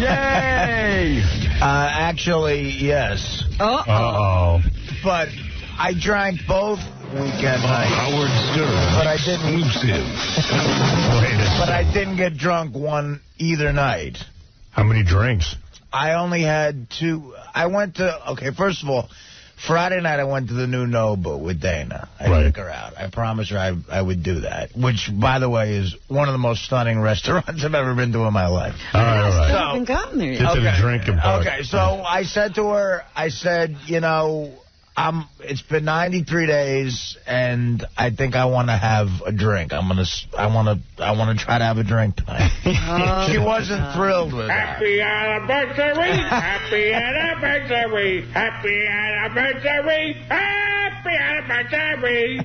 Yay! Actually, yes. Uh-oh. But I drank both weekend nights. Howard Stern. But I didn't. Exclusive. But I didn't get drunk either night. How many drinks? I only had 2. I went to, okay, first of all, Friday night I went to the new Nobu with Dana. I took her out. I promised her I would do that, which, by the way, is one of the most stunning restaurants I've ever been to in my life. All right. I haven't gotten there yet. Get to the drinking part. Okay, so I said to her, you know, it's been 93 days, and I think I want to have a drink. I want to try to have a drink tonight. She wasn't thrilled with that. Happy anniversary! Happy anniversary! Happy anniversary! Happy anniversary!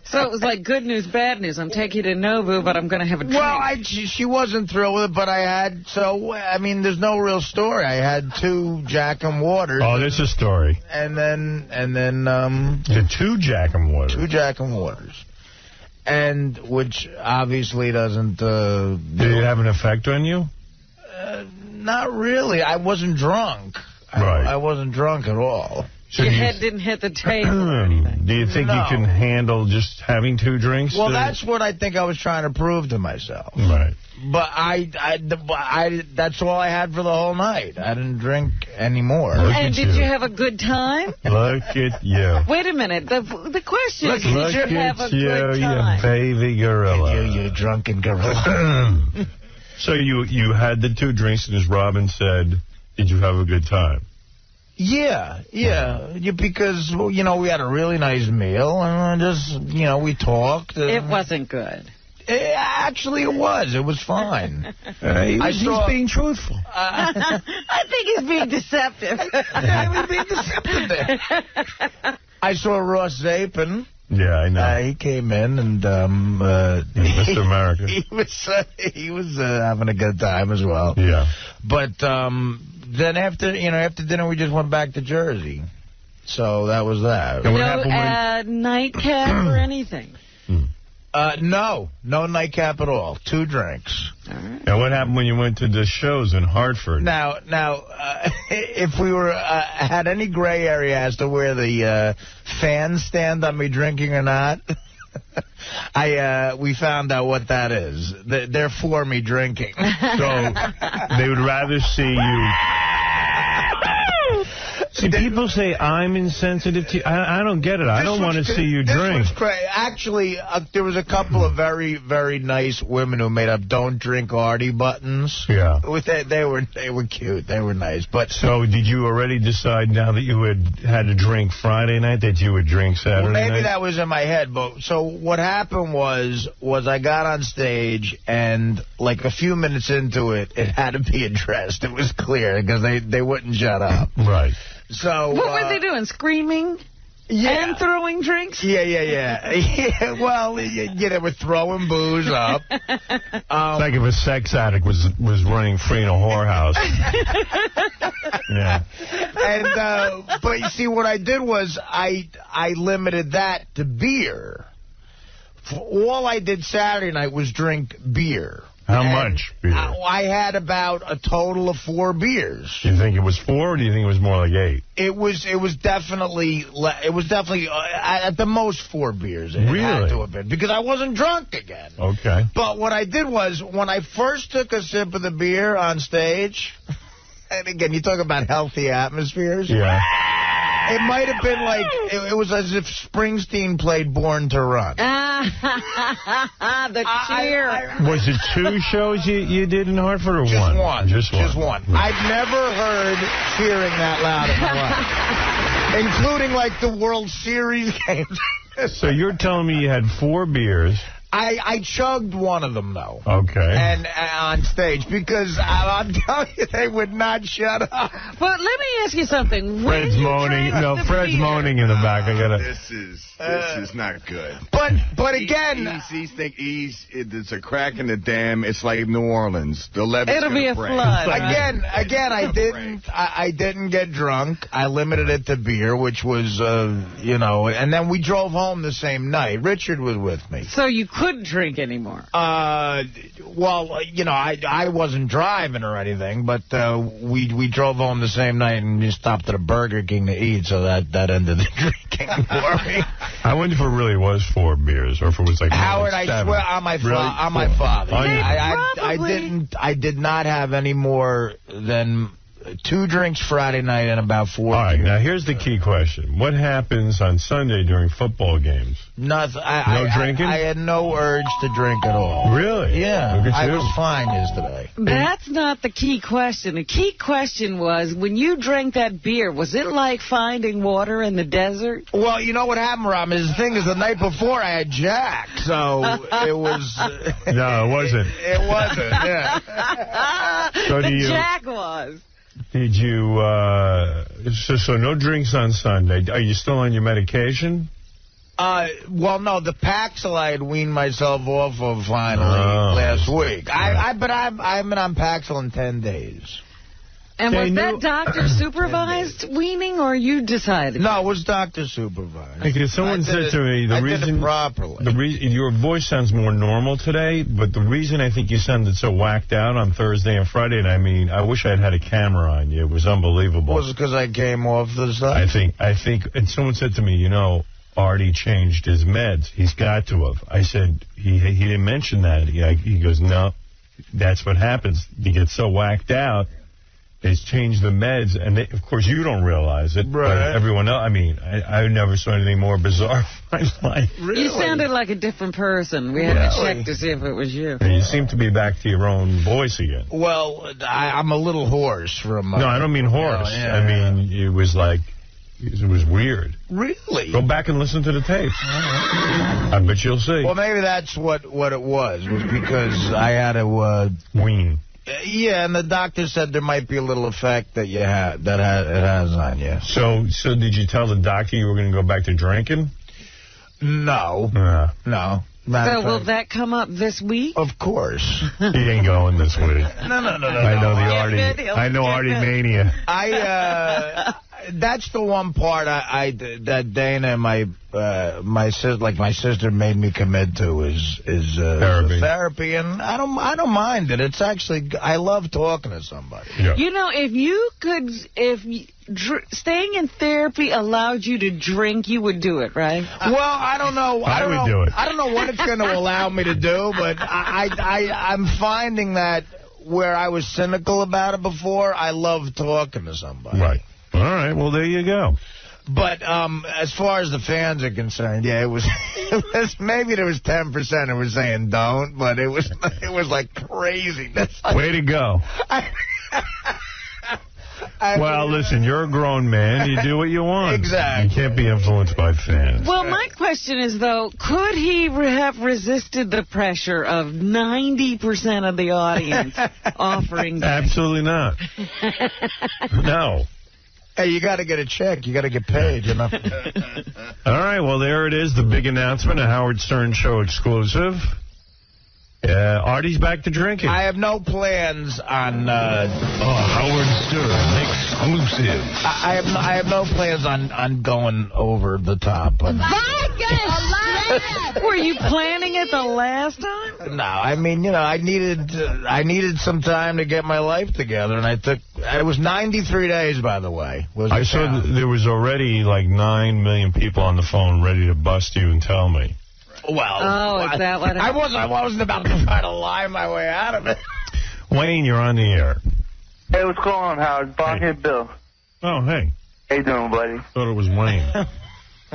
So it was like good news, bad news. I'm taking you to Nobu, but I'm going to have a drink. Well, she wasn't thrilled with it, but there's no real story. I had 2 Jack and Waters. Oh, there's a story. And then the 2 Jack and Waters. 2 Jack and Waters. And which obviously doesn't... Did it have an effect on you? Not really. I wasn't drunk. Right. I wasn't drunk at all. So your head didn't hit the table or anything. Do you think you can handle just having 2 drinks? Well, that's what I think I was trying to prove to myself. Right. But that's all I had for the whole night. I didn't drink anymore. And did you have a good time? Look at you. Wait a minute. The question is, Look did you have a good time? You baby gorilla. You drunken gorilla. So you had the 2 drinks, and as Robin said, did you have a good time? Yeah, because, we had a really nice meal, and we talked. It wasn't good. Actually, it was. It was fine. He's being truthful. I think he's being deceptive. I was being deceptive there. I saw Ross Zapin. Yeah, I know. He came in, and Mr. America. He was having a good time as well. Yeah. But then after dinner, we just went back to Jersey. So that was that. No nightcap or anything? No nightcap at all. 2 drinks. All right. Now, what happened when you went to the shows in Hartford? Now, if we had any gray area as to where the fans stand on me drinking or not, we found out what that is. They're for me drinking. So they would rather see you. See, people say I'm insensitive to you. I don't get it. I don't want to see you drink. Actually, there was a couple of very, very nice women who made up "Don't Drink Artie" buttons. Yeah. They were cute. They were nice. But so did you already decide now that you had a drink Friday night that you would drink Saturday night? Maybe that was in my head. But so what happened was I got on stage, and like a few minutes into it, it had to be addressed. It was clear because they wouldn't shut up. Right. So what were they doing? Screaming? Yeah. And throwing drinks? Yeah. Well, they were throwing booze up. It's like if a sex addict was running free in a whorehouse. Yeah. And but you see, what I did was I limited that to beer. All I did Saturday night was drink beer. How much beer? I had about a total of 4 beers. Do you think it was 4, or do you think it was more like 8? It was definitely at the most 4 beers. It had to have been, because I wasn't drunk again. Okay. But what I did was, when I first took a sip of the beer on stage, and again, you talk about healthy atmospheres. Yeah. It might have been like, it was as if Springsteen played Born to Run. The cheer. Was it 2 shows you did in Hartford, or one? Just one. I've never heard cheering that loud in my life, including like the World Series games. So you're telling me you had 4 beers. I chugged one of them, though. Okay. And on stage, because I'm telling you, they would not shut up. But let me ask you something. Fred's moaning. No, Fred's moaning in the back. This is not good. But again, it's a crack in the dam. It's like New Orleans. The levees. It'll be a flood. Again, I didn't get drunk. I limited it to beer, which was, and then we drove home the same night. Richard was with me. So you couldn't couldn't drink anymore? Well, you know, I wasn't driving or anything, but we drove home the same night and we stopped at a Burger King to eat, so that ended the drinking for me. I wonder if it really was 4 beers or if it was like Howard, 7. I swear on my father. I did not have any more than 2 drinks Friday night and about 4 All right, beers. now here's the key question. What happens on Sunday during football games? Nothing. No drinking? I had no urge to drink at all. Really? Yeah. Look at I you. was fine yesterday. That's not the key question. The key question was, when you drank that beer, was it like finding water in the desert? Well, you know what happened, Rob, is the thing is the night before I had Jack, so it was... No, it wasn't. It wasn't, yeah. So do you... Jack was. Did you, so no drinks on Sunday. Are you still on your medication? Well, no, the Paxil I had weaned myself off of finally last week. But I've been on Paxil in 10 days. And was that doctor-supervised weaning, or you decided? No, it was doctor-supervised. Because someone said to me, I did it properly. Your voice sounds more normal today, but the reason I think you sounded so whacked out on Thursday and Friday, and I mean, I wish I had a camera on you. It was unbelievable. Was it because I came off the side? I think, and someone said to me, you know, Artie changed his meds. He's got to have. I said, he didn't mention that. He goes, no, that's what happens. You get so whacked out. They changed the meds, and of course you don't realize it, right. But everyone else, I mean, I never saw anything more bizarre in my life. Really? You sounded like a different person. We had to check to see if it was you. And you seem to be back to your own voice again. Well, I'm a little hoarse from... no, I don't mean hoarse. I mean, it was like, it was weird. Really? Go back and listen to the tape. I bet you'll see. Well, maybe that's what it was because I had to... wean. Yeah, and the doctor said there might be a little effect that it has on you. So did you tell the doctor you were going to go back to drinking? No. No. So will that come up this week? Of course. He ain't going this week. No. I know the Artie. I know Artie mania. That's the one part that Dana and my sister made me commit to is therapy, and I don't mind it. It's actually, I love talking to somebody. Yeah. You know, staying in therapy allowed you to drink, you would do it, right? Well, I don't know. I would do it. I don't know what it's going to allow me to do, but I'm finding that where I was cynical about it before, I love talking to somebody. Right. All right, well, there you go. But as far as the fans are concerned, yeah, it was maybe there was 10% who were saying don't, but it was like crazy. That's like, way to go. Well, listen, you're a grown man. You do what you want. Exactly. You can't be influenced by fans. Well, my question is, though, could he have resisted the pressure of 90% of the audience offering... Absolutely not. No. Hey, you got to get a check. You got to get paid, you know. All right, well, there it is, the big announcement, a Howard Stern Show exclusive. Artie's back to drinking. I have no plans on... Howard Stern exclusive. I have no plans on going over the top. But... Were you planning it the last time? No, I mean, you know, I needed some time to get my life together, and it was 93 days, by the way. I saw there was already like 9 million people on the phone ready to bust you and tell me. Well, is that what happened? I wasn't about to try to lie my way out of it. Wayne, you're on the air. Hey, what's going on, Howard? Bong-head Bill. Oh, hey. How you doing, buddy? Thought it was Wayne.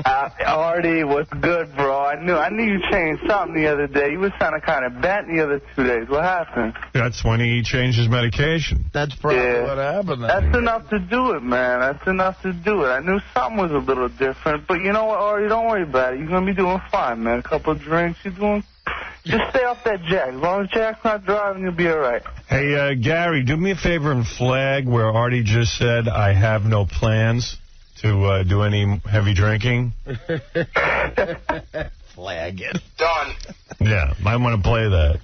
Artie, what's good, bro? I knew you changed something the other day. You were sounding kind of bent the other 2 days. What happened? That's when he changed his medication. That's probably what happened. That's enough to do it, man. That's enough to do it. I knew something was a little different, but you know what, Artie? Don't worry about it. You're going to be doing fine, man. A couple of drinks, you're doing... Just stay off that Jack. As long as Jack's not driving, you'll be all right. Hey, Gary, do me a favor and flag where Artie just said, I have no plans to do any heavy drinking. Flag it. Done. Yeah, might want to play that.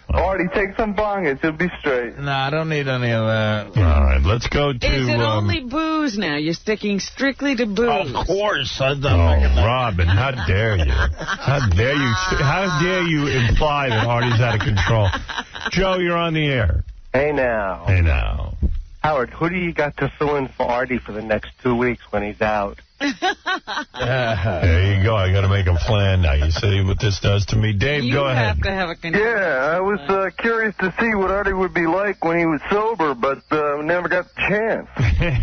Artie, take some bong. It'll be straight. No, I don't need any of that. All right, let's go to... Is it only booze booze now. You're sticking strictly to booze. Of course. Robin, how dare you? How dare you imply that Artie's out of control? Joe, you're on the air. Hey, now. Hey, now. Howard, who do you got to fill in for Artie for the next 2 weeks when he's out? There you go. I got to make a plan now. You see what this does to me? Dave, go ahead. You have to have a control. Yeah, I was curious to see what Artie would be like when he was sober, but never got the chance.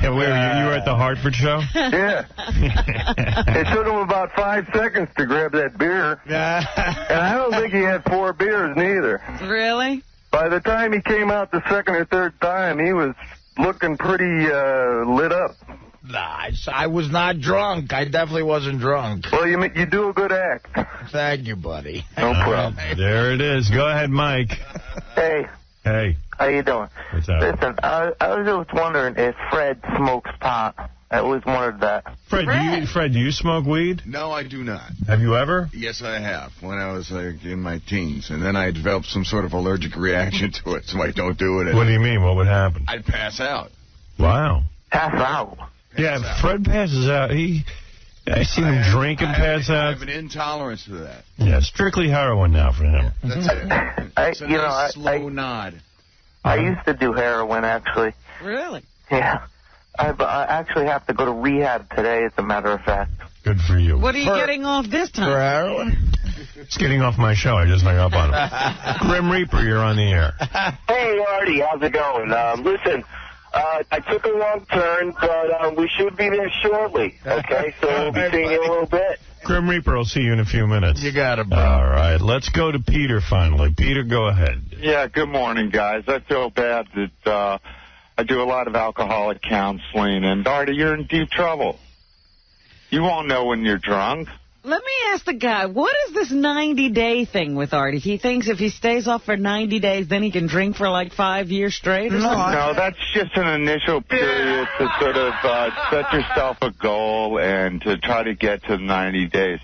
You were at the Hartford show? Yeah. It took him about 5 seconds to grab that beer. And I don't think he had 4 beers, neither. Really? By the time he came out the second or third time, he was looking pretty lit up. Nah, I was not drunk. I definitely wasn't drunk. Well, you do a good act. Thank you, buddy. No problem. There it is. Go ahead, Mike. Hey. Hey. How you doing? What's up? Listen, I was just wondering if Fred smokes pot. I always wondered that. Fred, do you smoke weed? No, I do not. Have you ever? Yes, I have. When I was in my teens. And then I developed some sort of allergic reaction to it, so I don't do it anymore. What do you mean? What would happen? I'd pass out. Wow. Pass out? Yeah, Fred passes out. I seen him drink and pass out. I have an intolerance to that. Yeah, strictly heroin now for him. That's it. It's a nice slow nod. I used to do heroin, actually. Really? Yeah. I actually have to go to rehab today, as a matter of fact. Good for you. What are you getting off this time? For heroin? It's getting off my show. I just hung up on him. Grim Reaper, you're on the air. Hey, Artie, how's it going? Listen, I took a wrong turn, but we should be there shortly, okay? So we'll be seeing you in a little bit. Grim Reaper, I'll see you in a few minutes. You got it, bro. All right, let's go to Peter finally. Peter, go ahead. Yeah, good morning, guys. I feel bad that I do a lot of alcoholic counseling, and Artie, you're in deep trouble. You won't know when you're drunk. Let me ask the guy, what is this 90-day thing with Artie? He thinks if he stays off for 90 days, then he can drink for like 5 years straight or something? No, that's just an initial period to sort of set yourself a goal and to try to get to 90 days.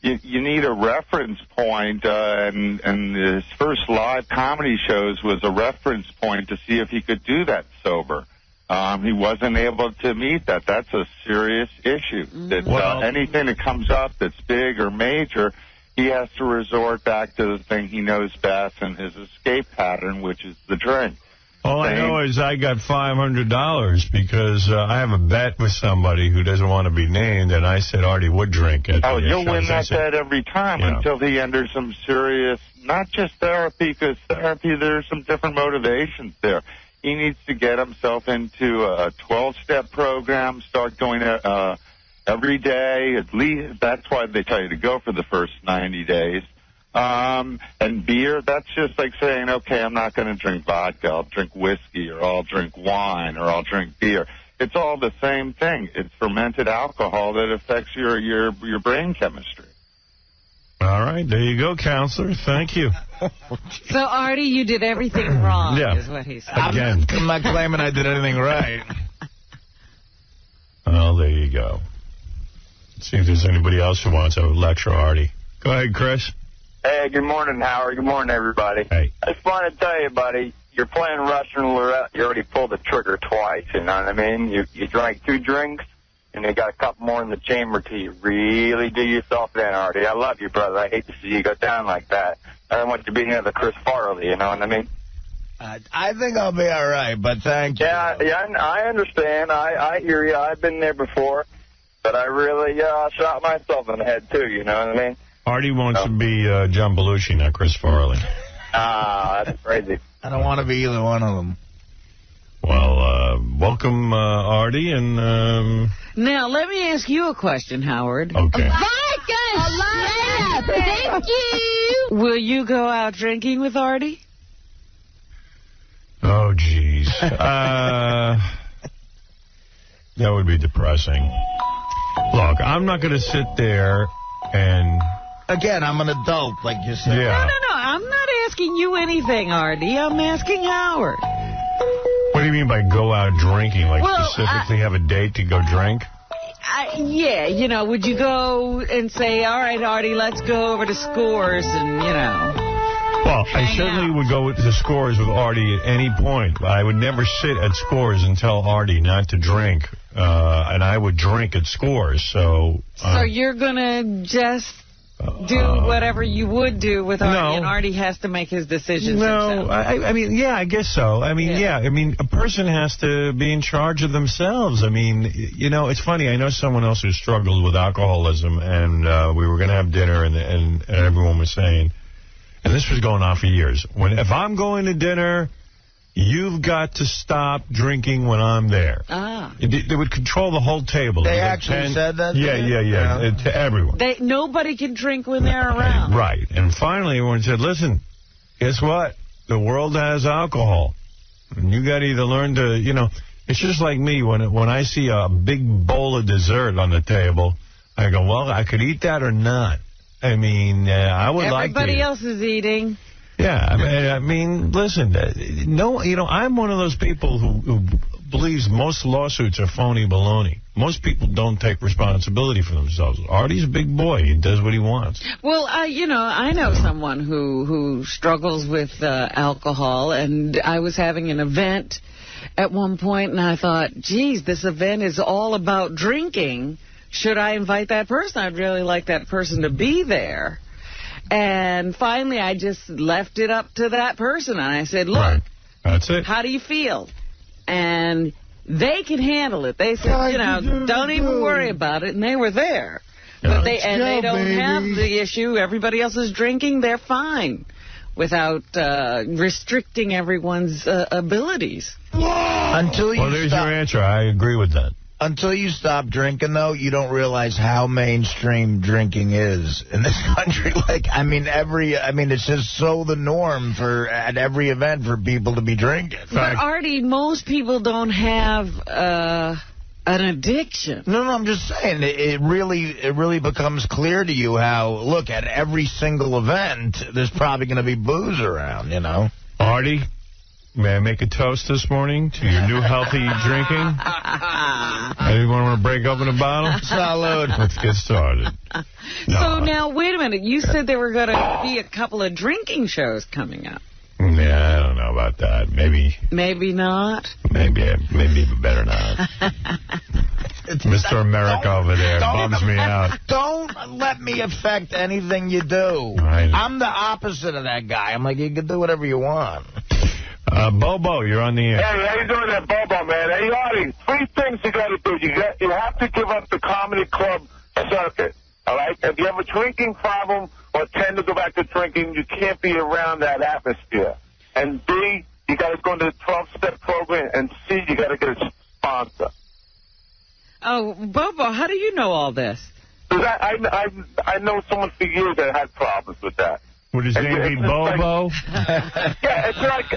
You need a reference point, and his first live comedy shows was a reference point to see if he could do that sober. He wasn't able to meet that. That's a serious issue. That anything that comes up that's big or major, he has to resort back to the thing he knows best and his escape pattern, which is the drink. All I know is I got $500 because I have a bet with somebody who doesn't want to be named, and I said Artie would drink it. Oh, you'll win that bet every time until he enters some serious, not just therapy, because therapy, there's some different motivations there. He needs to get himself into a 12-step program, start going every day, at least. That's why they tell you to go for the first 90 days. And beer, that's just like saying, okay, I'm not going to drink vodka. I'll drink whiskey, or I'll drink wine, or I'll drink beer. It's all the same thing. It's fermented alcohol that affects your brain chemistry. All right, there you go, counselor. Thank you. So, Artie, you did everything wrong, is what he said. Again. I'm not claiming I did anything right. Oh, there you go. Let's see if there's anybody else who wants to lecture Artie. Go ahead, Chris. Hey, good morning, Howard. Good morning, everybody. Hey. I just want to tell you, buddy, you're playing Russian roulette. You already pulled the trigger twice, you know what I mean? You drank 2 drinks, and you got a couple more in the chamber till you really do yourself in, Artie. I love you, brother. I hate to see you go down like that. I don't want you being another Chris Farley, you know what I mean? I think I'll be all right, but thank you. Yeah, I understand. I hear you. I've been there before. But I really shot myself in the head, too, you know what I mean? Artie wants to be John Belushi, not Chris Farley. That's crazy. I don't want to be either one of them. Well, welcome, Artie, and... Now, let me ask you a question, Howard. Okay. Thank you. Will you go out drinking with Artie? Oh, jeez. That would be depressing. Look, I'm not going to sit there and... Again, I'm an adult, like you said. Yeah. No. I'm not asking you anything, Artie. I'm asking Howard. What do you mean by go out drinking? Like specifically have a date to go drink? Yeah, you know, would you go and say, all right, Artie, let's go over to Scores and, you know... Well, I certainly would go to Scores with Artie at any point. I would never sit at Scores and tell Artie not to drink and I would drink at scores. So you're going to just do whatever you would do with Artie, and Artie has to make his decisions himself. I mean, yeah, I guess so. I mean, yeah. I mean, a person has to be in charge of themselves. I mean, you know, it's funny. I know someone else who struggled with alcoholism, and we were going to have dinner, and everyone was saying, and this was going on for years, if I'm going to dinner, you've got to stop drinking when I'm there. They would control the whole table. They actually said that? Yeah. To everyone. Nobody can drink when they're around. Right. And finally, everyone said, listen, guess what? The world has alcohol. And you got to either learn to, you know, it's just like me. When I see a big bowl of dessert on the table, I go, well, I could eat that or not. I mean, I would like to. Everybody else is eating. Yeah, I mean, listen, no, you know, I'm one of those people who believes most lawsuits are phony baloney. Most people don't take responsibility for themselves. Artie's a big boy. He does what he wants. Well, you know, I know someone who struggles with alcohol, and I was having an event at one point, and I thought, geez, this event is all about drinking. Should I invite that person? I'd really like that person to be there. And finally, I just left it up to that person. And I said, look, that's it. How do you feel? And they can handle it. They said, you know, don't even worry about it. And they were there. But they don't have the issue. Everybody else is drinking. They're fine without restricting everyone's abilities. There's your answer. I agree with that. Until you stop drinking, though, you don't realize how mainstream drinking is in this country. Like, I mean, it's just so the norm at every event for people to be drinking. But, Artie, most people don't have an addiction. No, I'm just saying, it really becomes clear to you how, look, at every single event, there's probably going to be booze around, you know. Artie, may I make a toast this morning to your new healthy drinking? Anyone want to break open a bottle? Salud. Let's get started. So now, wait a minute. You said there were going to be a couple of drinking shows coming up. Yeah, I don't know about that. Maybe not? Maybe better not. Mr. America over there bums me out. Don't let me affect anything you do. Right. I'm the opposite of that guy. I'm like, you can do whatever you want. Bobo, you're on the air. Hey, how you doing there, Bobo, man? Hey, Artie, 3 things you got to do. You have to give up the comedy club circuit, all right? If you have a drinking problem or tend to go back to drinking, you can't be around that atmosphere. And B, you got to go into the 12-step program. And C, you got to get a sponsor. Oh, Bobo, how do you know all this? Because I know someone for years that had problems with that. Would his name be Bobo? Yeah, it's like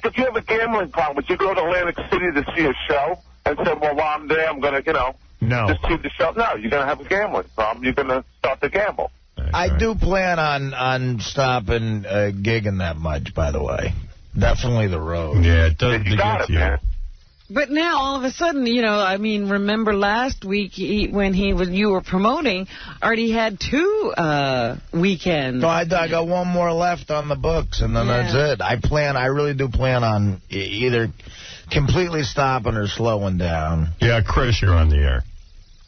if you have a gambling problem, would you go to Atlantic City to see a show and say, well, while I'm there, I'm going to, just see the show? No, you're going to have a gambling problem. You're going to start to gamble. I do plan on stopping gigging that much, by the way. Definitely the road. Yeah, it does get you. Man. But now, all of a sudden, remember last week when you were promoting, Artie had 2 weekends. So I got one more left on the books, and then that's it. I really do plan on either completely stopping or slowing down. Yeah, Chris, you're on the air.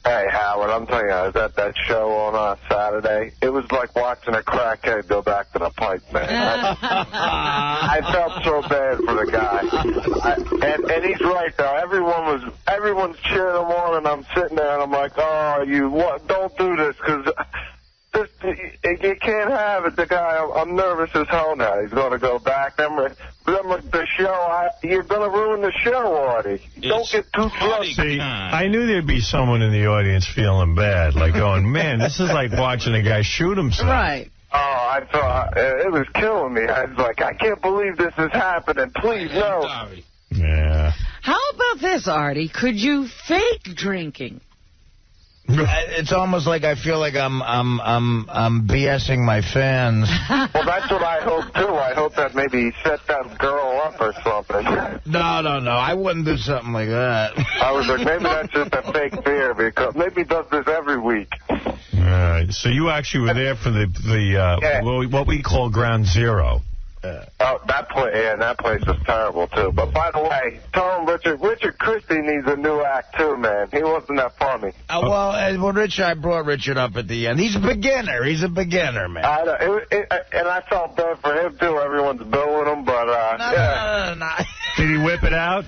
Hey, Howard, I'm telling you, I was at that show on Saturday. It was like watching a crackhead go back to the pipe, man. I felt so bad for the guy. And he's right, though. Everyone's cheering him on, and I'm sitting there, and I'm like, don't do this, because you can't have it. The guy, I'm nervous as hell now. He's going to go back. Remember the show, you're going to ruin the show, Artie. Don't get too close. See, I knew there'd be someone in the audience feeling bad, like going, man, this is like watching a guy shoot himself. Right. Oh, I thought it was killing me. I was like, I can't believe this is happening. Please, no. Yeah. How about this, Artie? Could you fake drinking? It's almost like I feel like I'm BSing my fans. Well, that's what I hope, too. I hope that maybe he set that girl up or something. No. I wouldn't do something like that. I was like, maybe that's just a fake beer, because maybe he does this every week. So you actually were there for the what we call Ground Zero. Oh, that place was terrible, too. But by the way, tell him Richard Christie needs a new act, too, man. He wasn't that funny. I brought Richard up at the end. He's a beginner. He's a beginner, man. I know. And I felt bad for him, too. Everyone's booing him, but, No. Did he whip it out?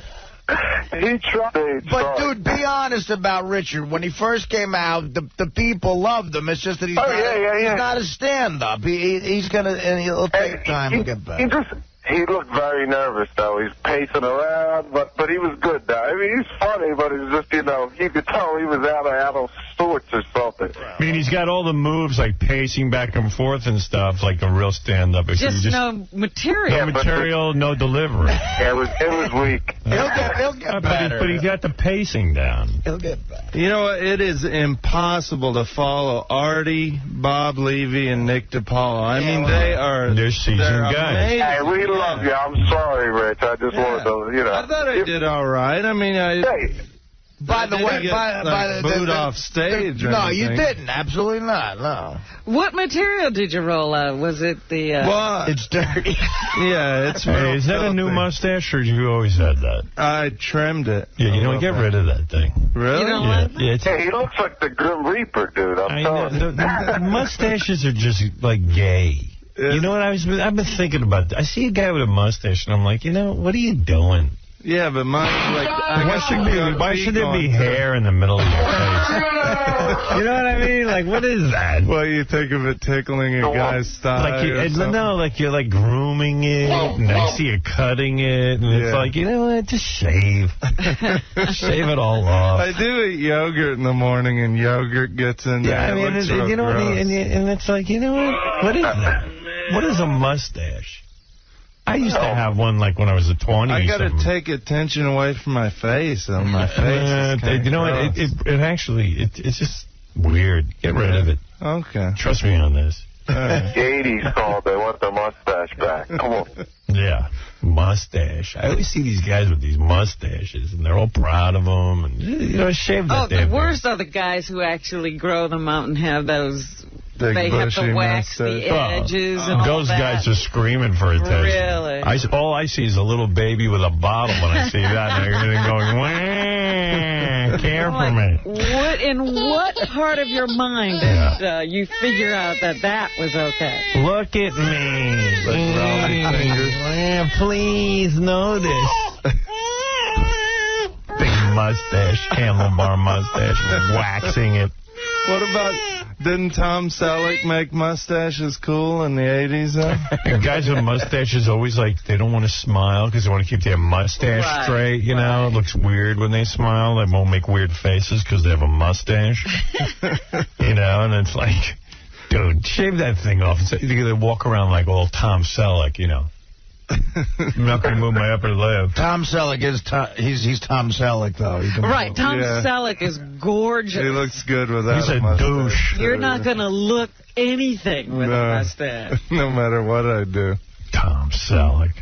He tried. But, dude, be honest about Richard. When he first came out, the people loved him. It's just that he's not a stand-up. He'll take time to get back. He looked very nervous, though. He's pacing around, but he was good, though. I mean, he's funny, but it's just, you could tell he was out of sorts or something. I mean, he's got all the moves, like pacing back and forth and stuff, like a real stand-up. Just no material. No material, no delivery. Yeah, it was weak. He'll get better. But he got the pacing down. He'll get better. You know what? It is impossible to follow Artie, Bob Levy, and Nick DiPaolo. I mean, they're seasoned guys. Hey, we love you. I'm sorry, Rich. I just wanted to, I thought I did all right. I mean, By the way, booed off stage. No, you didn't. Absolutely not. No. What material did you roll out? Was it the? Well, it's dirty. Yeah, it's. Hey, is that a new mustache, or you always had that? I trimmed it. Yeah, get rid of that thing. Really? You don't like that? Hey, he looks like the Grim Reaper, dude. I'm telling you. The mustaches are just like gay. You know what I've been thinking about? I see a guy with a mustache, and I'm like, what are you doing? Yeah, but mine's like... Why should there be hair in the middle of your face? You know what I mean? Like, what is that? Well, you think of it tickling a guy's style like you're like grooming it, and I see you cutting it, and it's like, you know what? Just shave. Shave it all off. I do eat yogurt in the morning, and yogurt gets in there. Yeah, I mean, and it's like, you know what? What is that? What is a mustache? I used to have one like when I was a 20. I got to take attention away from my face. My face. You know what? It's just weird. Get rid of it. Okay. Trust me on this. The 80s called. They want their mustache back. Come on. Yeah, mustache. I always see these guys with these mustaches, and they're all proud of them. And shave that. The worst are the guys who actually grow them out and have those. They have to wax the edges and all those guys are screaming for attention. Really? All I see is a little baby with a bottle when I see that, and everything going, wah, care for me. In what part of your mind did you figure out that was okay? Look at me. Please notice. Big mustache, handlebar mustache, waxing it. What about, didn't Tom Selleck make mustaches cool in the 80s, though? Guys with mustaches always they don't want to smile because they want to keep their mustache straight, It looks weird when they smile. They won't make weird faces because they have a mustache. And it's like, dude, shave that thing off. They walk around like old Tom Selleck, I'm not going to move my upper lip. Tom Selleck he's Tom Selleck, though. Right, Tom Selleck is gorgeous. He looks good with that. He's a douche. You're not going to look anything with a mustache. No matter what I do. Tom Selleck.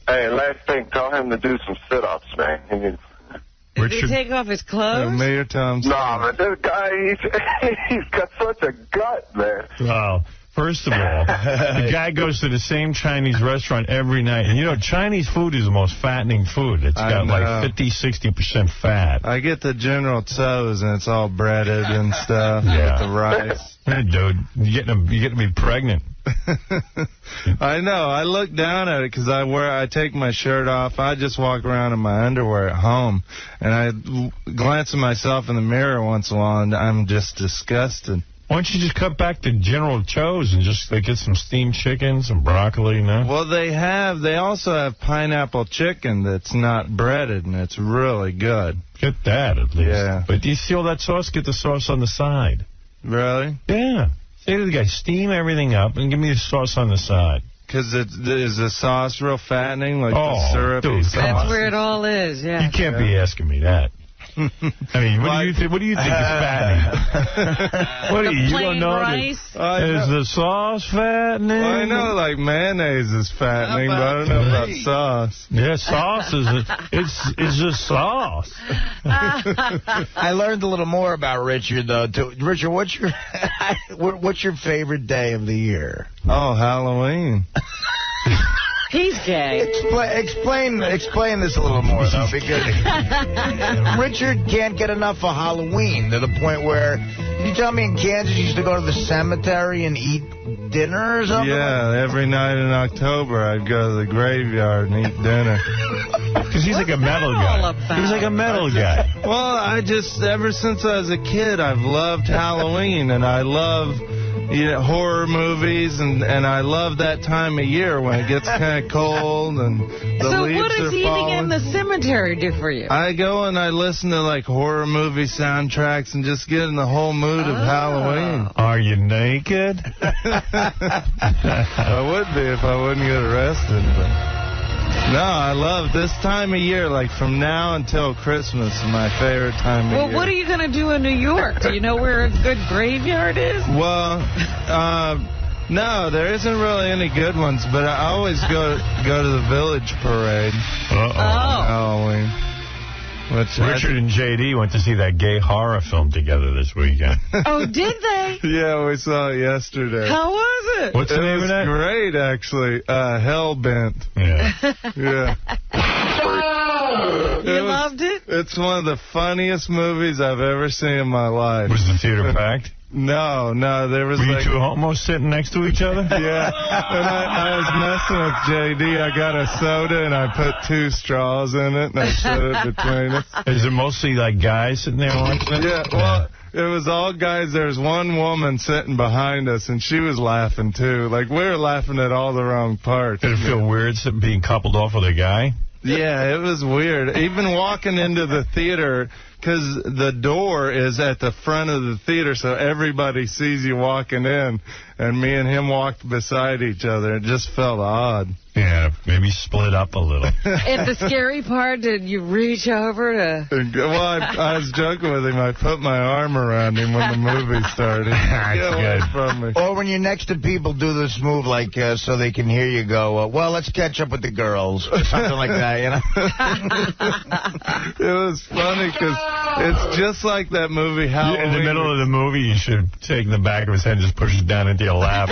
Hey, last thing, tell him to do some sit-ups, man. Did he take off his clothes? Me or Tom Selleck? Nah, but this guy, he's got such a gut, man. Wow. First of all, the guy goes to the same Chinese restaurant every night. And, Chinese food is the most fattening food. It's got like 50-60% fat. I get the General Tso's, and it's all breaded and stuff. Yeah. With the rice. Hey, dude, you're getting me pregnant. I know. I look down at it because I take my shirt off. I just walk around in my underwear at home. And I glance at myself in the mirror once in a while, and I'm just disgusted. Why don't you just cut back to General Tso's and just get some steamed chicken, some broccoli, Well, they also have pineapple chicken that's not breaded, and it's really good. Get that, at least. Yeah. But do you see all that sauce? Get the sauce on the side. Really? Yeah. Say to the guy, steam everything up and give me the sauce on the side. Because is the sauce real fattening, like the syrupy dude, sauce? That's where it all is, yeah. You can't be asking me that. I mean, what do you think is fattening? What do you don't know? Rice? Is the sauce fattening? Well, I know, like, mayonnaise is fattening, but I don't know about sauce. Yeah, sauce it's just sauce. I learned a little more about Richard, though. Richard, what's your favorite day of the year? Oh, Halloween. He's gay. Explain this a little more, though, because Richard can't get enough of Halloween to the point where, you tell me in Kansas you used to go to the cemetery and eat dinner or something? Yeah, every night in October I'd go to the graveyard and eat dinner. Because he's like a metal guy. He's like a metal guy. Well, ever since I was a kid, I've loved Halloween, and I love horror movies, and I love that time of year when it gets kind of cold and the leaves are falling. So what does eating in the cemetery do for you? I go and I listen to, like, horror movie soundtracks and just get in the whole mood of Halloween. Are you naked? I would be if I wouldn't get arrested, but... No, I love this time of year, like from now until Christmas is my favorite time of year. Well, what are you going to do in New York? Do you know where a good graveyard is? Well, no, there isn't really any good ones, but I always go to the Village Parade on Halloween. Richard and J.D. went to see that gay horror film together this weekend. Oh, did they? Yeah, we saw it yesterday. How was it? What's the name of that? It was great, actually. Hellbent. Yeah. Yeah. You loved it? It's one of the funniest movies I've ever seen in my life. Was the theater packed? No, there was. Were you two homos sitting next to each other? Yeah, and I was messing with J.D. I got a soda and I put 2 straws in it and I set it between us. Is it mostly like guys sitting there watching it? Yeah, well, it was all guys. There's one woman sitting behind us and she was laughing too. Like, we were laughing at all the wrong parts. Did it feel weird being coupled off with a guy? Yeah, it was weird. Even walking into the theater, because the door is at the front of the theater, so everybody sees you walking in, and me and him walked beside each other. It just felt odd. Yeah, maybe split up a little. And the scary part, did you reach over to... Well, I was joking with him. I put my arm around him when the movie started. Get away from me. Or when you're next to people, do this move like so they can hear you go, well, let's catch up with the girls, or something like that, you know? It was funny because it's just like that movie Halloween. In the middle of the movie, you should take the back of his head and just push it down into your lap.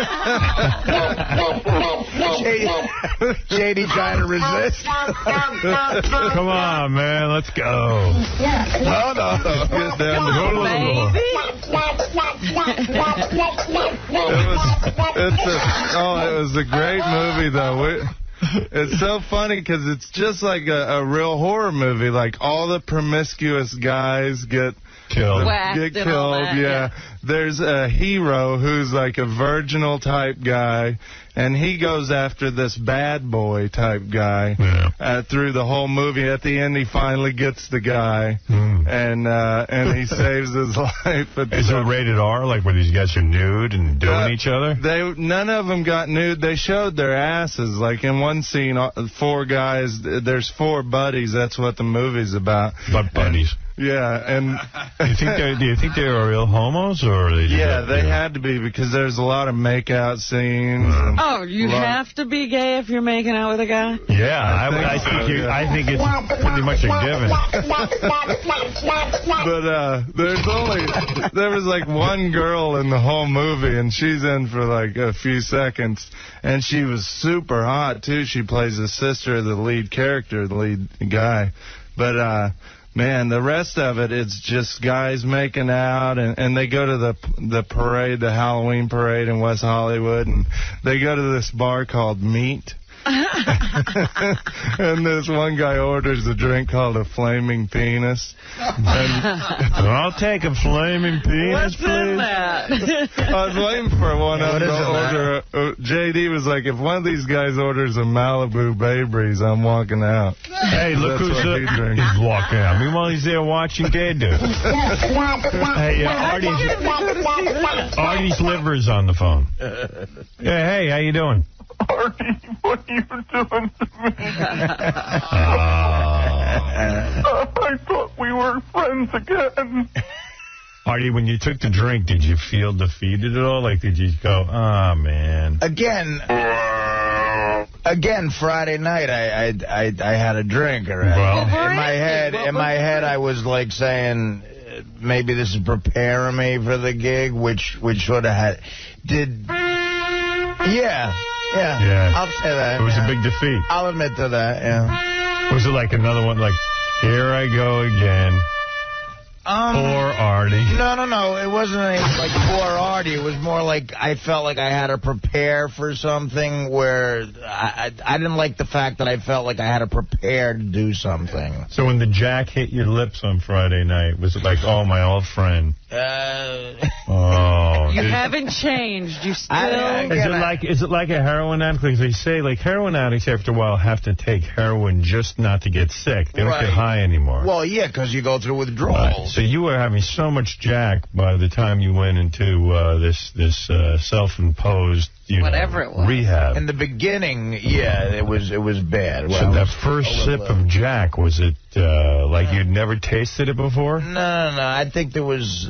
J.D. trying to resist. Come on, man, let's go. No. Get down to the It was a great movie, though. It's so funny because it's just like a real horror movie. Like, all the promiscuous guys get killed. Yeah. There's a hero who's like a virginal type guy, and he goes after this bad boy type guy through the whole movie. At the end, he finally gets the guy, and he saves his life. Is it rated R, like where these guys are nude and doing each other? None of them got nude. They showed their asses. Like in one scene, 4 guys, there's 4 buddies. That's what the movie's about. But buddies. Yeah, and do you think they were real homos, or are they? They had to be, because there's a lot of make-out scenes. Oh, you have to be gay if you're making out with a guy? Yeah, I think it's pretty much a given. But there was like one girl in the whole movie, and she's in for like a few seconds, and she was super hot too. She plays the sister of the lead character, the lead guy, but. Man, the rest of it, it's just guys making out, and they go to the parade, the Halloween parade in West Hollywood, and they go to this bar called Meat. And this one guy orders a drink called a flaming penis. I'll take a flaming penis, please. What's in that? I was waiting for one of them to order. JD was like, if one of these guys orders a Malibu Bay Breeze, I'm walking out. Hey, look who's walking out. Meanwhile, he's there watching gay dude. Hey, Artie's liver's on the phone. Yeah, hey, how you doing? Artie, what are you doing to me? I thought we were friends again. Artie, when you took the drink, did you feel defeated at all? Like, did you go, oh, man? Again, Friday night, I had a drink. Right? Well, in my head, I was like saying, maybe this is preparing me for the gig, which sort of had, yeah, I'll say that. It was a big defeat. I'll admit to that, yeah. Was it like another one, like, here I go again? Poor Artie. No. It wasn't like poor Artie. It was more like I felt like I had to prepare for something where I didn't like the fact that I felt like I had to prepare to do something. So when the jack hit your lips on Friday night, was it like, oh, my old friend? You haven't changed. You still... Is it like a heroin addict? Because they say, like, heroin addicts after a while have to take heroin just not to get sick. They don't get high anymore. Well, yeah, because you go through withdrawals. Right. So you were having so much jack by the time you went into this self-imposed, whatever it was, rehab. In the beginning, yeah, it was bad. So that first sip of jack, was it like you'd never tasted it before? No. I think there was...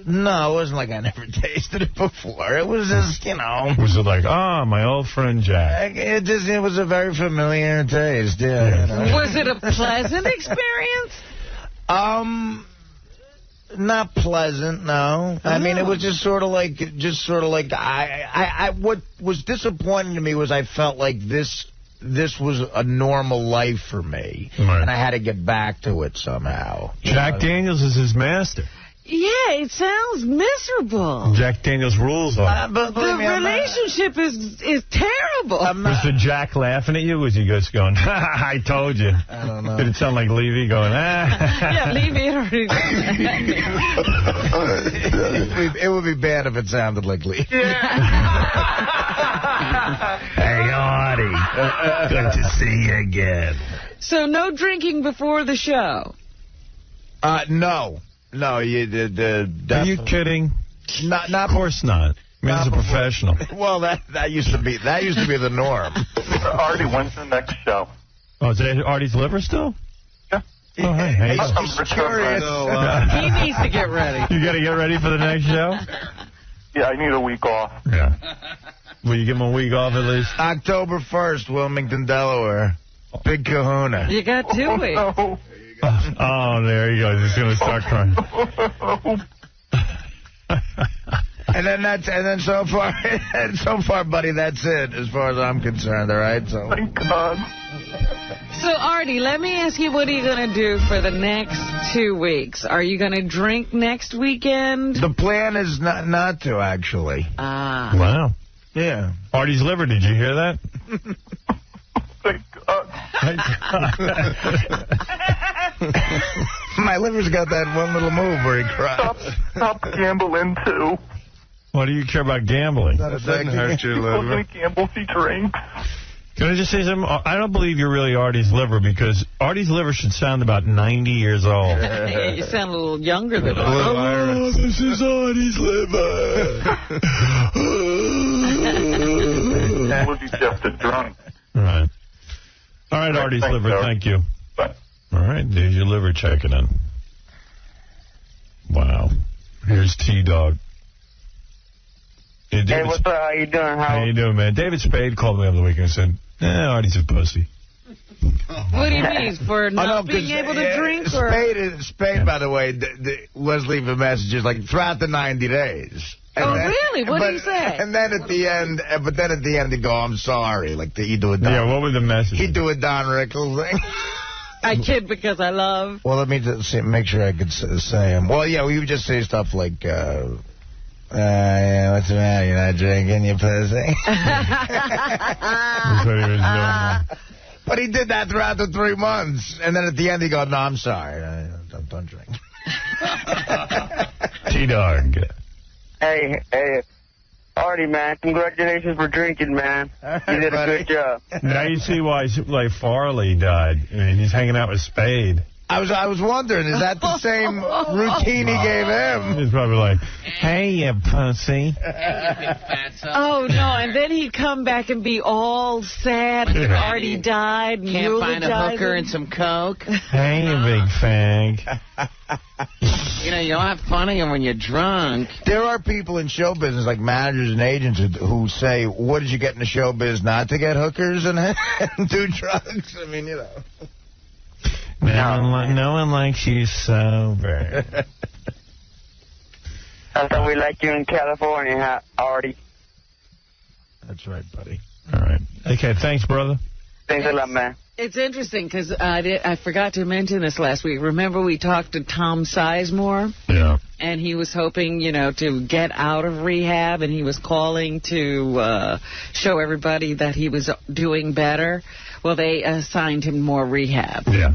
No, it wasn't like I never tasted it before. It was just, Was it like, my old friend Jack? It was a very familiar taste, yeah. Was it a pleasant experience? Not pleasant, no. I mean, it was just sort of like, what was disappointing to me was I felt like this was a normal life for me. Right. And I had to get back to it somehow. Jack Daniels is his master. Yeah, it sounds miserable. Jack Daniels rules on the relationship is terrible. Was the Jack laughing at you? Was he just going, I told you? I don't know. Did it sound like Levy going, Yeah, Levy already It would be bad if it sounded like Levy. Hey, Artie. Good to see you again. So no drinking before the show? No. No, you did. Are you kidding? Not. Of course not. I mean, as a professional. Well, that used to be the norm. Artie, when's the next show? Oh, is it Artie's liver still? Yeah. Oh, hey. I'm curious. He needs to get ready. You got to get ready for the next show? Yeah, I need a week off. Yeah. Will you give him a week off at least? October 1st, Wilmington, Delaware. Big kahuna. You got 2 weeks. No. Oh, there you go. He's going to start crying. And then so far, buddy, that's it as far as I'm concerned. All right. So. Thank God. So Artie, let me ask you, what are you going to do for the next 2 weeks? Are you going to drink next weekend? The plan is not to, actually. Ah. Wow. Yeah. Artie's liver. Did you hear that? Thank God. My liver's got that one little move where he cries. Stop gambling, too. What do you care about gambling? That doesn't hurt your liver. We're going to gamble if he drinks. Can I just say something? I don't believe you're really Artie's liver, because Artie's liver should sound about 90 years old. Yeah, you sound a little younger than Oh, this is Artie's liver. Would be just a drunk. Right. All right, Artie's thanks, liver, sir. thank you. Bye. All right, there's your liver checking in. Wow. Here's T-Dog. Hey, what's up? How you doing, Howard? How you doing, man? David Spade called me over the weekend and said, Artie's a pussy. What do you mean? For not being able to drink? Or? Spade, by the way, was leaving messages like throughout the 90 days. And really? What did he say? And then at the end, he'd go, I'm sorry. Like, he'd do a Don. Yeah, what was the message? He'd do a Don Rickles thing. I kid because I love. Well, let me just make sure I could say him. Well, yeah, we would just say stuff like, yeah, what's the matter? You're not drinking, you pussy? That's what he was doing. But he did that throughout the 3 months. And then at the end, he goes, no, I'm sorry. Don't drink. T-Dog. Hey, Artie, man, congratulations for drinking, man. You did a good job. Now you see why, like, Farley died. I mean, he's hanging out with Spade. I was wondering, is that the same routine he gave him? He's probably like, hey, you pussy. Oh, no, and then he'd come back and be all sad and Artie died. And can't find a hooker and some coke. Hey, you big fag. You know, you'll have fun when you're drunk. There are people in show business, like managers and agents, who say, what did you get in the show biz not to get hookers and do drugs? I mean, you know. No one likes you sober. I thought we liked you in California, Artie. That's right, buddy. All right. Okay, thanks, brother. Thanks a lot, man. It's interesting because I forgot to mention this last week. Remember we talked to Tom Sizemore? Yeah. And he was hoping, to get out of rehab, and he was calling to show everybody that he was doing better. Well, they assigned him more rehab. Yeah.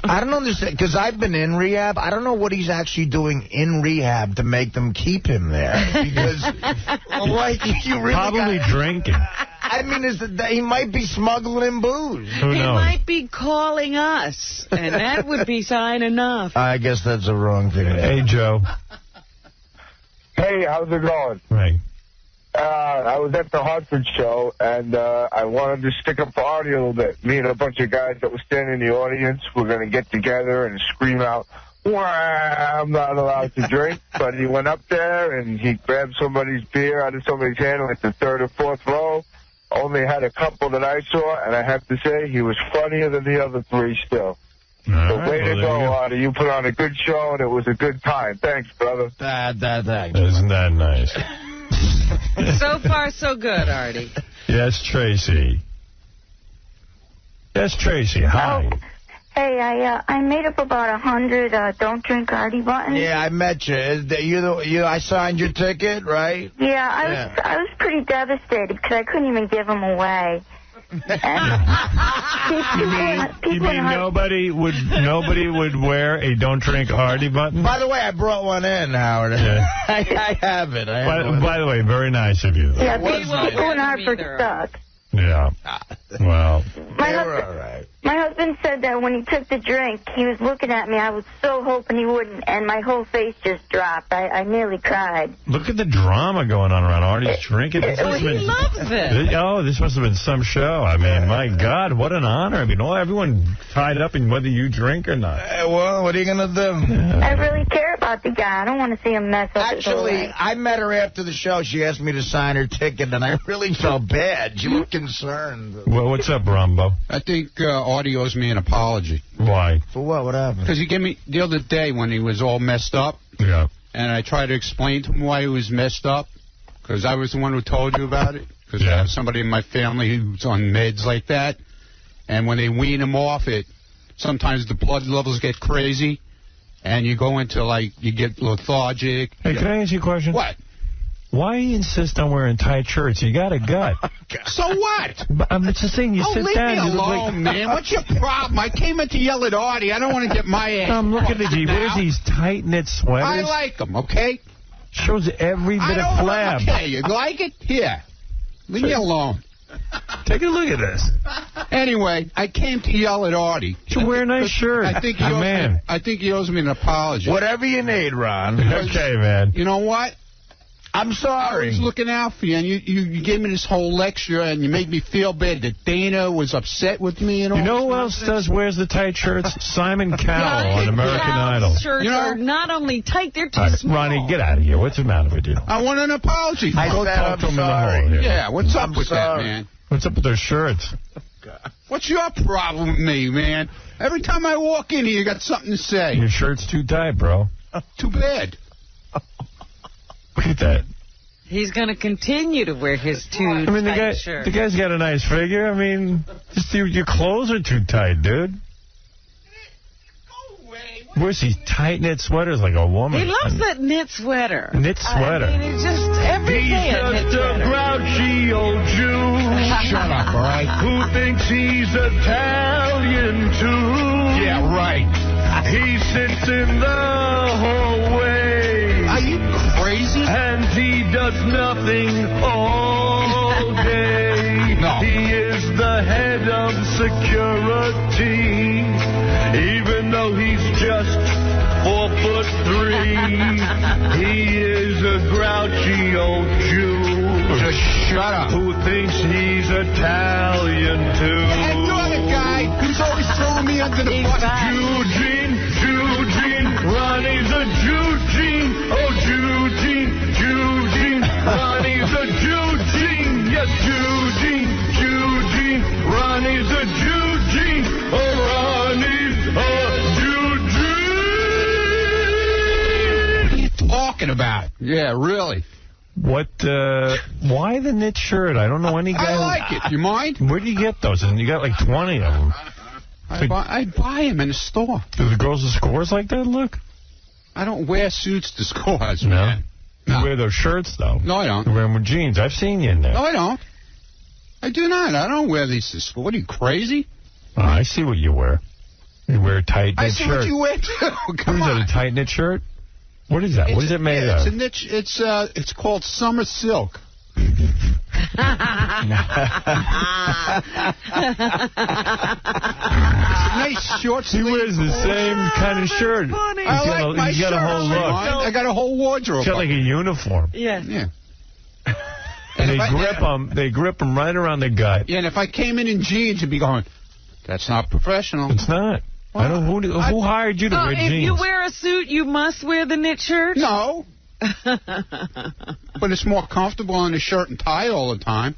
I don't understand, because I've been in rehab. I don't know what he's actually doing in rehab to make them keep him there. Because, you really probably drinking. I mean, he might be smuggling in booze. Who knows? He might be calling us, and that would be sign enough. I guess that's the wrong thing. Hey, Joe. Hey, how's it going? Right. I was at the Hartford show, and I wanted to stick up for Artie a little bit. Me and a bunch of guys that were standing in the audience were going to get together and scream out, "Wah, I'm not allowed to drink." But he went up there, and he grabbed somebody's beer out of somebody's hand, like the third or fourth row. Only had a couple that I saw, and I have to say, he was funnier than the other three still. So way to go, Artie. You put on a good show, and it was a good time. Thanks, brother. Thanks. Isn't that nice? So far, so good, Artie. Yes, Tracy. Yes, Tracy. Hi. Oh, hey, I made up about 100 Don't Drink Artie buttons. Yeah, I met you. I signed your ticket, right? Yeah, I was pretty devastated because I couldn't even give them away. You mean nobody would wear a Don't Drink Artie button? By the way, I brought one in, Howard. Yeah. I have it. By the way, very nice of you. Yeah, people in Hartford suck. Yeah. Well. My husband said that when he took the drink, he was looking at me. I was so hoping he wouldn't, and my whole face just dropped. I nearly cried. Look at the drama going on around Artie's drinking. He loves it. Oh, this must have been some show. I mean, my God, what an honor. I mean, everyone tied up in whether you drink or not. Well, what are you going to do? I really care about the guy. I don't want to see him mess up. Actually, I met her after the show. She asked me to sign her ticket, and I really felt bad. She was concerned. Well, what's up, Rumbo? I think Artie owes me an apology. Why? For what? What happened? Because he gave me the other day when he was all messed up. Yeah. And I tried to explain to him why he was messed up. Because I was the one who told you about it. Because I have somebody in my family who's on meds like that. And when they wean him off it, sometimes the blood levels get crazy. And you go into, you get lethargic. Hey, can I ask you a question? What? Why you insist on wearing tight shirts? You got a gut. So what? I'm just saying, you sit down. Leave me alone, man. What's your problem? I came in to yell at Artie. I don't want to get my ass. I'm looking at you. What is these tight-knit sweaters? I like them, okay? Shows every bit of flab. Okay, you like it? Here. Leave me alone. Take a look at this. Anyway, I came to yell at Artie. You wear a nice shirt. I think he owes me an apology. Whatever you need, Ron. Okay, man. You know what? I'm sorry. I was looking out for you, and you gave me this whole lecture, and you made me feel bad that Dana was upset with me and all. You know who else wears the tight shirts? Simon Cowell on American Idol. Shirts are not only tight, they're too small. Ronnie, get out of here. What's the matter with you? I want an apology. Go talk to him in the hall here. Yeah, what's up with that, man? What's up with those shirts? What's your problem with me, man? Every time I walk in here, you got something to say. Your shirt's too tight, bro. Too bad. Look at that. He's going to continue to wear his tight shirt. The guy's got a nice figure. I mean, just your clothes are too tight, dude. Where's these tight-knit sweaters like a woman? He loves that knit sweater. Knit sweater. I mean, it's just every day a knit sweater. He's just a grouchy old Jew. Shut up, all right? Who thinks he's Italian, too. Yeah, right. He sits in the hallway. Are you crazy? And he does nothing all day. No. He is the head of security. 3. He is a grouchy old Jew. Just shut up. Who thinks he's Italian too. That other guy who's always throwing me under the bus. Eugene, Ronnie's a Eugene. Oh, Eugene, Ronnie's a Eugene. Yes, Eugene, Ronnie's a Eugene. Oh, Ronnie's a Eugene. What are you talking about? Yeah, really. What, why the knit shirt? I don't know any guy. I like it. You mind? Where do you get those? And you got like 20 of them. I buy them in the store. Do the girls with scores like that look? I don't wear suits to scores, no. man. You wear those shirts, though. No, I don't. You wear them with jeans. I've seen you in there. No, I don't. I do not. I don't wear these to school. What, are you crazy? Oh, I see what you wear. You wear a tight knit shirt. I see what you wear, too. Come on. Is that, a tight knit shirt? What is that? What is it made of? It's a niche. It's called summer silk. Nice short sleeve. He wears the same kind of shirt. I like my shirt. A whole look. I got a whole wardrobe. He's got like a uniform. Yeah. And they grip them right around the gut. Yeah, and if I came in jeans, you'd be going, that's not professional. It's not. Well, I don't. Who hired you to wear jeans? If you wear a suit, you must wear the knit shirt? No. But it's more comfortable on a shirt and tie all the time.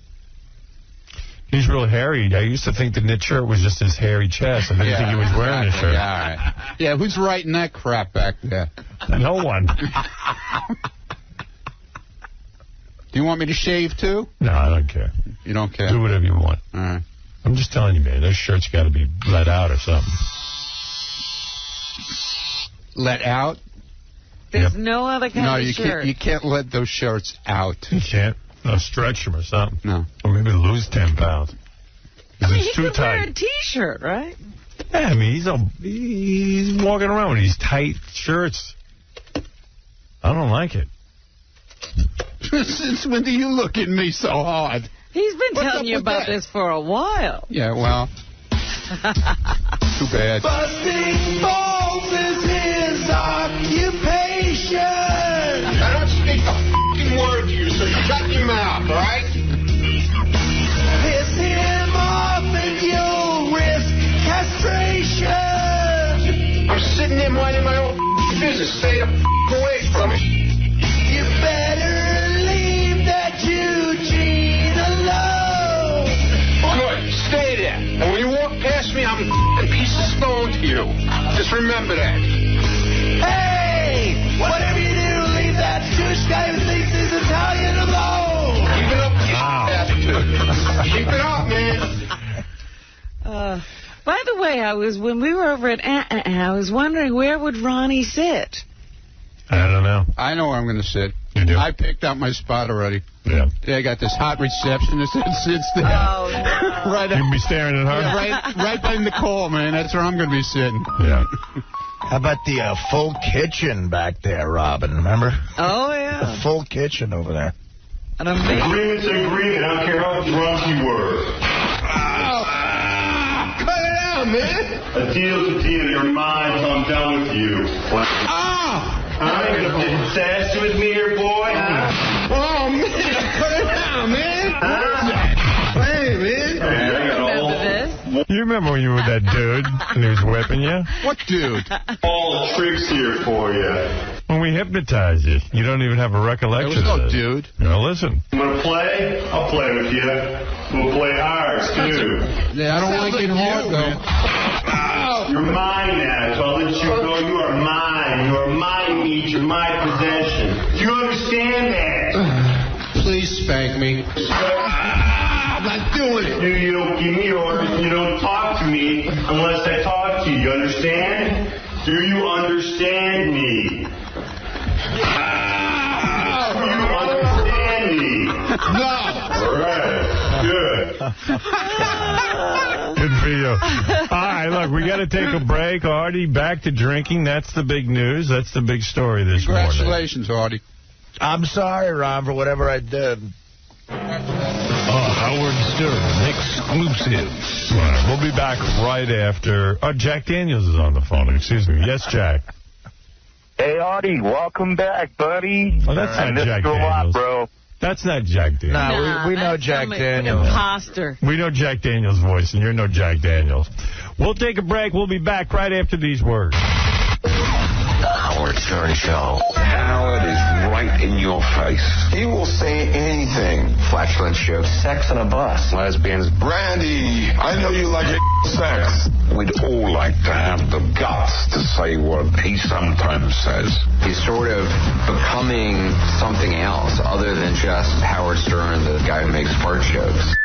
He's real hairy. I used to think the knit shirt was just his hairy chest. I didn't think he was wearing a shirt. Yeah, all right. Yeah, who's writing that crap back there? No one. Do you want me to shave, too? No, I don't care. You don't care? Do whatever you want. All right. I'm just telling you, man, those shirts got to be let out or something. Let out? There's no other kind of shirt. You can't let those shirts out. You can't? No, stretch them or something. No. Or maybe lose 10 pounds. I mean, he too could tight. wear a T-shirt, right? Yeah, I mean, he's walking around with these tight shirts. I don't like it. Since when do you look at me so hard? He's been telling you about this for a while. Yeah, well. Too bad. Busting balls is his occupation. I don't speak a f***ing word to you, so you shut your mouth, all right? Piss him off and you'll risk castration. I'm sitting there minding my own business. Stay the f*** away from it. You better leave that Eugene alone. Good. Stay there. And when you walk past me, I'm a piece of stone to you. Just remember that. Hey! Whatever you do, leave that Jewish guy who thinks he's Italian alone. Keep it up, attitude. Keep it up, man. By the way, when we were over at I was wondering, where would Ronnie sit? I don't know. I know where I'm going to sit. You do? I picked out my spot already. Yeah. I got this hot receptionist that sits there. Oh, no. Right. You'll be staring at her? Yeah, right by Nicole, man. That's where I'm going to be sitting. Yeah. How about the full kitchen back there, Robin? Remember? Oh, yeah. The full kitchen over there. An amazing... Agreement's an agreement. I don't care how drunk you were. Cut it out, man. A deal's a deal. You're mine until I'm done with you. You're gonna sass with me here, boy? Oh, man. Cut it out, man. Hey, man. Remember this? You remember when you were with that dude and he was whipping you? What dude? All the tricks here for you. When we hypnotized you, you don't even have a recollection There was no of this. dude. No, listen. You wanna play? I'll play with you. We'll play ours, too. Yeah, I don't like it hard, though. You're mine now, so I'll let you go. You are mine. You are my meat. You're my possession. Do you understand that? Please spank me. I'm not doing it. You don't give me orders. You don't talk to me unless I talk to you. You understand? Do you understand me? Do you understand me? No. All right. Good. Good for you. All right, look, we got to take a break. Artie, back to drinking. That's the big news. That's the big story this morning. Congratulations, Artie. I'm sorry, Ron, for whatever I did. Howard Stern, exclusive. All right, we'll be back right after. Oh, Jack Daniels is on the phone. Excuse me. Yes, Jack. Hey, Artie, welcome back, buddy. Oh, that's not Jack a lot, Daniels. bro. That's not Jack Daniels. No, we know Jack Daniels. Imposter. We know Jack Daniels' voice, and you're no Jack Daniels. We'll take a break. We'll be back right after these words. The Howard Stern Show. Howard is right in your face. He will say anything. Flatulence jokes, sex on a bus, lesbians. Brandy, I know you like sex. We'd all like to have the guts to say what he sometimes says. He's sort of becoming something else other than just Howard Stern, the guy who makes fart jokes.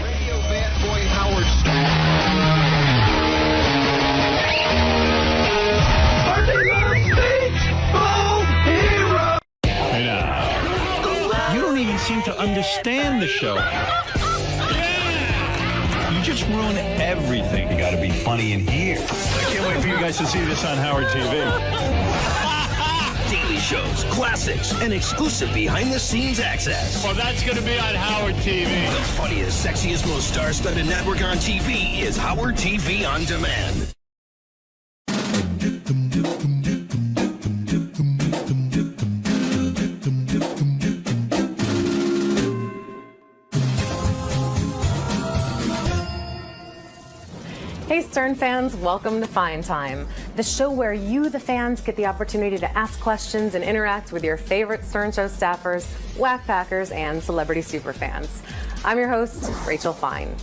Radio bad boy Howard Stern. You don't even seem to understand the show. You just ruin everything. You gotta be funny in here. I can't wait for you guys to see this on Howard TV. Daily shows, classics, and exclusive behind-the-scenes access. Well, that's gonna be on Howard TV. The funniest, sexiest, most star-studded network on TV is Howard TV On Demand. Hey Stern fans, welcome to Fine Time, the show where you, the fans, get the opportunity to ask questions and interact with your favorite Stern Show staffers, whack packers, and celebrity superfans. I'm your host, Rachel Fine.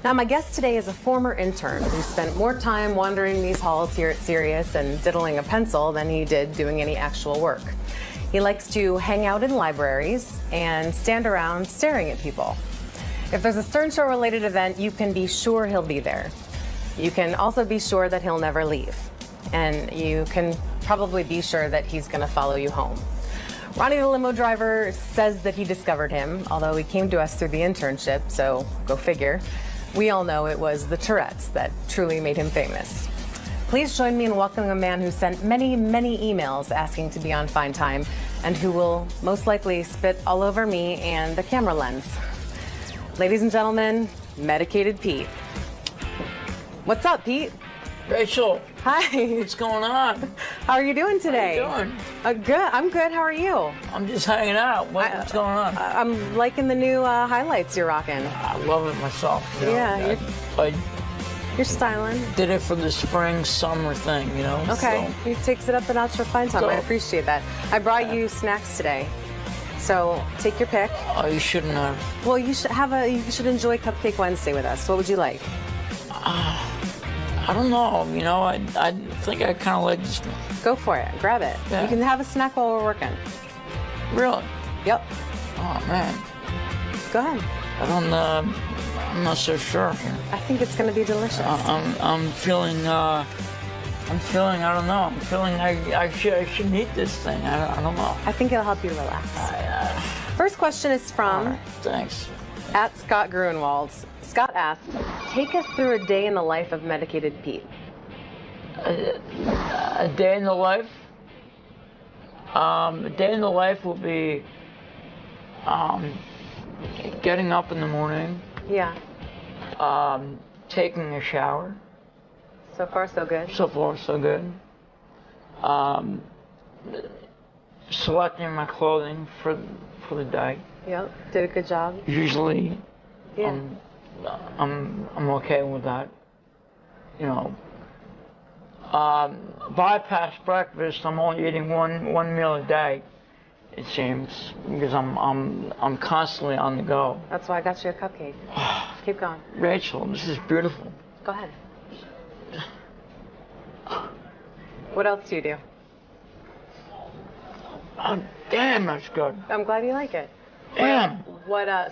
Now, my guest today is a former intern who spent more time wandering these halls here at Sirius and diddling a pencil than he did doing any actual work. He likes to hang out in libraries and stand around staring at people. If there's a Stern Show related event, you can be sure he'll be there. You can also be sure that he'll never leave. And you can probably be sure that he's going to follow you home. Ronnie the limo driver says that he discovered him, although he came to us through the internship, so go figure. We all know it was the Tourette's that truly made him famous. Please join me in welcoming a man who sent many, many emails asking to be on Fine Time and who will most likely spit all over me and the camera lens. Ladies and gentlemen, Medicated Pete. What's up, Pete? Rachel. Hi. What's going on? How are you doing today? How you doing? Good. I'm good. How are you? I'm just hanging out. What's going on? I'm liking the new highlights you're rocking. I love it myself. You know? Yeah. You're styling. Did it for the spring, summer thing, you know? Okay. So. He takes it up a notch for Fine Time. So. I appreciate that. I brought you snacks today. So take your pick. Oh, you shouldn't have. Well, you should enjoy Cupcake Wednesday with us. What would you like? I don't know. You know, I think I kind of like this one. Go for it. Grab it. Yeah. You can have a snack while we're working. Really? Yep. Oh man. Go ahead. I'm not so sure. I think it's going to be delicious. I'm feeling. I don't know. I'm feeling I should eat this thing. I don't know. I think it'll help you relax. First question is from. Right, thanks. At Scott Gruenwald. Scott asks, take us through a day in the life of Medicated Pete. A day in the life? A day in the life will be getting up in the morning. Yeah. Taking a shower. So far, so good. So far, so good. Selecting my clothing for the day. Yep. Did a good job. Usually, yeah. I'm okay with that. You know. Bypass breakfast. I'm only eating one meal a day. It seems, because I'm constantly on the go. That's why I got you a cupcake. Keep going. Rachel, this is beautiful. Go ahead. What else do you do? Oh, damn, that's good. I'm glad you like it. Damn.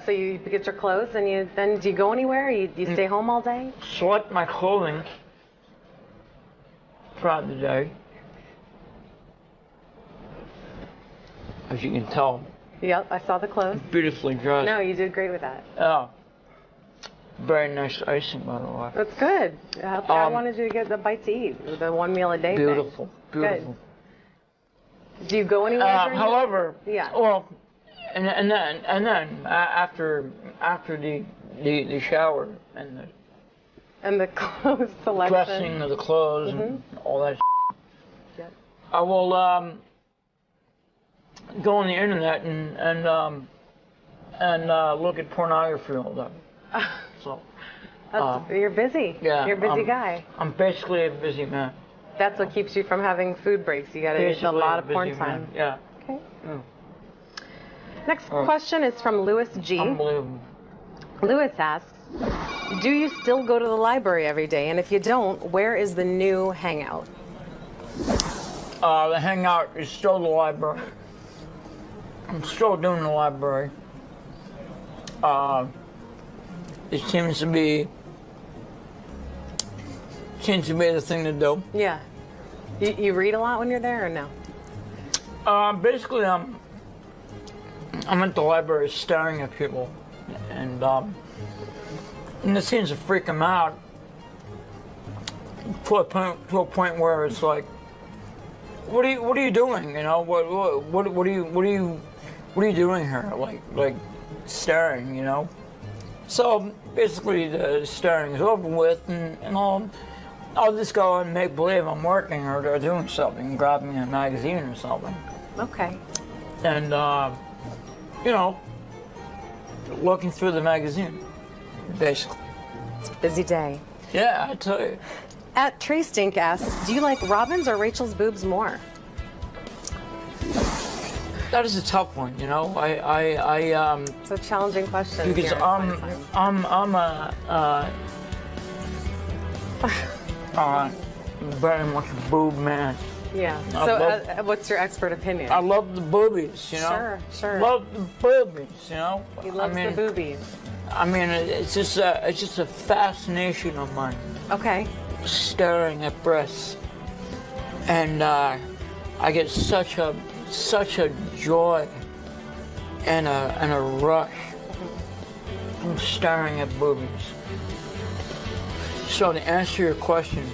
So you get your clothes and then do you go anywhere? You stay home all day? Select my clothing throughout the day. As you can tell. Yep, I saw the clothes. Beautifully dressed. No, you did great with that. Oh. Very nice icing, by the way. That's good. I wanted you to get the bite to eat, the one meal a day beautiful, thing. Beautiful. Good. Do you go anywhere? However, yeah. Well, and then after the shower and And the clothes selection. Dressing of the clothes and all that. Yep. I will go on the internet and look at pornography all day. So. You're busy. Yeah. You're a busy guy. I'm basically a busy man. That's what keeps you from having food breaks. You got to use a lot of porn time. Yeah. Okay. Next question is from Louis G. Unbelievable. Louis asks, do you still go to the library every day? And if you don't, where is the new hangout? The hangout is still the library. I'm still doing the library. It seems to be the thing to do. Yeah. You read a lot when you're there or no? Basically, I'm at the library staring at people, and it seems to freak them out to a point where it's like, what are you doing? You know, what are you doing here? Like staring, you know. So basically, the staring is over with, and I'll just go and make believe I'm working or doing something, grab me a magazine or something. Okay. And you know, looking through the magazine, basically. It's a busy day. Yeah, I tell you. At Trey Stink asks, do you like Robin's or Rachel's boobs more? That is a tough one, you know. It's a challenging question. Because I'm very much a boob man. Yeah. So what's your expert opinion? I love the boobies, you know. Sure. Love the boobies, you know. He loves the boobies. I mean, it's just a fascination of mine. Okay. Staring at breasts, and I get such a joy and a rush from staring at boobies. So to answer your question,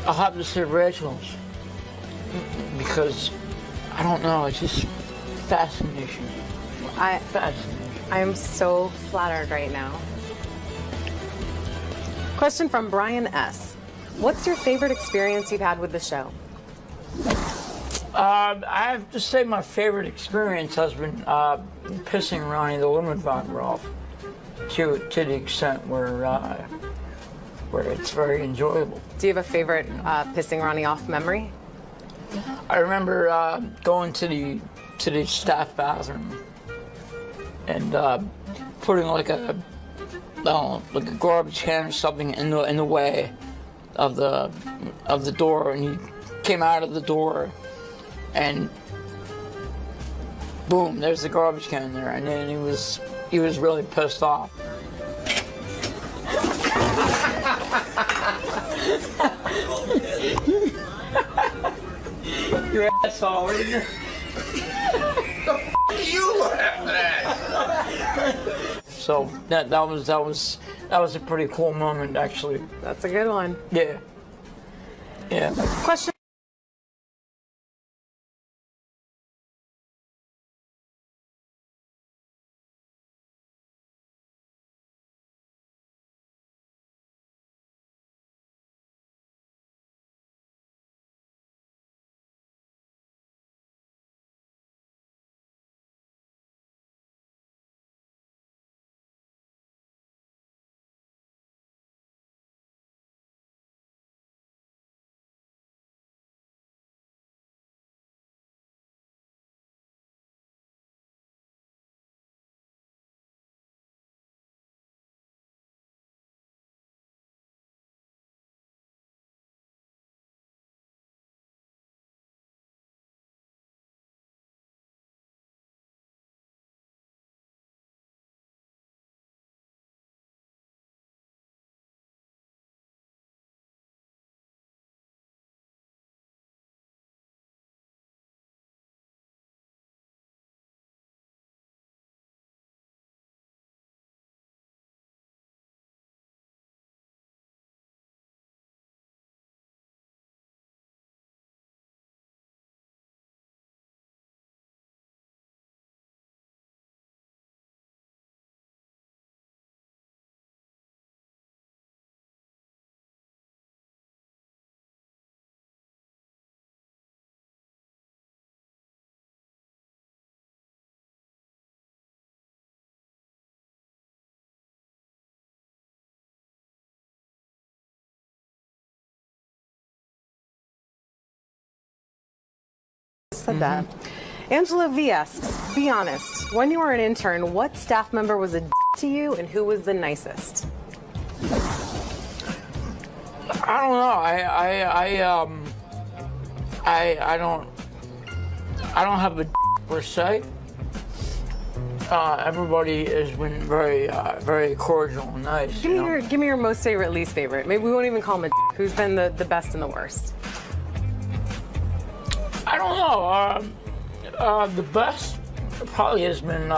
I'll have to say Rachel's, because I don't know, it's just fascination. Fascination. I am so flattered right now. Question from Brian S. What's your favorite experience you've had with the show? I have to say my favorite experience has been pissing Ronnie the 𝗦𝗵cie𝗄𝗿𝗍 off to the extent where it's very enjoyable. Do you have a favorite pissing Ronnie off memory? I remember going to the staff bathroom and putting like a garbage can or something in the way of the door, and he came out of the door, and boom, there's the garbage can there, and then he was really pissed off. You asshole! What are you? The f*** are you laughing at? So that was a pretty cool moment, actually. That's a good one. Yeah. Yeah. Question. said that. Angela V asks, be honest, when you were an intern, what staff member was a d to you and who was the nicest? I don't know. I don't have a d per se. Everybody has been very cordial and nice. Give me your most favorite, least favorite. Maybe we won't even call him a d. Who's been the best and the worst? I don't know. The best probably has been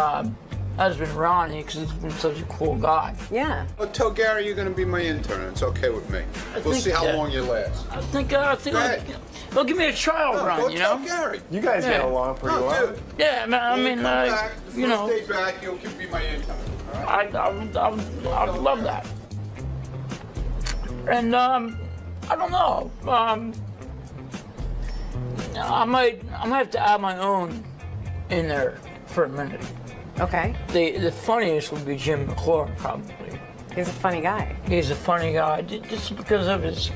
Ronnie, because he's been such a cool guy. Yeah. Well, tell Gary you're going to be my intern. It's okay with me. We'll see how long you last. I think they'll give me a trial run, you know? Gary. You guys get along pretty well. Yeah, man, I mean, you know. Stay back, you'll be my intern. Right? I would love that. And, I don't know. I might have to add my own in there for a minute. Okay. The funniest would be Jim McClure, probably. He's a funny guy. He's a funny guy, just because of his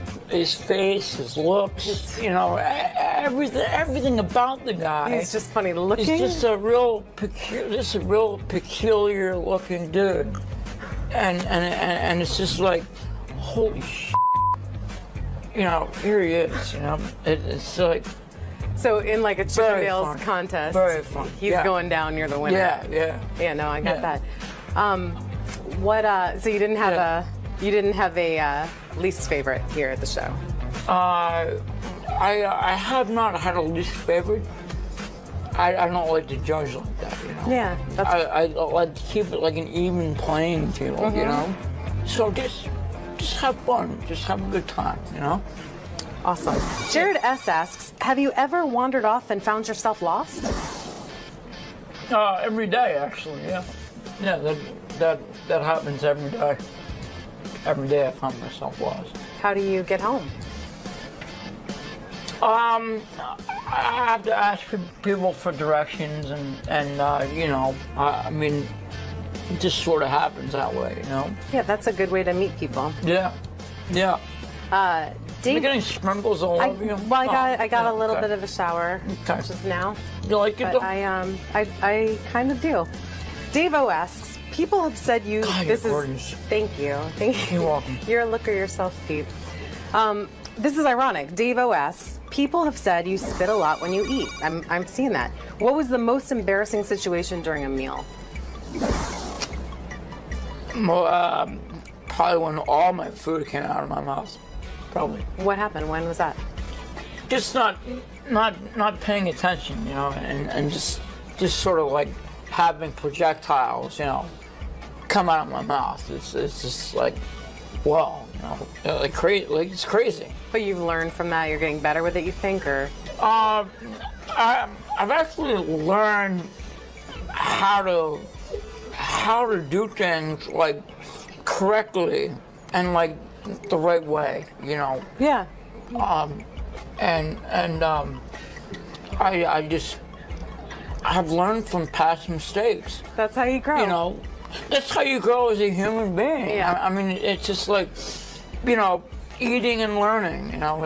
face, his looks, you know, everything about the guy. He's just funny looking. He's just a real peculiar looking dude, and it's just like, holy shit. You know, here he is. You know, it's like. So in like a Chippendales contest, very fun. He's going down. You're the winner. Yeah. No, I got that. So you didn't have a least favorite here at the show? I have not had a least favorite. I don't like to judge like that. You know. Yeah. I like to keep it like an even playing field. You know. So just have fun. Just have a good time. You know. Awesome. Jared S. asks, have you ever wandered off and found yourself lost? Every day, actually, yeah. Yeah, that happens every day. Every day I find myself lost. How do you get home? I have to ask people for directions, and you know, I mean, it just sort of happens that way, you know? Yeah, that's a good way to meet people. Yeah. Dave, you getting sprinkles all over you? Well, I got a little bit of a shower just now. You like it? But I kind of do. Dave O asks, people have said you. God, this you're is. gorgeous. Thank you. You're welcome. You're a looker yourself, Pete. This is ironic. Dave O asks, people have said you spit a lot when you eat. I'm seeing that. What was the most embarrassing situation during a meal? Well, probably when all my food came out of my mouth. Probably. What happened? When was that? Just not paying attention, you know, and just sort of like having projectiles, you know, come out of my mouth. It's just like, whoa, you know, like crazy. Like it's crazy. But you've learned from that. You're getting better with it, you think, or? I've actually learned how to do things like correctly and like the right way, you know. Yeah. I've learned from past mistakes. That's how you grow. You know, that's how you grow as a human being. Yeah. I mean, it's just like, you know, eating and learning. You know,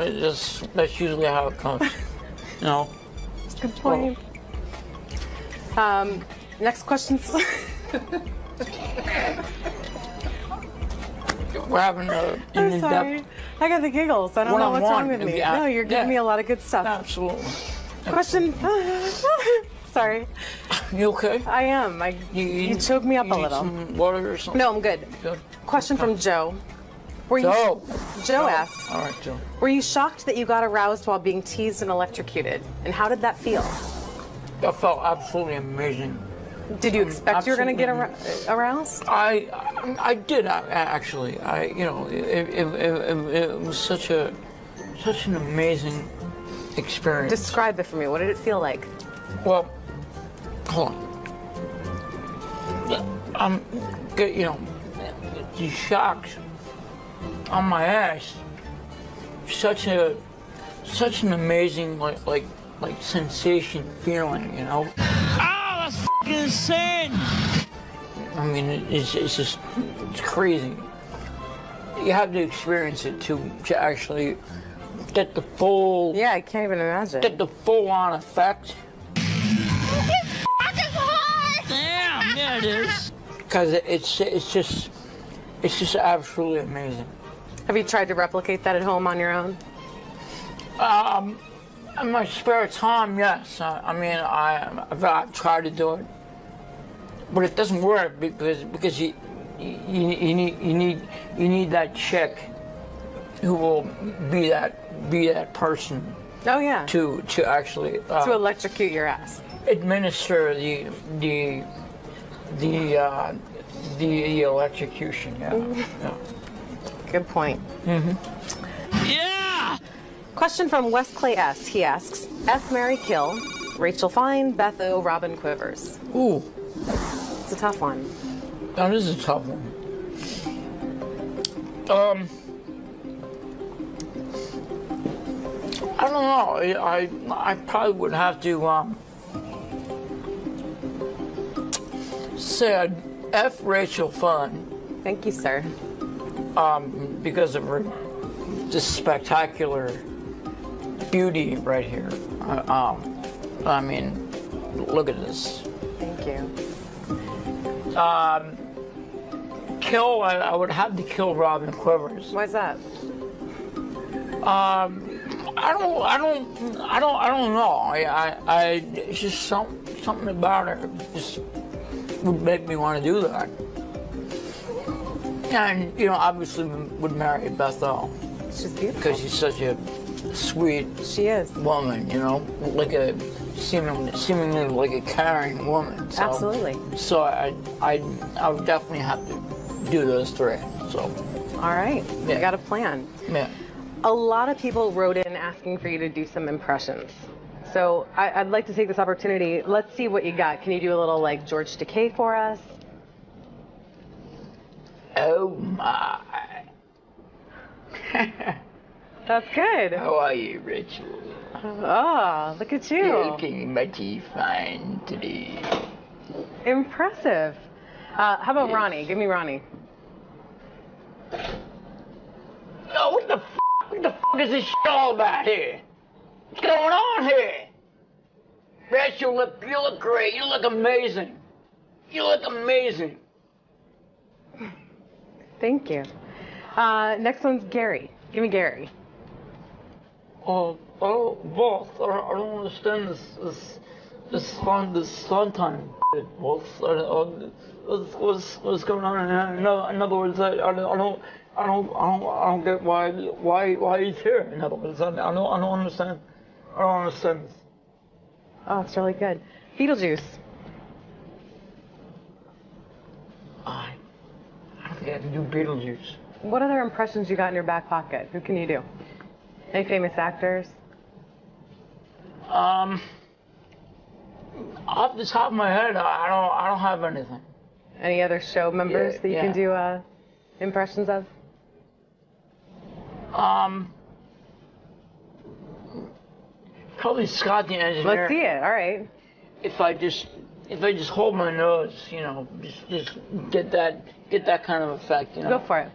that's usually how it goes. You know. Good point. Next question. We're having I'm sorry. I got the giggles. I don't know what's wrong with me. No, you're giving me a lot of good stuff. Absolutely. Question. Sorry. You okay? I am. You choked me up a little. Some water or something? No, I'm good. Question from Joe. Joe asks. All right, Joe. Were you shocked that you got aroused while being teased and electrocuted? And how did that feel? That felt absolutely amazing. Did you expect you were going to get aroused? I did actually. You know, it was such an amazing experience. Describe it for me. What did it feel like? Well, hold on. I'm good. You know, the shocks on my ass. Such an amazing like sensation feeling. You know. That's fucking insane. I mean, it's crazy. You have to experience it to actually get the full... Yeah, I can't even imagine. Get the full-on effect. Damn, yeah, it is. Because it's just absolutely amazing. Have you tried to replicate that at home on your own? In my spare time, yes. I mean, I've tried to do it, but it doesn't work because you need that chick who will be that person. Oh yeah. To actually to electrocute your ass. Administer the electrocution. Yeah. Yeah. Good point. Mm-hmm. Yeah! Question from 𝗦𝗁𝗲. He asks, F, marry, kill, Rachel Fine, Beth O, Robin Quivers. Ooh. It's a tough one. That is a tough one. I don't know. I probably would have to say I'd F Rachel Fine. Thank you, sir. Because of her just spectacular beauty right here. I mean, look at this. Thank you. Kill, I would have to kill Robin Quivers. Why's that? I don't know. It's just something about her just would make me want to do that. And, you know, obviously would marry Beth O. She's beautiful. Because she's such a sweet woman, you know, like a seemingly like a caring woman. So, absolutely. So I would definitely have to do those three. So. All right. Yeah. I got a plan. Yeah. A lot of people wrote in asking for you to do some impressions. So I'd like to take this opportunity. Let's see what you got. Can you do a little like 𝗦𝗁𝗲 for us? Oh my. That's good. How are you, Rachel? Oh, look at you. You're looking mighty fine today. Impressive. How about Ronnie? Give me Ronnie. Oh, what the fuck is this shit all about here? What's going on here? Rachel, you look great. You look amazing. You look amazing. Thank you. Next one's Gary. Give me Gary. Boss, I don't understand this fun time. Boss, what's going on? In other words, I don't get why he's here. In other words, I don't understand. I don't understand this. Oh, it's really good. Beetlejuice. I don't think I can do Beetlejuice. What other impressions you got in your back pocket? Who can you do? Any famous actors? Off the top of my head, I don't have anything. Any other show members that you can do impressions of? Probably Scott the engineer. Let's see it. All right. If I just hold my nose, you know, just get that kind of effect, you know. Go for it.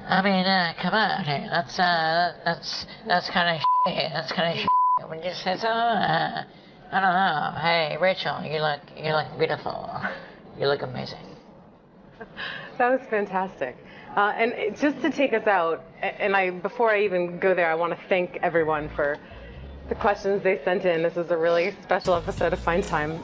I mean, come on, hey, that's kind of shit. That's kind of shit. When you say so, I don't know. Hey, Rachel, you look beautiful. You look amazing. That was fantastic. And just to take us out, and before I even go there, I want to thank everyone for the questions they sent in. This is a really special episode of Fine Time.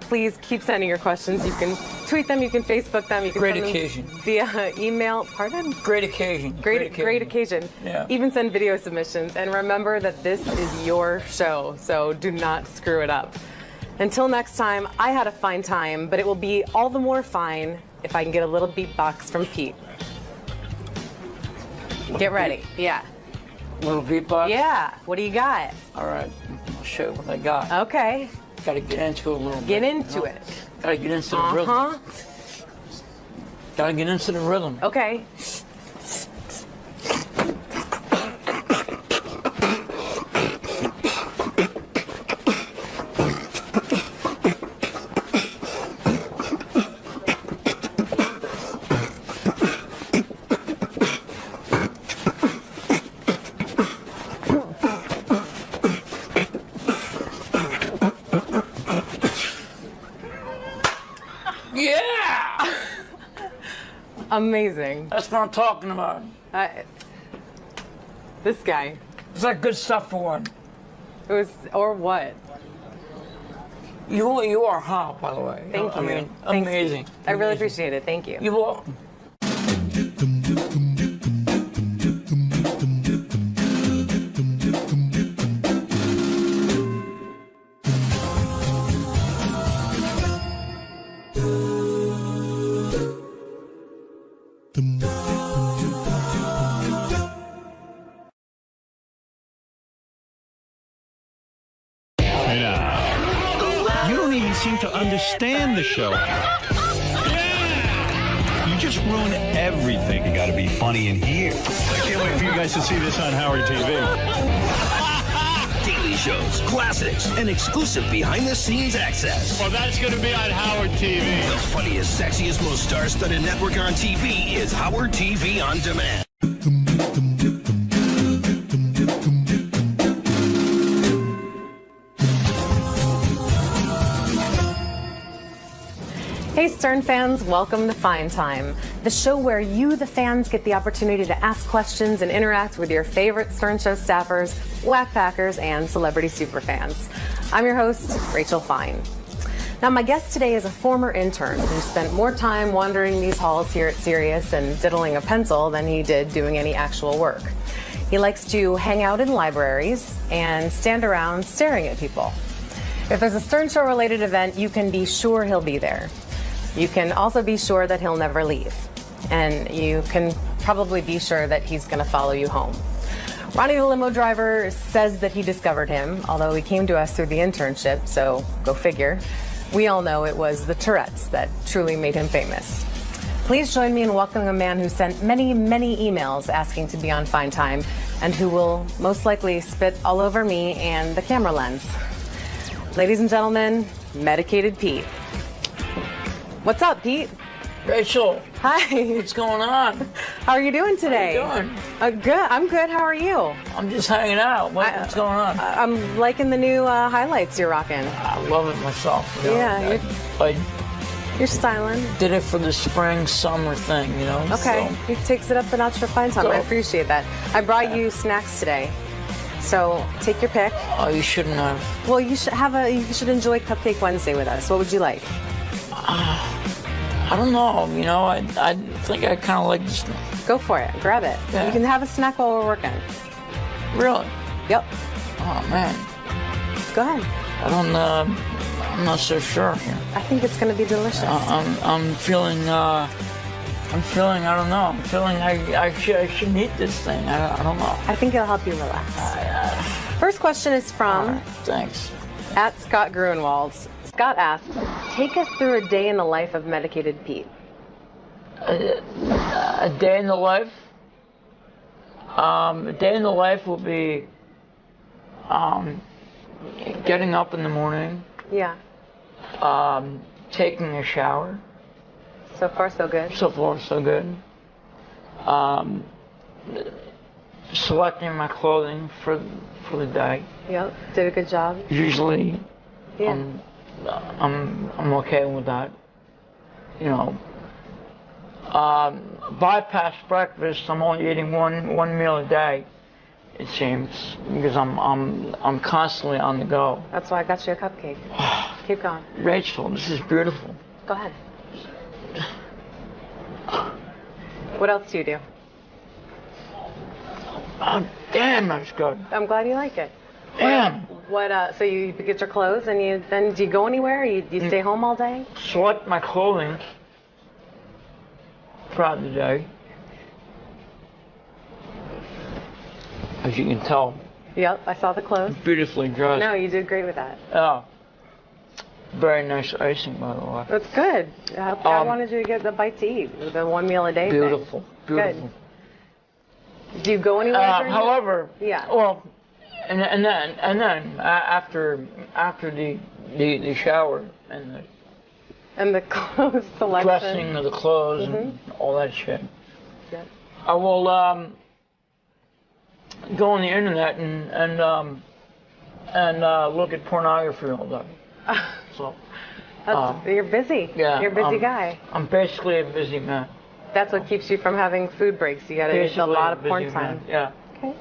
Please keep sending your questions. You can tweet them, you can Facebook them, you can Great send occasion. them via email. Pardon? Great occasion. Great occasion. Yeah. Even send video submissions. And remember that this is your show, so do not screw it up. Until next time, I had a fine time, but it will be all the more fine if I can get a little beatbox from Pete. Get ready. Yeah. Little beatbox? Yeah. What do you got? All right. I'll show you what I got. Okay. Got to get into it a little bit. Get into it. Got to get into the rhythm. Got to get into the rhythm. Okay. Amazing. That's what I'm talking about. This guy. It's like good stuff for one. It was, or what? You are hot, by the way. Thank you. I mean, Thanks. amazing. I really appreciate it. Thank you. You're welcome. You don't even seem to understand the show. You just ruin everything. You got to be funny in here. I can't wait for you guys to see this on Howard TV. Daily shows, classics, and exclusive behind-the-scenes access. Well, that's going to be on Howard TV. The funniest, sexiest, most star-studded network on TV is Howard TV On Demand. Hey Stern fans, welcome to Fine Time, the show where you, the fans, get the opportunity to ask questions and interact with your favorite Stern Show staffers, whack-packers, and celebrity superfans. I'm your host, Rachel Fine. Now, my guest today is a former intern who spent more time wandering these halls here at Sirius and diddling a pencil than he did doing any actual work. He likes to hang out in libraries and stand around staring at people. If there's a Stern Show related event, you can be sure he'll be there. You can also be sure that he'll never leave. And you can probably be sure that he's going to follow you home. Ronnie the limo driver says that he discovered him, although he came to us through the internship, so go figure. We all know it was the Tourette's that truly made him famous. Please join me in welcoming a man who sent many, many emails asking to be on Fine Time and who will most likely spit all over me and the camera lens. Ladies and gentlemen, Medicated Pete. What's up, Pete? Rachel. Hi. What's going on? How are you doing today? How you doing? Good. I'm good. How are you? I'm just hanging out. What's going on? I'm liking the new highlights you're rocking. I love it myself. You know? Yeah. You're styling. Did it for the spring, summer thing, you know? Okay. So. He takes it up a notch for Fine Time. I appreciate that. I brought you snacks today. So take your pick. Oh, you shouldn't have. Well, you should enjoy Cupcake Wednesday with us. What would you like? I don't know. You know, I think I kind of like this. Go for it. Grab it. Yeah. You can have a snack while we're working. Really? Yep. Oh man. Go ahead. I'm not so sure here. I think it's going to be delicious. I'm feeling. I don't know. I'm feeling I should eat this thing. I don't know. I think it'll help you relax. First question is from. Thanks. At Scott Gruenwald. Scott asked, take us through a day in the life of Medicated Pete. A day in the life? A day in the life will be getting up in the morning. Yeah. Taking a shower. So far, so good. So far, so good. Selecting my clothing for the day. Yep. Did a good job. Usually, yeah. I'm okay with that. You know. Bypass breakfast. I'm only eating one meal a day. It seems, because I'm constantly on the go. That's why I got you a cupcake. Keep going. Rachel, this is beautiful. Go ahead. What else do you do? Oh, damn, that's good. I'm glad you like it. Damn. What? So you get your clothes and then do you go anywhere? You stay home all day? Select my clothing throughout the day. As you can tell. Yep, I saw the clothes. Beautifully dressed. No, you did great with that. Oh. Very nice icing, by the way. That's good. I wanted you to get the bite to eat, the one meal a day beautiful, thing. Beautiful. Good. Do you go anywhere? However, yeah. Well, and then after the shower and the clothes selection, dressing of the clothes and all that shit. Yep. I will go on the internet and look at pornography all day. So you're busy. Yeah, you're a busy guy. I'm basically a busy man. That's what keeps you from having food breaks. You got to eat a lot of porn time. Yeah. Okay.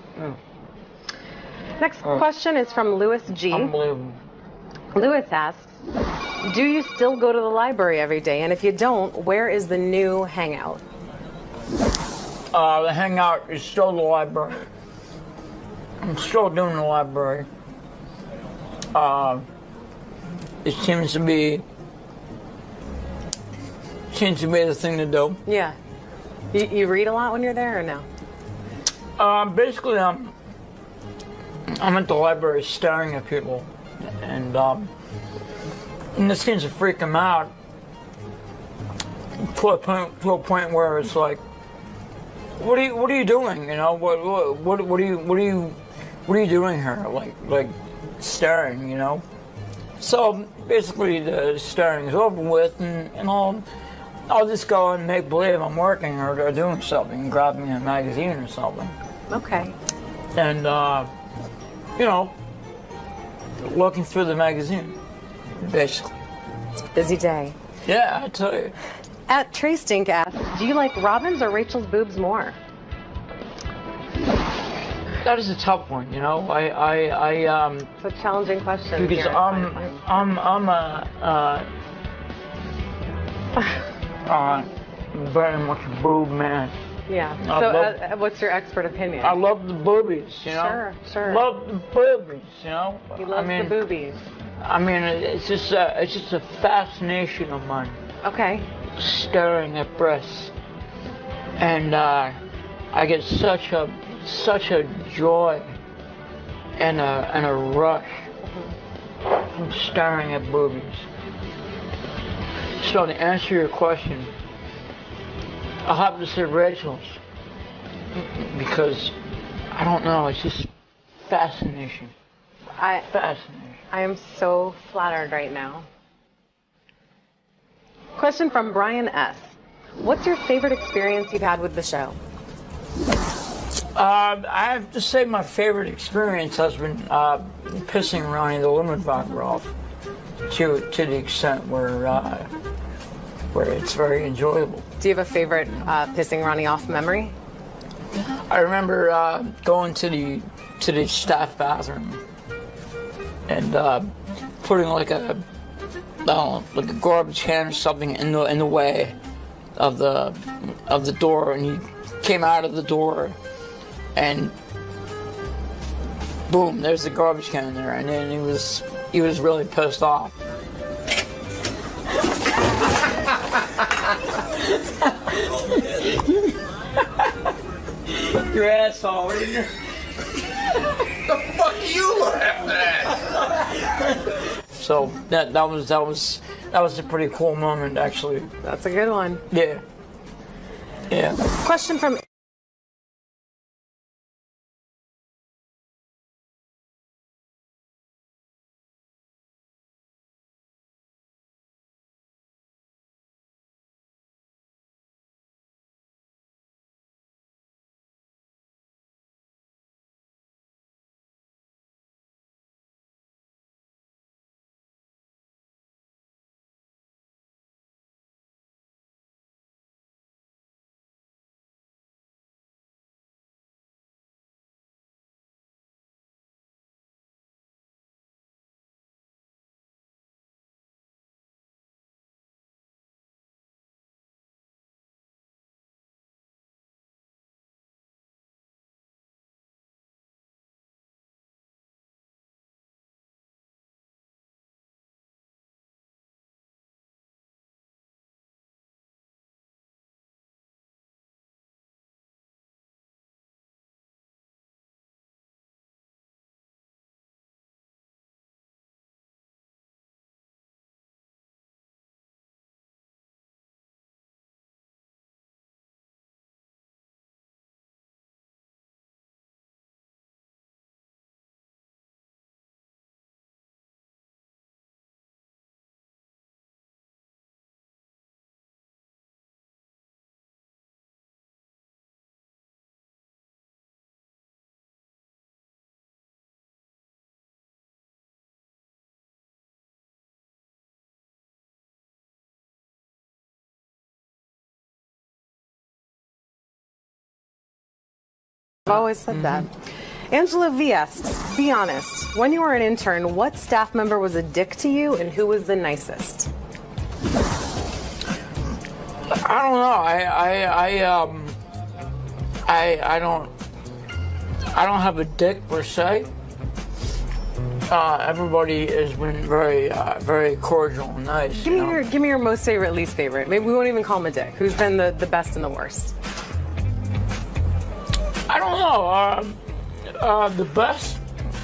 Next question is from Louis G. Unbelievable. Louis asks, do you still go to the library every day? And if you don't, where is the new hangout? The hangout is still the library. I'm still doing the library. It seems to be the thing to do. Yeah. You read a lot when you're there or no? Basically, I'm at the library staring at people, and this seems to freak them out to a point where it's like, what are you doing? You know, what are you doing here? Like staring, you know. So basically, the staring is over with, and I'll just go and make believe I'm working or doing something, grab me a magazine or something. Okay. And you know, looking through the magazine, basically. It's a busy day. Yeah, I tell you. At Trey Stink asks, do you like Robin's or Rachel's boobs more? That is a tough one, you know. It's a challenging question. Because I'm very much a boob man. Yeah. So what's your expert opinion? I love the boobies, you know. Sure. Love the boobies, you know. He loves the boobies. I mean, it's just a fascination of mine. Okay. Staring at breasts, and I get such a joy and a rush from staring at boobies. So to answer your question, I'll have to say Rachel's, because I don't know, it's just fascination. Fascinating. I am so flattered right now. Question from Brian S. What's your favorite experience you've had with the show? I have to say my favorite experience has been pissing Ronnie the 𝗦𝗵cie𝗄𝗿𝗱 off to the extent where it's very enjoyable. Do you have a favorite pissing Ronnie off memory? I remember going to the staff bathroom and putting like a garbage can or something in the way of the door, and he came out of the door, and boom, there's the garbage can there, and then he was really pissed off. Your asshole. The fuck you laughing at? So that was a pretty cool moment, actually. That's a good one. Yeah. Yeah. Question from I've always said that. Angela V asks, be honest, when you were an intern, what staff member was a dick to you and who was the nicest? I don't know. I don't have a dick per se. Everybody has been very cordial and nice. Give me your most favorite, least favorite. Maybe we won't even call him a dick. Who's been the best and the worst? I don't know. The best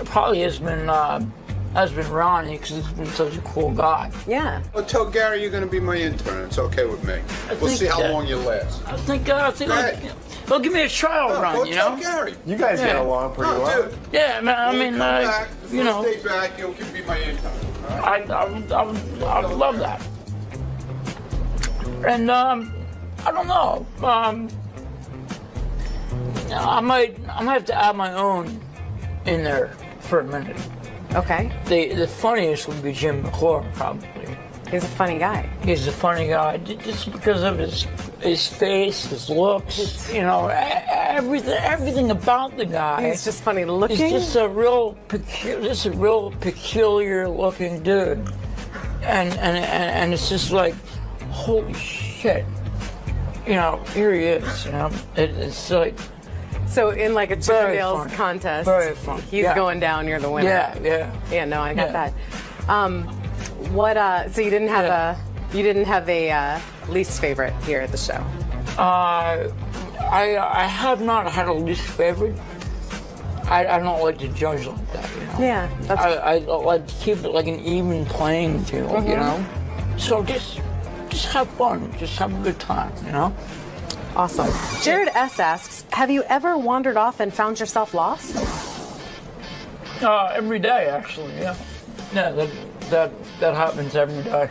probably has been Ronnie, because he's been such a cool guy. Yeah. Well, tell Gary you're going to be my intern. It's okay with me. We'll see how long you last. I think they'll give me a trial run, you know? Gary. You guys get along pretty well. Dude. Yeah, man. I mean, back, you know. Stay back. You'll be my intern. I would love that. And I don't know. I might have to add my own in there for a minute. Okay. The funniest would be Jim McClure, probably. He's a funny guy. He's a funny guy, just because of his face, his looks, you know, everything about the guy. He's just funny looking. He's just a real peculiar looking dude, and it's just like, holy shit, you know, here he is. You know, it's like. So in like a Chippendales contest, very fun. He's going down, you're the winner. Yeah. No, I got that. So you didn't have a least favorite here at the show? I have not had a least favorite. I don't like to judge like that, you know. Yeah. I like to keep it like an even playing field, you know. So just have fun, just have a good time, you know. Awesome. Jared S asks, have you ever wandered off and found yourself lost? Every day, actually, yeah. Yeah, that happens every day.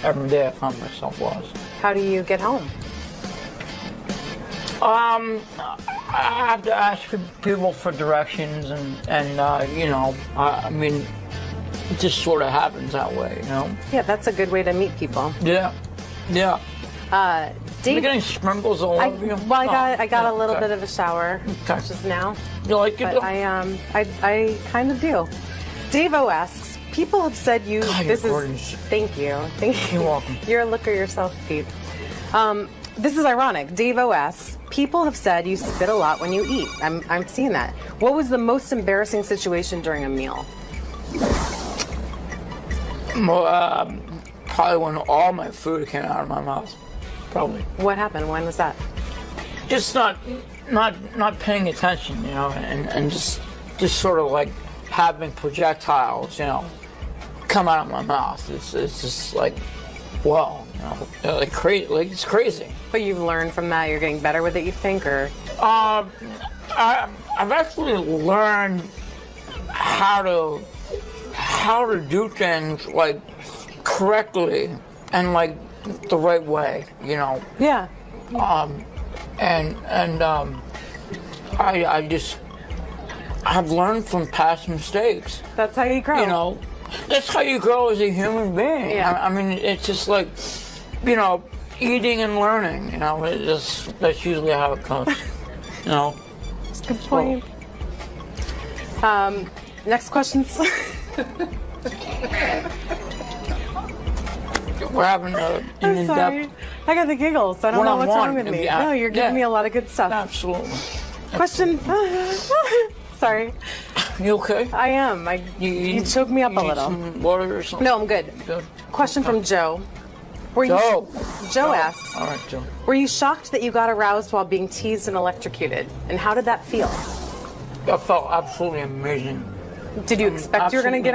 Every day I find myself lost. How do you get home? I have to ask people for directions, and you know, I mean, it just sort of happens that way, you know? Yeah, that's a good way to meet people. Yeah. Dave, You're getting sprinkles all over you? Well, I got a little bit of a shower just now. You like it? But I kind of do. Dave O asks, people have said you. Thank you. You're welcome. You're a looker yourself, Pete. This is ironic. Dave O asks, people have said you spit a lot when you eat. I'm seeing that. What was the most embarrassing situation during a meal? Well, probably when all my food came out of my mouth. Probably. What happened? When was that? Just not paying attention, you know, and just sort of like having projectiles, you know, come out of my mouth. It's just like, wow, you know, like crazy, like it's crazy. But you've learned from that. You're getting better with it, you think, or? I've actually learned how to do things like correctly and like the right way, you know. Yeah. I've learned from past mistakes. That's how you grow. You know, that's how you grow as a human being. Yeah. I mean, it's just like, you know, eating and learning. You know, that's usually how it goes. You know. Good point. Next questions. We're having an in-depth. I got the giggles. I don't know what's wrong with me. No, you're giving me a lot of good stuff. Absolutely. Question. Sorry. You okay? I am. You choked me up a little. Some water or something? No, I'm good. Question from Joe. Joe asks. All right, Joe. Were you shocked that you got aroused while being teased and electrocuted? And how did that feel? That felt absolutely amazing. Did you expect you were going to get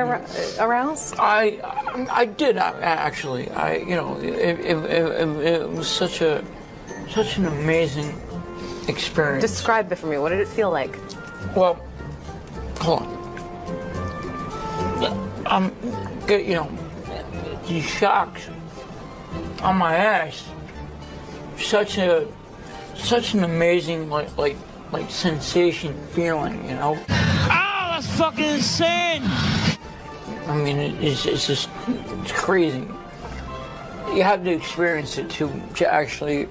aroused? I did actually. You know, it was such an amazing experience. Describe it for me. What did it feel like? Well, hold on. I'm good. You know, these shocks on my ass. Such an amazing like sensation feeling. You know. That's fucking insane. I mean, it's crazy. You have to experience it to actually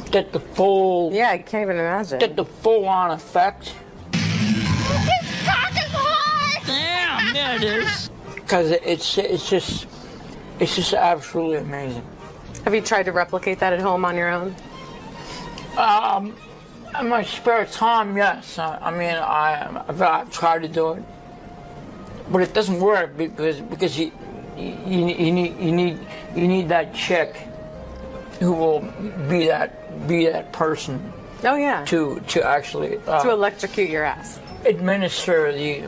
get the full... Yeah, I can't even imagine. Get the full-on effect. His cock is hard! Damn, yeah, it is. Because it's just absolutely amazing. Have you tried to replicate that at home on your own? In my spare time, yes. I mean, I've tried to do it, but it doesn't work because you need that chick who will be that person. Oh yeah. To actually to electrocute your ass. Administer the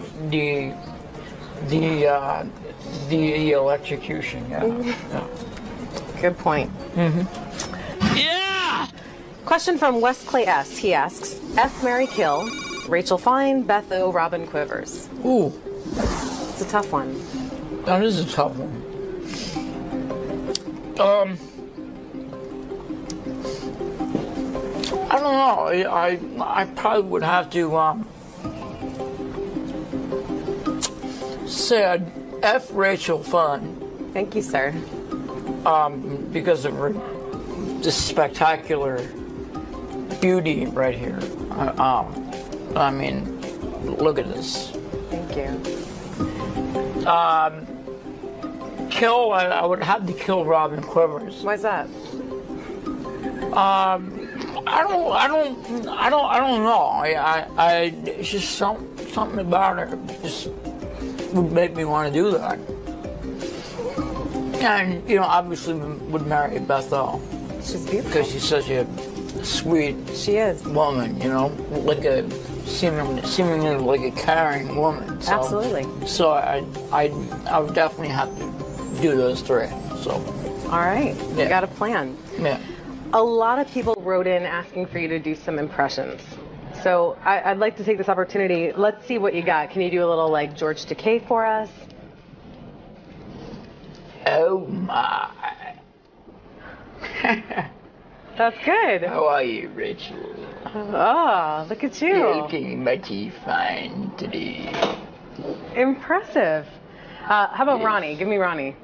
electrocution. Yeah. Yeah. Good point. Mm-hmm. Yeah. Question from West Clay S. He asks, 𝗦𝗵cie𝘄, Rachel Fine, Beth O, Robin Quivers. Ooh. It's a tough one. That is a tough one. I don't know. I probably would have to say I'd F Rachel Fine. Thank you, sir. Because of her just spectacular beauty right here. I mean, look at this. Thank you. Kill. I would have to kill Robin Quivers. Why's that? I don't know. It's just something about her just would make me want to do that. And obviously would marry Beth O. She's beautiful because she's such a sweet. She is woman. Like a seemingly like a caring woman. So, absolutely. So I would definitely have to do those three. So. All right. Yeah. You got a plan. Yeah. A lot of people wrote in asking for you to do some impressions. So I'd like to take this opportunity. Let's see what you got. Can you do a little like 𝗦𝗫𝗄𝗿 for us? Oh my. That's good. How are you, Rachel? Oh, look at you. You're looking mighty fine today. Impressive. How about Ronnie? Give me Ronnie.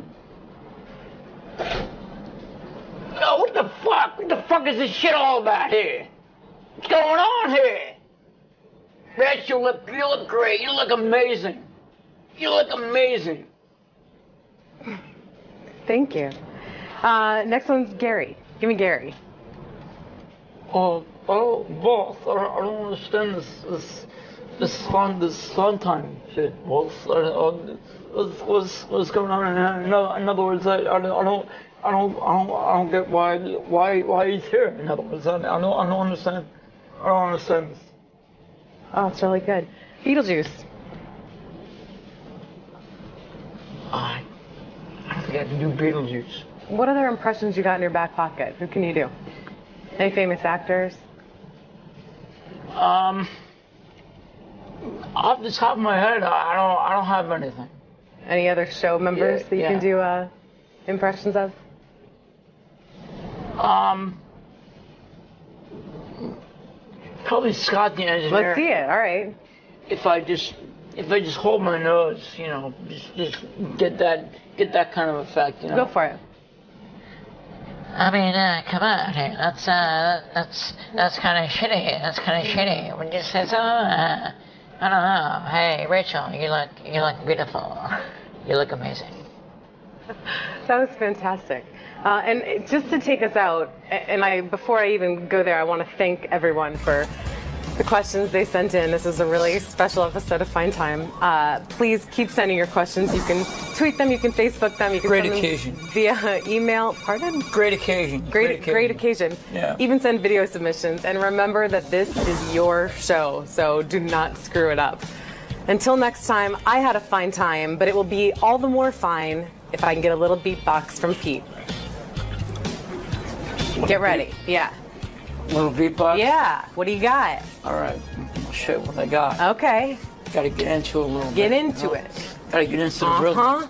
Oh, what the fuck? What the fuck is this shit all about here? What's going on here? Rachel, you look great. You look amazing. You look amazing. Thank you. Next one's Gary. Give me Gary. Boss. I don't understand this fun time shit, boss. What's going on? In other words, I don't get why he's here. In other words, I don't understand. I don't understand this. Oh, it's really good. Beetlejuice. I don't think I can do Beetlejuice. What other impressions you got in your back pocket? Who can you do? Any famous actors? Off the top of my head, I don't have anything. Any other show members that you can do impressions of? Probably Scott the engineer. Let's see it. All right. If I just hold my nose, just get that kind of effect. Go for it. I mean, come on, that's kind of shitty. That's kind of shitty. When you say so, I don't know. Hey, Rachel, you look beautiful. You look amazing. That was fantastic. And just to take us out, and before I even go there, I want to thank everyone for the questions they sent in. This is a really special episode of Fine Time. Please keep sending your questions. You can tweet them, you can Facebook them, you can Great send occasion. them via email. Pardon? Great occasion. Great occasion. Yeah. Even send video submissions. And remember that this is your show, so do not screw it up. Until next time, I had a fine time, but it will be all the more fine if I can get a little beatbox from Pete. Get ready. Yeah. Little beatbox? Yeah. What do you got? All right. I'll show you what I got. Okay. Got to get into it a little bit. Get into it. Got to get into the rhythm.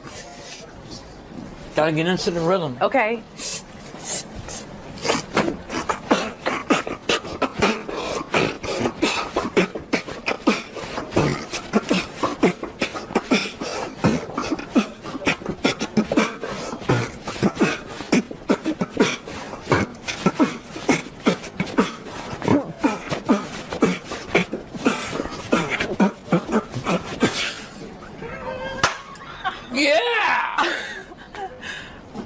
Got to get into the rhythm. Okay.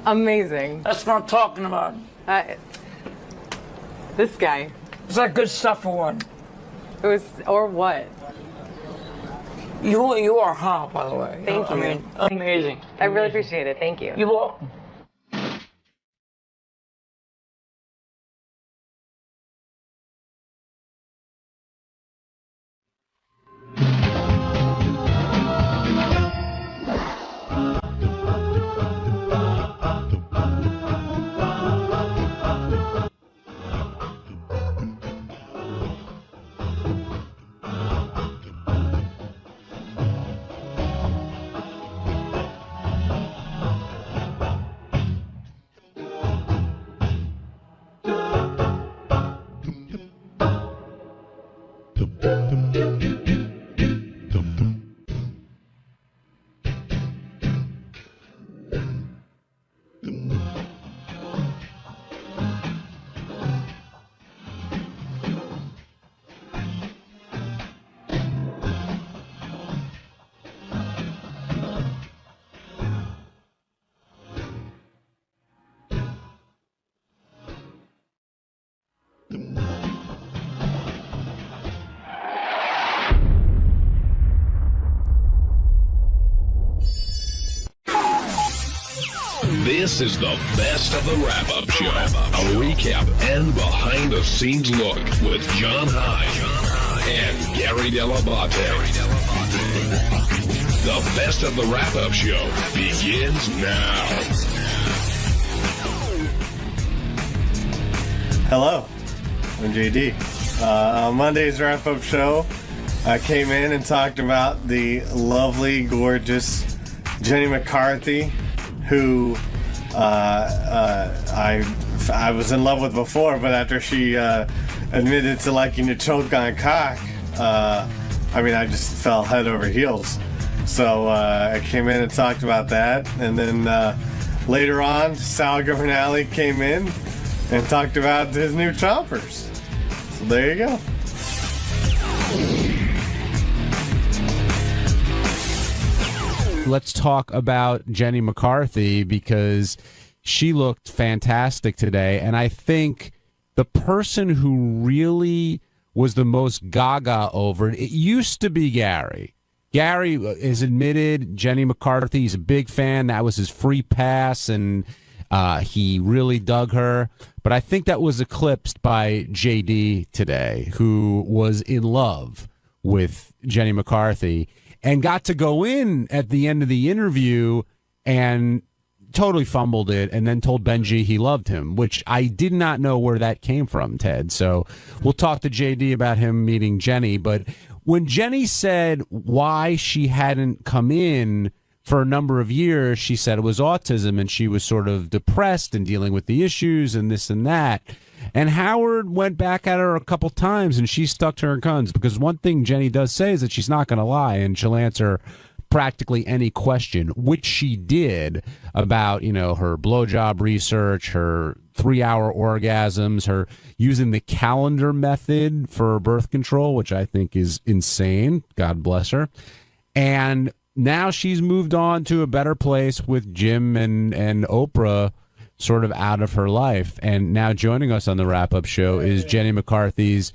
Amazing. That's what I'm talking about. This guy. It's like good stuff for one. It was, or what? You are hot, by the way. Thank you. I mean, amazing. I really appreciate it. Thank you. You're welcome. This is the best of the wrap-up show. A recap and behind-the-scenes look with John High and Gary 𝗏𝗏𝗏𝗏. The best of the wrap-up show begins now. Hello, I'm JD. On Monday's wrap-up show, I came in and talked about the lovely, gorgeous Jenny McCarthy, who I was in love with before, but after she admitted to liking to choke on cock, I just fell head over heels. So I came in and talked about that, and then later on, Sal Governale came in and talked about his new chompers. So there you go. Let's talk about Jenny McCarthy, because she looked fantastic today. And I think the person who really was the most gaga over it used to be Gary. Gary has admitted Jenny McCarthy, he's a big fan. That was his free pass, and he really dug her. But I think that was eclipsed by JD today, who was in love with Jenny McCarthy and got to go in at the end of the interview and totally fumbled it and then told Benji he loved him, which I did not know where that came from, Ted. So we'll talk to JD about him meeting Jenny. But when Jenny said why she hadn't come in for a number of years, she said it was autism and she was sort of depressed and dealing with the issues and this and that. And Howard went back at her a couple times and she stuck to her guns, because one thing Jenny does say is that she's not going to lie and she'll answer practically any question, which she did about, her blowjob research, her 3-hour orgasms, her using the calendar method for birth control, which I think is insane. God bless her. And now she's moved on to a better place with Jim and Oprah sort of out of her life. And now joining us on the wrap-up show is Jenny McCarthy's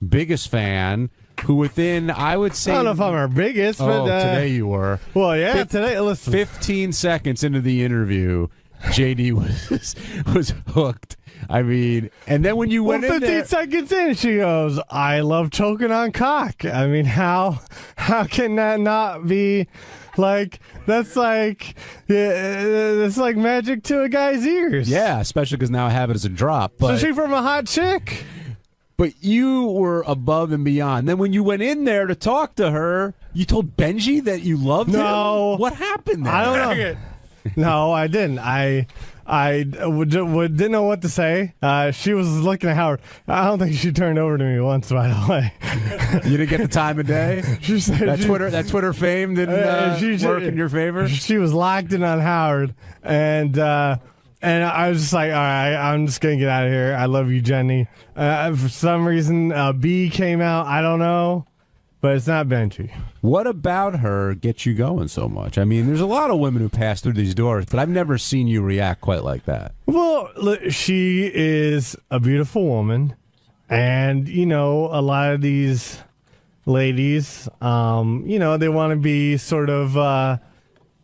biggest fan, who within, I would say... I don't know if I'm her biggest, but... today you were. Well, yeah, today, listen. 15 seconds into the interview, JD was hooked. I mean, and then when you went in 15 seconds in, she goes, I love choking on cock. I mean, how can that not be... that's like magic to a guy's ears. Yeah, especially because now I have it as a drop. But, especially from a hot chick. But you were above and beyond. Then when you went in there to talk to her, you told Benji that you loved him? What happened there? I don't know. No, I didn't. I didn't know what to say. She was looking at Howard. I don't think she turned over to me once, by the way. You didn't get the time of day? She said that Twitter fame didn't work in your favor? She was locked in on Howard, and I was just like, all right, I'm just going to get out of here. I love you, Jenny. For some reason, B came out. I don't know. but it's not Benji. What about her gets you going so much? I mean, there's a lot of women who pass through these doors, but I've never seen you react quite like that. Well, look, she is a beautiful woman, and, you know, a lot of these ladies, you know, they want to be sort of,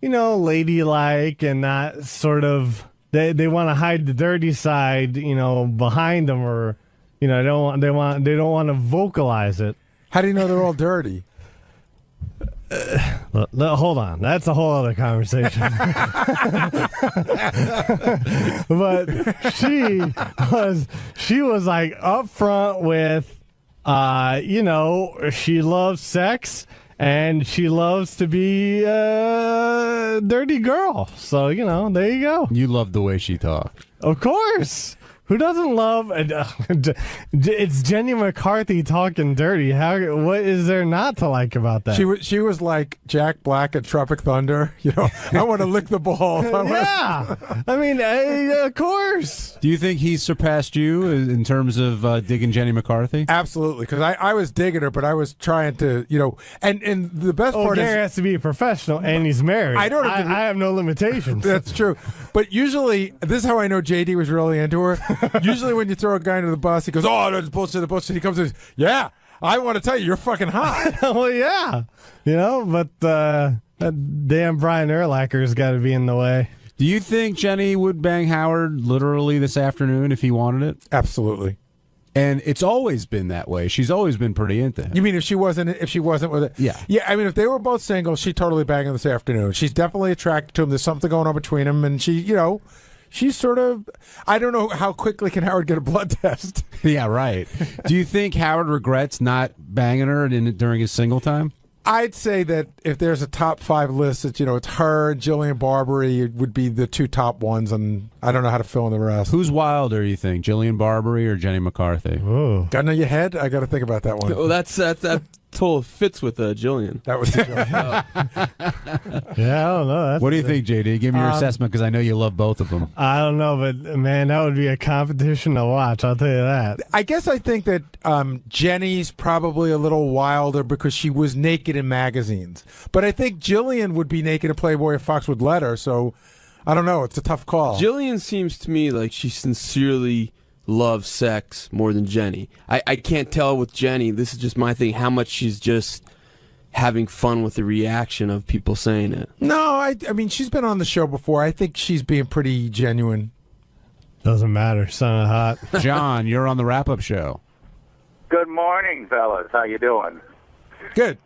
you know, ladylike and not sort of, they want to hide the dirty side, you know, behind them, or, you know, they don't want to vocalize it. How do you know they're all dirty? Hold on, that's a whole other conversation. But she was like upfront with, you know, she loves sex and she loves to be a dirty girl. So, you know, there you go. You love the way she talked. Of course. Who doesn't love? It's Jenny McCarthy talking dirty. What is there not to like about that? She was like Jack Black at Tropic Thunder. You know, I want to lick the ball. Yeah, I mean, of course. Do you think he surpassed you in terms of digging Jenny McCarthy? Absolutely, because I was digging her, but I was trying to, you know, and the best part is Gary has to be a professional, and he's married. I have no limitations. That's true. But usually, this is how I know JD was really into her. Usually when you throw a guy into the bus, he goes, "Oh, that's bullshit, the bullshit." He comes and says, "Yeah, I want to tell you, you're fucking hot." Well, yeah. You know, but that damn Brian Urlacher's got to be in the way. Do you think Jenny would bang Howard literally this afternoon if he wanted it? Absolutely. And it's always been that way. She's always been pretty into him. You mean if she wasn't with it? Yeah. Yeah, I mean, if they were both single, she'd totally bang him this afternoon. She's definitely attracted to him. There's something going on between them, and she, you know, she's sort of, I don't know how quickly can Howard get a blood test. Yeah, right. Do you think Howard regrets not banging her during his single time? I'd say that if there's a top 5 list, that, you know, it's her and Jillian Barbary would be the 2 top ones, and I don't know how to fill in the rest. Who's wilder, you think, Jillian Barbary or Jenny McCarthy? Ooh. Got to know your head? I got to think about that one. Well, that totally fits with Jillian. That was the Yeah, I don't know. What do you think, JD? Give me your assessment, because I know you love both of them. I don't know, but man, that would be a competition to watch. I'll tell you that. I guess I think that Jenny's probably a little wilder because she was naked in magazines. But I think Jillian would be naked in Playboy if Fox would let her. So I don't know. It's a tough call. Jillian seems to me like she sincerely loves sex more than Jenny. I can't tell with Jenny, this is just my thing, how much she's just having fun with the reaction of people saying it. No, I mean, she's been on the show before. I think she's being pretty genuine. Doesn't matter. Son of hot. John, you're on the wrap-up show. Good morning, fellas. How you doing? Good.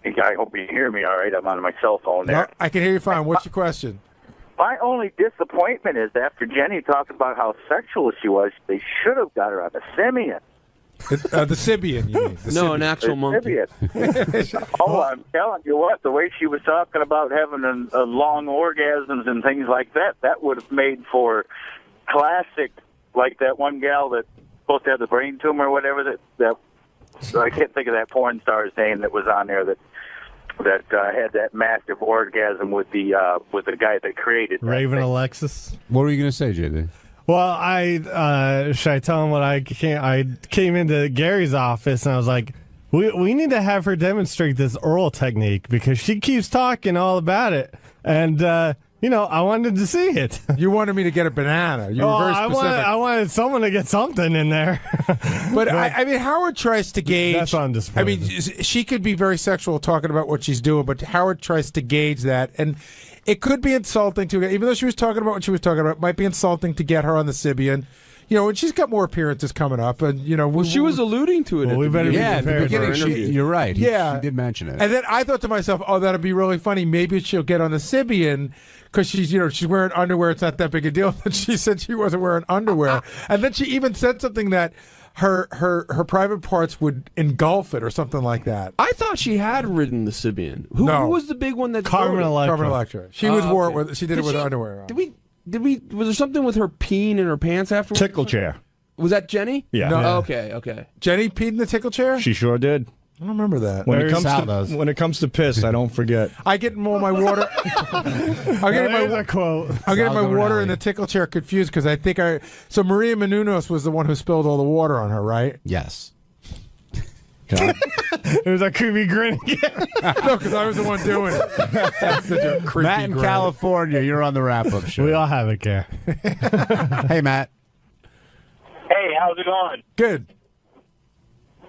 I hope you hear me all right. I'm on my cell phone there. No, I can hear you fine. What's your question? My only disappointment is after Jenny talked about how sexual she was, they should have got her on the simian. The Sibian, you mean? An actual monkey. Oh, I'm telling you what, the way she was talking about having long orgasms and things like that, that would have made for classic, like that one gal that's supposed to have the brain tumor or whatever, that I can't think of that porn star's name that was on there that had that massive orgasm with the guy that created that Raven thing. Alexis. What were you going to say, JD? Well, should I tell him what I came into Gary's office and I was like, we need to have her demonstrate this oral technique because she keeps talking all about it. And, you know, I wanted to see it. You wanted me to get a banana. You were very specific. I wanted someone to get something in there. But I mean, Howard tries to gauge. That's what I'm disappointed. I mean, she could be very sexual talking about what she's doing, but Howard tries to gauge that. And it could be insulting to her, even though she was talking about what she was talking about, it might be insulting to get her on the Sibian. You know, and she's got more appearances coming up, and you know, she was alluding to it. Well, we better be at the beginning. You're right. Yeah, she did mention it. And then I thought to myself, "Oh, that'd be really funny. Maybe she'll get on the Sibian because she's wearing underwear. It's not that big a deal." But she said she wasn't wearing underwear, and then she even said something that her private parts would engulf it or something like that. I thought she had ridden the Sibian. Who was the big one that Carmen Electra? She wore it with. She did it with underwear on. Was there something with her peeing in her pants afterwards? Tickle chair. Was that Jenny? Yeah. No. Yeah. Okay. Jenny peed in the tickle chair? She sure did. I don't remember that. When it comes to piss, I don't forget. I get all my water. I'm getting my water in the tickle chair confused because I think so Maria Menounos was the one who spilled all the water on her, right? Yes. It was a creepy grin again. No, because I was the one doing it. That's such a creepy Matt in grin. California, you're on the wrap-up show. We all have it, Care. Hey, Matt. Hey, how's it going? Good.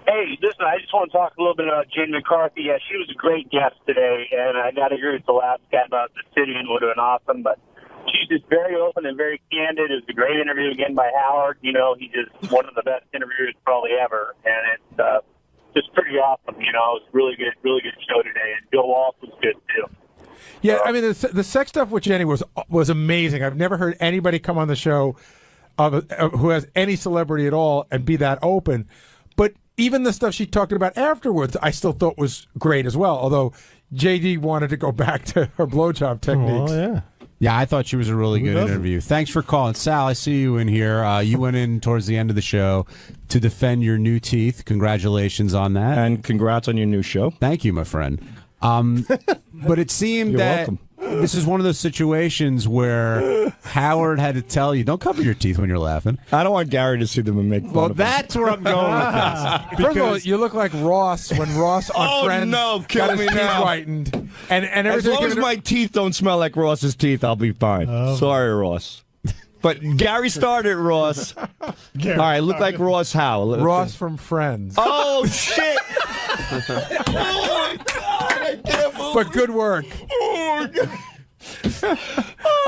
Hey, listen, I just want to talk a little bit about Jen McCarthy. Yeah, she was a great guest today, and I got to agree with the last guy about the city and would have been awesome, but she's just very open and very candid. It was a great interview again by Howard. You know, he's just one of the best interviewers probably ever, and it's just pretty awesome. You know, it was really good show today, and Bill Walsh was good, too. Yeah, I mean, the sex stuff with Jenny was amazing. I've never heard anybody come on the show who has any celebrity at all and be that open. But even the stuff she talked about afterwards, I still thought was great as well. Although JD wanted to go back to her blowjob techniques. Oh, yeah. Yeah, I thought she was a really good doesn't? interview. Thanks for calling. Sal, I see you in here. You went in towards the end of the show to defend your new teeth. Congratulations on that. And congrats on your new show. Thank you, my friend. But it seemed You're that welcome. this is one of those situations where Howard had to tell you, don't cover your teeth when you're laughing. I don't want Gary to see them and make fun Well, of them. that's where I'm going with this. First of all, you look like Ross when Ross on Friends kill got his me teeth now. whitened. And As long as my teeth don't smell like Ross's teeth, I'll be fine. Sorry, Ross. But Gary started Ross. All right, look like Ross how? Ross from Friends. Oh, shit! Oh, my God! I can't believe But good work. Oh, my God.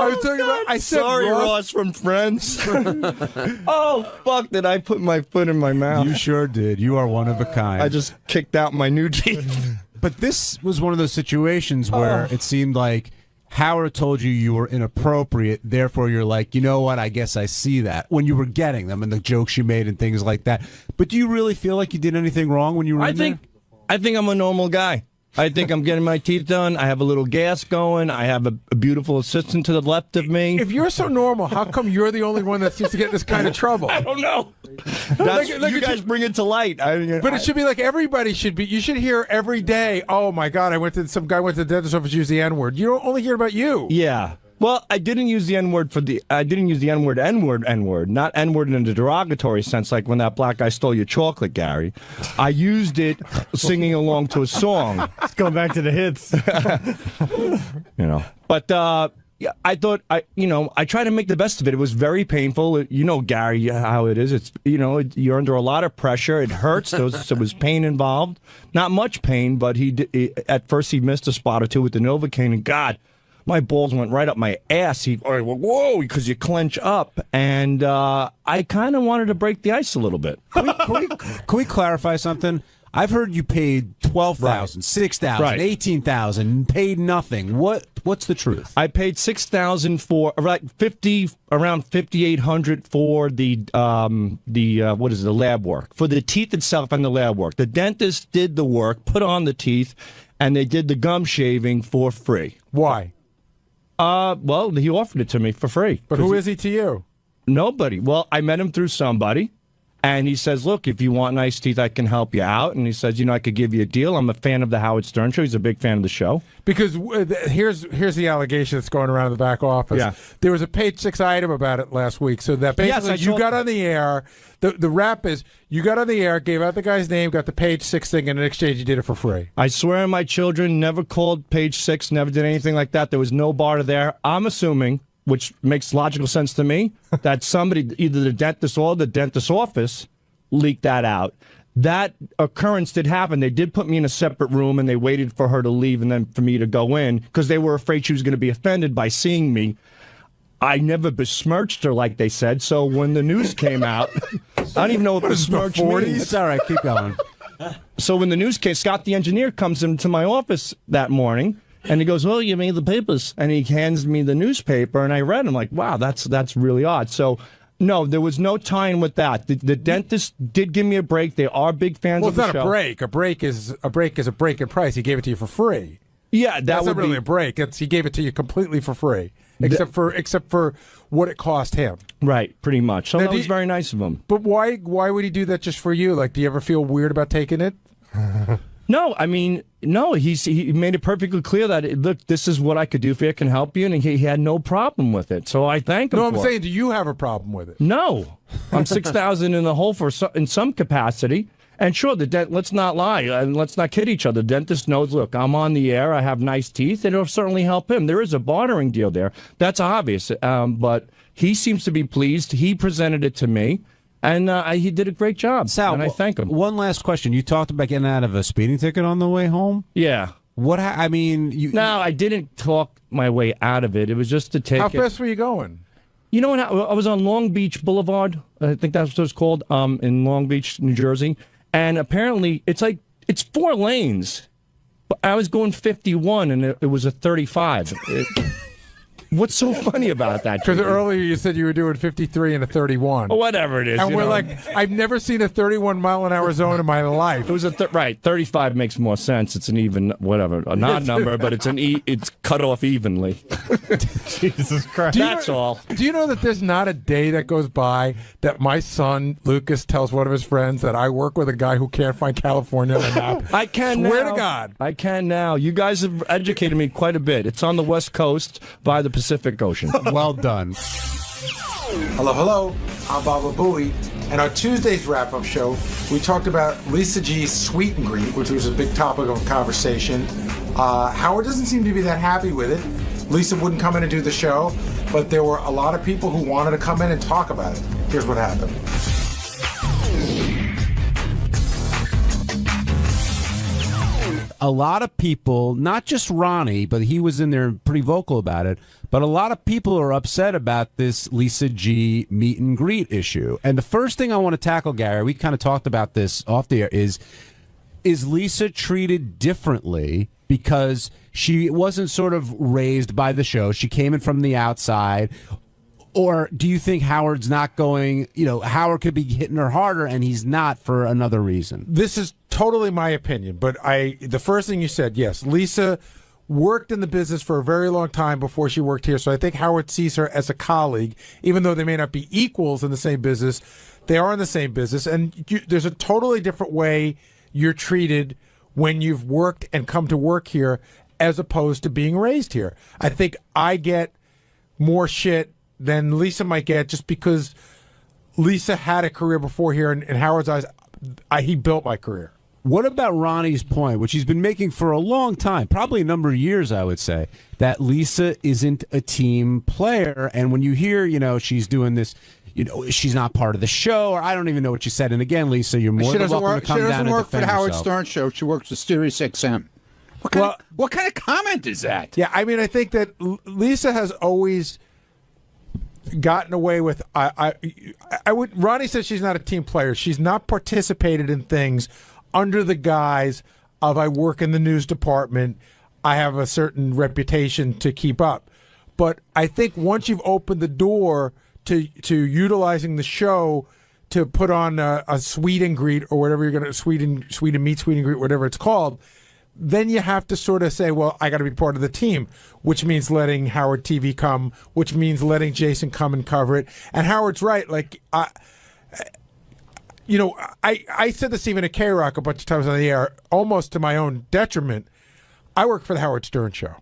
I was talking about. I said Sorry, Ross from Friends. Oh, fuck, did I put my foot in my mouth? You sure did. You are one of a kind. I just kicked out my new teeth. But this was one of those situations where it seemed like Howard told you were inappropriate, therefore you're like, you know what, I guess I see that, when you were getting them and the jokes you made and things like that. But do you really feel like you did anything wrong when you were I think I'm a normal guy. I think I'm getting my teeth done. I have a little gas going. I have a beautiful assistant to the left of me. If you're so normal, how come you're the only one that seems to get in this kind of trouble? I don't know. You guys bring it to light. But it should be like everybody should be. You should hear every day. Oh my God! Some guy went to the dentist office, used the N-word. You don't only hear about you. Yeah. Well, I didn't use the N-word I didn't use the N-word, not N-word in a derogatory sense, like when that black guy stole your chocolate, Gary. I used it singing along to a song. Let's go back to the hits. You know. But yeah, I thought I tried to make the best of it. It was very painful. You know, Gary, how it is. It's you're under a lot of pressure. It hurts. There was pain involved. Not much pain, but at first he missed a spot or two with the Novocaine, and God, my balls went right up my ass. Whoa, because you clench up. And I kind of wanted to break the ice a little bit. Can we clarify something? I've heard you paid $12,000, $6,000, $18,000, paid nothing. What's the truth? I paid $6,000 for around $5,800 for the lab work, for the teeth itself and the lab work. The dentist did the work, put on the teeth, and they did the gum shaving for free. Why? Well, he offered it to me for free. But who is he to you? Nobody. Well, I met him through somebody. And he says, look, if you want nice teeth, I can help you out. And he says, I could give you a deal. I'm a fan of the Howard Stern Show. He's a big fan of the show. Because here's the allegation that's going around in the back office. Yeah. There was a page 6 item about it last week. So that basically you got on the air. The rap is you got on the air, gave out the guy's name, got the page 6 thing, and in exchange you did it for free. I swear on my children, never called page 6, never did anything like that. There was no bar there. I'm assuming, which makes logical sense to me, that somebody, either the dentist or the dentist's office, leaked that out. That occurrence did happen. They did put me in a separate room, and they waited for her to leave and then for me to go in because they were afraid she was going to be offended by seeing me. I never besmirched her like they said, so when the news came out, I don't even know what besmirch means. It's all right, keep going. So when the news came, Scott the engineer comes into my office that morning, and he goes, well, you made the papers. And he hands me the newspaper, and I read it. I'm like, wow, that's really odd. So, no, there was no tying with that. The dentist did give me a break. They are big fans of the show. Well, it's not a break. A break is a break in price. He gave it to you for free. Yeah, that's not really a break. He gave it to you completely for free, except for what it cost him. Right, pretty much. So now, that was very nice of him. But why would he do that just for you? Like, do you ever feel weird about taking it? No, I mean, no. He made it perfectly clear that look, this is what I could do for you. I can help you, and he had no problem with it. So I thank him. No, for I'm saying, do you have a problem with it? No, I'm $6,000 in the hole in some capacity. And sure, let's not lie and let's not kid each other. The dentist knows, look, I'm on the air, I have nice teeth, and it'll certainly help him. There is a bartering deal there. That's obvious. But he seems to be pleased. He presented it to me, and he did a great job. Sal, and I thank him. One last question. You talked about getting out of a speeding ticket on the way home? Yeah. I mean... No, I didn't talk my way out of it. It was just a ticket. How fast were you going? You know what? I was on Long Beach Boulevard. I think that's what it's called, in Long Beach, New Jersey. And apparently, it's 4 lanes. But I was going 51, and it was a 35. What's so funny about that? Because earlier you said you were doing 53 and a 31. Well, whatever it is. And we're like, I've never seen a 31-mile-an-hour zone in my life. It was right. 35 makes more sense. It's an even, whatever, an odd number, but it's cut off evenly. Jesus Christ. That's all. Do you know that there's not a day that goes by that my son, Lucas, tells one of his friends that I work with a guy who can't find California on the map? I can Swear now. to God. I can now. You guys have educated me quite a bit. It's on the West Coast by the Pacific Ocean. Well done. Hello, hello. I'm Baba Booey. And our Tuesday's wrap-up show, we talked about Lisa G's sweet and greet, which was a big topic of conversation. Howard doesn't seem to be that happy with it. Lisa wouldn't come in and do the show, but there were a lot of people who wanted to come in and talk about it. Here's what happened. A lot of people, not just Ronnie, but he was in there pretty vocal about it, but a lot of people are upset about this Lisa G meet and greet issue. And the first thing I want to tackle, Gary, we kind of talked about this off the air, is Lisa treated differently because she wasn't sort of raised by the show? She came in from the outside. Or do you think Howard's not going, Howard could be hitting her harder and he's not for another reason? This is totally my opinion, but the first thing you said, yes, Lisa worked in the business for a very long time before she worked here, so I think Howard sees her as a colleague, even though they may not be equals in the same business. They are in the same business, and there's a totally different way you're treated when you've worked and come to work here as opposed to being raised here. I think I get more shit than Lisa might get just because Lisa had a career before here, and in Howard's eyes, he built my career. What about Ronnie's point, which he's been making for a long time, probably a number of years, I would say, that Lisa isn't a team player, and when you hear, she's doing this, she's not part of the show, or I don't even know what you said, and again, Lisa, you're more than welcome to come down and defend yourself. She doesn't work for the Howard Stern show. She works for Sirius XM. What kind of comment is that? Yeah, I mean, I think that Lisa has always gotten away with. Ronnie says she's not a team player. She's not participated in things under the guise of I work in the news department. I have a certain reputation to keep up. But I think once you've opened the door to utilizing the show to put on a sweet and greet or whatever you're going to sweet and greet, whatever it's called, then you have to sort of say, well, I got to be part of the team, which means letting Howard TV come, which means letting Jason come and cover it. And Howard's right. Like, I said this even at K-Rock a bunch of times on the air, almost to my own detriment. I work for the Howard Stern show.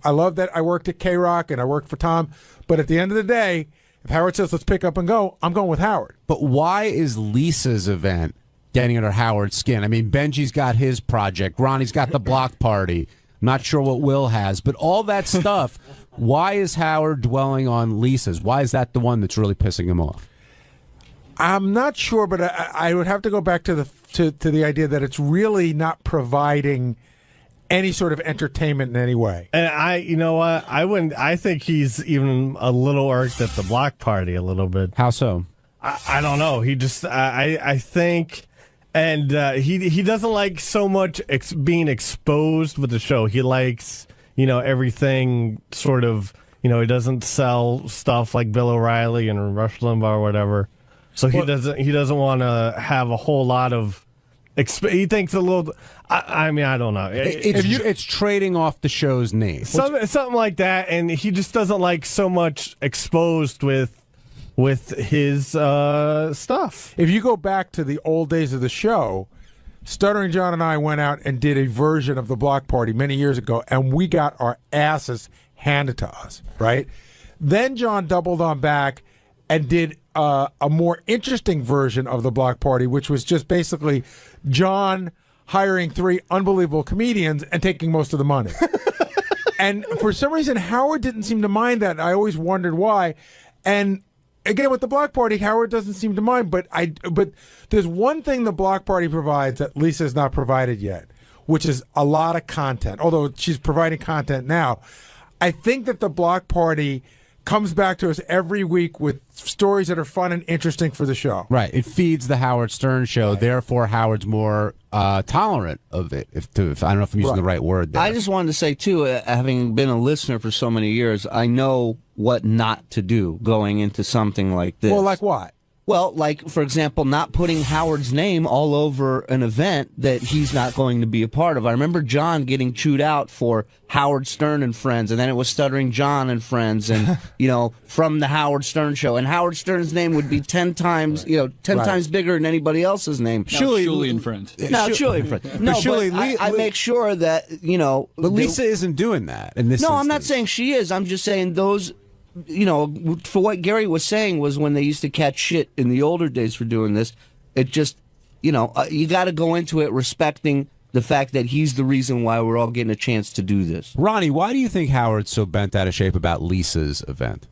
I love that I worked at K-Rock and I worked for Tom. But at the end of the day, if Howard says, let's pick up and go, I'm going with Howard. But why is Lisa's event getting under Howard's skin? I mean, Benji's got his project. Ronnie's got the block party. I'm not sure what Will has. But all that stuff, why is Howard dwelling on Lisa's? Why is that the one that's really pissing him off? I'm not sure, but I would have to go back to the idea that it's really not providing any sort of entertainment in any way. And you know what? I think he's even a little irked at the block party a little bit. How so? I don't know. He just, I think, and he doesn't like so much being exposed with the show. He likes, everything sort of, he doesn't sell stuff like Bill O'Reilly and Rush Limbaugh or whatever. So he doesn't want to have a whole lot of. He thinks a little. I mean, I don't know. It's trading off the show's name. Something like that, and he just doesn't like so much exposed with his stuff. If you go back to the old days of the show, Stuttering John and I went out and did a version of the block party many years ago, and we got our asses handed to us, right? Then John doubled on back and did a more interesting version of the block party, which was just basically John hiring 3 unbelievable comedians and taking most of the money. And for some reason, Howard didn't seem to mind that. I always wondered why. And again, with the block party, Howard doesn't seem to mind. But there's one thing the block party provides that Lisa has not provided yet, which is a lot of content. Although she's providing content now, I think that the block party comes back to us every week with stories that are fun and interesting for the show. Right. It feeds the Howard Stern show. Right. Therefore, Howard's more tolerant of it. If I don't know if I'm using the right word there. I just wanted to say, too, having been a listener for so many years, I know what not to do going into something like this. Well, like what? Well, like, for example, not putting Howard's name all over an event that he's not going to be a part of. I remember John getting chewed out for Howard Stern and Friends, and then it was Stuttering John and Friends, and, you know, from the Howard Stern show. And Howard Stern's name would be 10 times, you know, 10 times bigger than anybody else's name. Shuli and Friends. No, Shuli and Friends. No, but I make sure that, you know. But Lisa isn't doing that in this instance. I'm not saying she is. I'm just saying those. You know, for what Gary was saying was when they used to catch shit in the older days for doing this, it just, you know, you got to go into it respecting the fact that he's the reason why we're all getting a chance to do this. Ronnie, why do you think Howard's so bent out of shape about Lisa's event?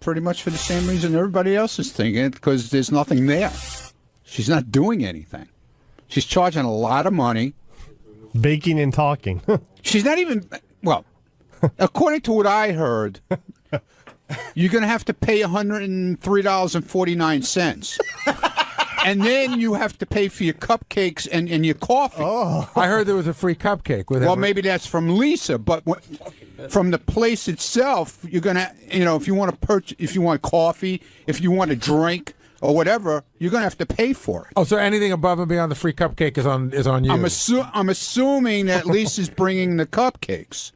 Pretty much for the same reason everybody else is thinking it, because there's nothing there. She's not doing anything. She's charging a lot of money. Baking and talking. She's not even, well, according to what I heard, you're going to have to pay $103.49. And then you have to pay for your cupcakes and your coffee. Oh, I heard there was a free cupcake. Well, maybe that's from Lisa, but from the place itself, you're going to, you know, if you want to purchase, if you want coffee, if you want a drink or whatever, you're going to have to pay for it. Oh, so anything above and beyond the free cupcake is on you. I'm assuming that Lisa's bringing the cupcakes.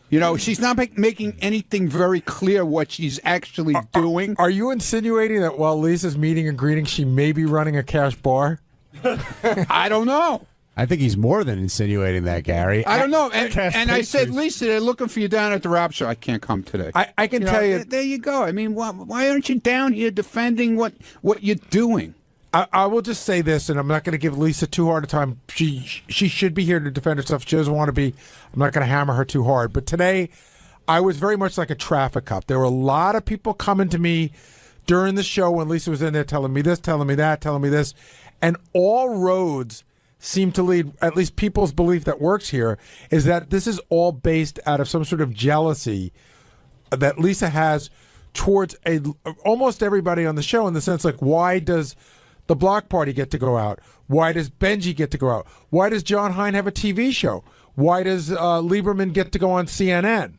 You know, she's not making anything very clear what she's actually doing. Are you insinuating that while Lisa's meeting and greeting, she may be running a cash bar? I don't know. I think he's more than insinuating that, Gary. I don't know. And I said, Lisa, they're looking for you down at the rap show. I can't come today. I can tell you. There you go. I mean, why aren't you down here defending what you're doing? I will just say this, and I'm not going to give Lisa too hard a time. She should be here to defend herself. She doesn't want to be. I'm not going to hammer her too hard. But today, I was very much like a traffic cop. There were a lot of people coming to me during the show when Lisa was in there telling me this, telling me that, telling me this. And all roads seem to lead, at least people's belief that works here, is that this is all based out of some sort of jealousy that Lisa has towards almost everybody on the show, in the sense like, why does the block party get to go out? Why does Benji get to go out? Why does John Hein have a TV show? Why does Lieberman get to go on CNN?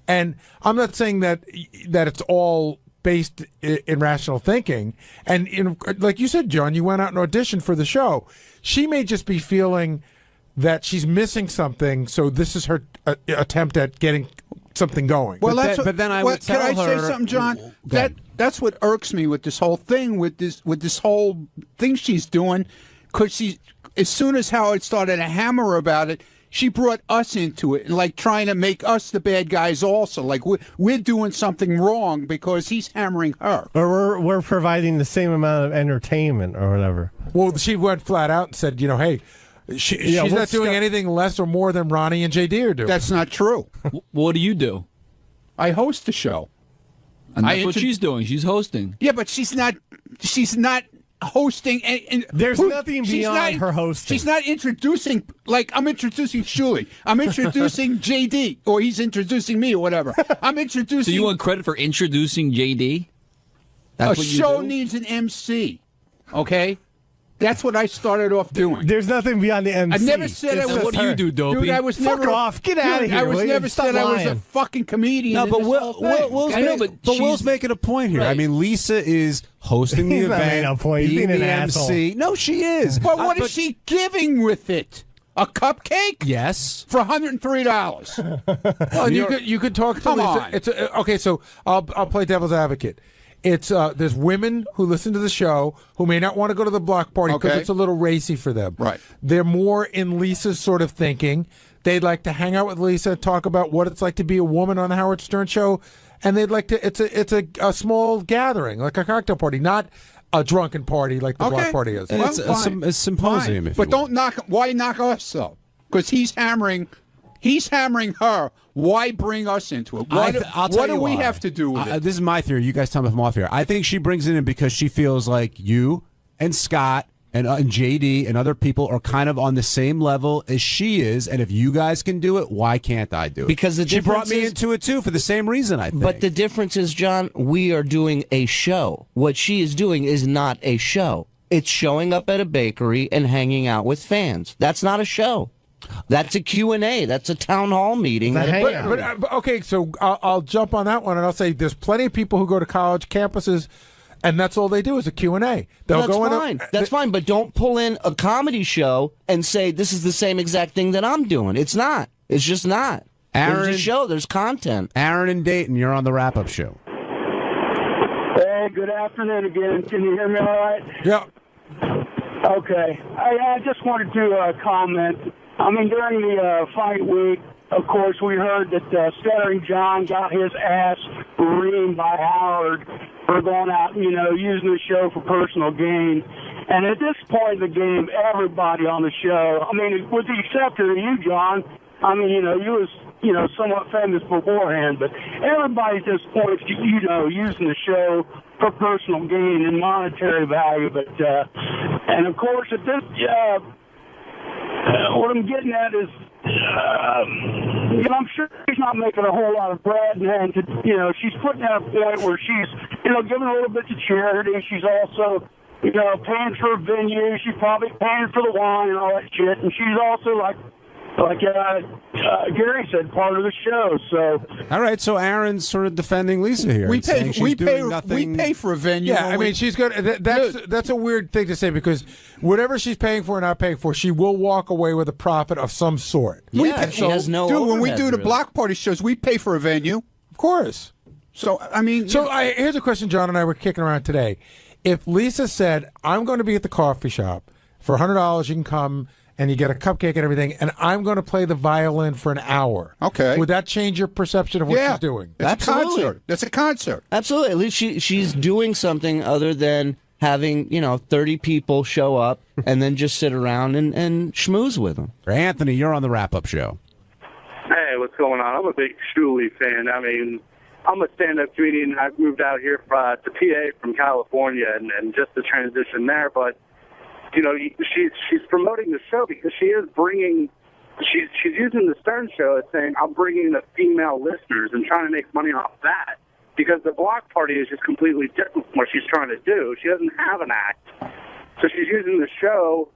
And I'm not saying that it's all based in rational thinking. And like you said, John, you went out and auditioned for the show. She may just be feeling that she's missing something, so this is her attempt at getting something going. Well, but then I would tell her. Can I say something, John? That's what irks me with this whole thing, with this whole thing she's doing, because as soon as Howard started to hammer her about it, she brought us into it and like trying to make us the bad guys also. Like we're doing something wrong because he's hammering her. Or we're providing the same amount of entertainment or whatever. Well, she went flat out and said, you know, hey, she's not doing anything less or more than Ronnie and JD are doing. That's not true. What do you do? I host the show. And that's what she's doing. She's hosting. Yeah, but she's not hosting. And there's nothing beyond her hosting. She's not introducing, like I'm introducing Shuli. I'm introducing JD, or he's introducing me, or whatever. I'm introducing. So you want credit for introducing JD? That's what you do? A show needs an MC, okay? That's what I started off doing. There's nothing beyond the MC. I never said I was. What do you do, Dopey? Dude, I was Fuck never off. Get out of here. I was never Stop said lying. I was a fucking comedian. No, but Will's making a point here. Right. I mean, Lisa is hosting the event, being the MC. No, she is. But what is she giving with it? A cupcake? Yes. For $103. Oh, you could talk to Lisa. It's okay, so I'll play devil's advocate. It's there's women who listen to the show who may not want to go to the block party because it's a little racy for them. Right. They're more in Lisa's sort of thinking. They'd like to hang out with Lisa, talk about what it's like to be a woman on the Howard Stern show, and they'd like to. It's a small gathering, like a cocktail party, not a drunken party like the block party is. It's a symposium. Fine. If But you will. don't knock. Why knock us though? Because he's hammering her. Why bring us into it? I'll tell What do you we why. have to do with it? This is my theory. You guys tell me if I'm off here. I think she brings it in because she feels like you and Scott and JD and other people are kind of on the same level as she is, and if you guys can do it, why can't I do it? Because the she brought difference me is- into it too for the same reason. I think. But the difference is, John, we are doing a show. What she is doing is not a show. It's showing up at a bakery and hanging out with fans. That's not a show. That's a Q&A. That's a town hall meeting. But okay, so I'll jump on that one, and I'll say there's plenty of people who go to college campuses, and that's all they do is a Q&A. They'll That's go in. fine. That's fine. But don't pull in a comedy show and say this is the same exact thing that I'm doing. It's not. It's just not. There's a show. There's content. Aaron and Dayton, you're on the wrap-up show. Hey, good afternoon again. Can you hear me all right? Yeah. Okay. I just wanted to comment. I mean, during the fight week, of course, we heard that Stuttering John got his ass reamed by Howard for going out and, using the show for personal gain. And at this point in the game, everybody on the show, I mean, with the exception of you, John, I mean, you was, somewhat famous beforehand, but everybody at this point, using the show for personal gain and monetary value. But, and of course, at this, what I'm getting at is, I'm sure she's not making a whole lot of bread, and she's putting at a point where she's, giving a little bit to charity. She's also, paying for a venue. She's probably paying for the wine and all that shit, and she's also like Gary said, part of the show. So, all right, so Aaron's sort of defending Lisa here. We and saying pay. she's We doing nothing. pay for a venue. Yeah, I mean, she's good. That's a weird thing to say because whatever she's paying for or not paying for, she will walk away with a profit of some sort. Dude, when we do the block party shows, we pay for a venue. Of course. So, I mean... here's a question John and I were kicking around today. If Lisa said, I'm going to be at the coffee shop, for $100 you can come and you get a cupcake and everything, and I'm going to play the violin for an hour. Okay. Would that change your perception of what she's doing? That's a concert. That's a concert. Absolutely. At least she's doing something other than having, 30 people show up and then just sit around and schmooze with them. Anthony, you're on the wrap-up show. Hey, what's going on? I'm a big Shuli fan. I mean, I'm a stand-up comedian. I moved out here to PA from California, and just the transition there. But she's promoting the show because she is bringing. She's using the Stern Show as saying, I'm bringing the female listeners and trying to make money off that. Because the block party is just completely different from what she's trying to do. She doesn't have an act. So she's using the show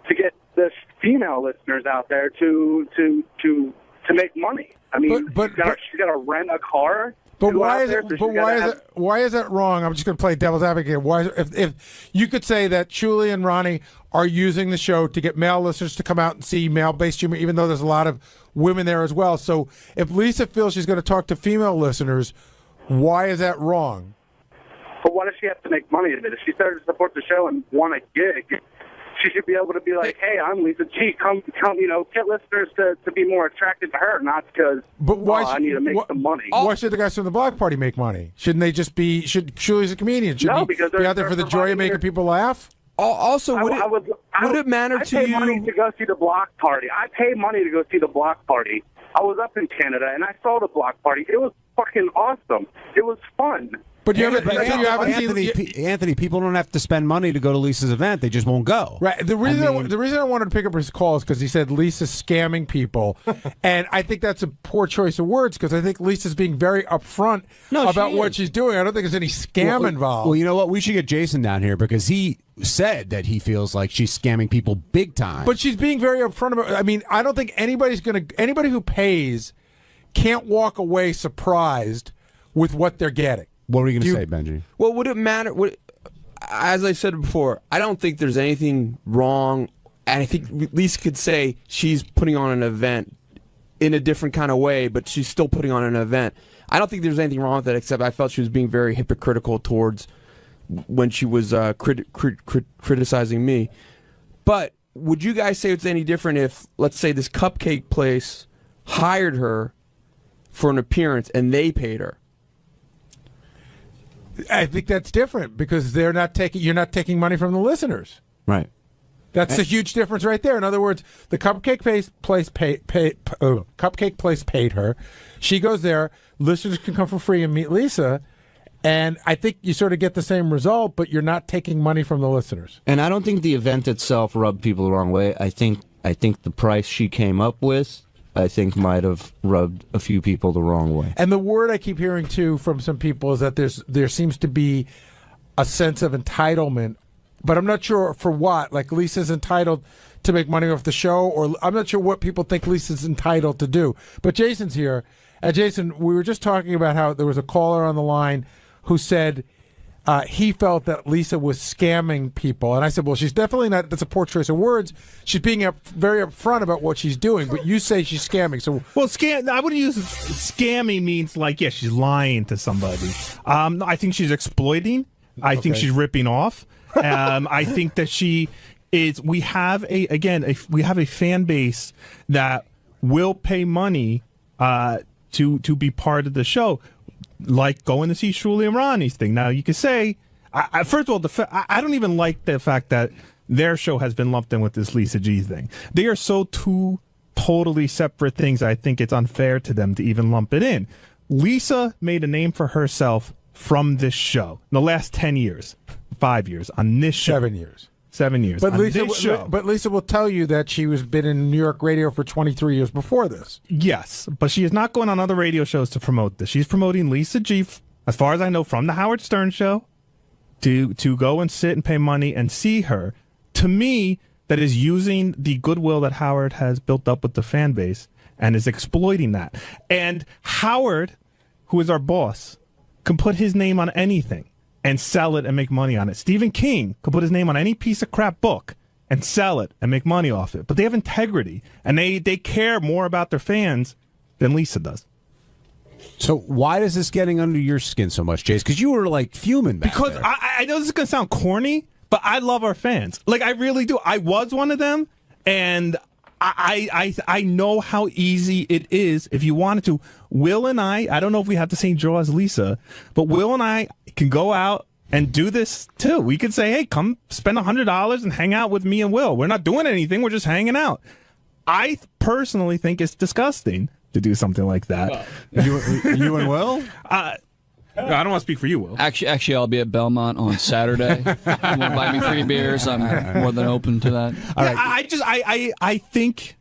to get the female listeners out there to make money. I mean, she's got to rent a car. But why is that wrong? I'm just going to play devil's advocate. Why, if you could say that Shuli and Ronnie are using the show to get male listeners to come out and see male-based humor, even though there's a lot of women there as well. So if Lisa feels she's going to talk to female listeners, why is that wrong? But why does she have to make money of it? If she started to support the show and want a gig, she should be able to be like, hey, I'm Lisa G. Come, get listeners to be more attracted to her, not because I need to make some money. Why should the guys from the block party make money? Shouldn't they just be, Shuli's a comedian, shouldn't he because be out there for the joy of making people laugh? Also, would it matter to you? I pay money to go see the block party. I pay money to go see the block party. I was up in Canada, and I saw the block party. It was fucking awesome. It was fun. But Anthony, people don't have to spend money to go to Lisa's event. They just won't go. Right. The reason I wanted to pick up his call is because he said Lisa's scamming people. And I think that's a poor choice of words because I think Lisa's being very upfront about what she's doing. I don't think there's any scam involved. Well, you know what? We should get Jason down here because he said that he feels like she's scamming people big time. But she's being very upfront about it. I mean, I don't think anybody who pays can't walk away surprised with what they're getting. What were you going to say, Benji? Well, would it matter? As I said before, I don't think there's anything wrong. And I think Lisa could say she's putting on an event in a different kind of way, but she's still putting on an event. I don't think there's anything wrong with that, except I felt she was being very hypocritical towards when she was criticizing me. But would you guys say it's any different if, let's say, this cupcake place hired her for an appearance and they paid her? I think that's different because you're not taking money from the listeners. Right. That's a huge difference right there. In other words, the Cupcake Place paid her. She goes there. Listeners can come for free and meet Lisa. And I think you sort of get the same result, but you're not taking money from the listeners. And I don't think the event itself rubbed people the wrong way. I think the price she came up with, I think might have rubbed a few people the wrong way. And the word I keep hearing too from some people is that there seems to be a sense of entitlement, but I'm not sure for what. Like Lisa's entitled to make money off the show, or I'm not sure what people think Lisa's entitled to do. But Jason's here. And Jason, we were just talking about how there was a caller on the line who said he felt that Lisa was scamming people. And I said, well, she's definitely not. That's a poor choice of words. She's being very upfront about what she's doing, but you say she's scamming. So, well, I wouldn't use scamming means like, yeah, she's lying to somebody. I think she's exploiting. I think she's ripping off. I think that she is. We have a fan base that will pay money to be part of the show. Like going to see 𝗛ci𝘄𝗿𝗿's thing. Now, you could say, first of all, I don't even like the fact that their show has been lumped in with this Lisa G thing. They are so two totally separate things, I think it's unfair to them to even lump it in. Lisa made a name for herself from this show in the last 10 years, 5 years, on this show. 7 years. 7 years. But Lisa will tell you that she was been in New York radio for 23 years before this. Yes, but she is not going on other radio shows to promote this. She's promoting Lisa G, as far as I know, from the Howard Stern show, to go and sit and pay money and see her. To me, that is using the goodwill that Howard has built up with the fan base and is exploiting that. And Howard, who is our boss, can put his name on anything and sell it and make money on it. Stephen King could put his name on any piece of crap book and sell it and make money off it. But they have integrity, and they care more about their fans than Lisa does. So why is this getting under your skin so much, Jace? Because you were like fuming back Because there. I know this is going to sound corny, but I love our fans. Like, I really do. I was one of them, and I know how easy it is if you wanted to. Will and I don't know if we have the same draw as Lisa, but Will and I can go out and do this too. We could say, hey, come spend $100 and hang out with me and Will. We're not doing anything. We're just hanging out. I personally think it's disgusting to do something like that. You and Will? I don't want to speak for you, Will. Actually, I'll be at Belmont on Saturday. If you want to buy me free beers, I'm more than open to that. All right. I think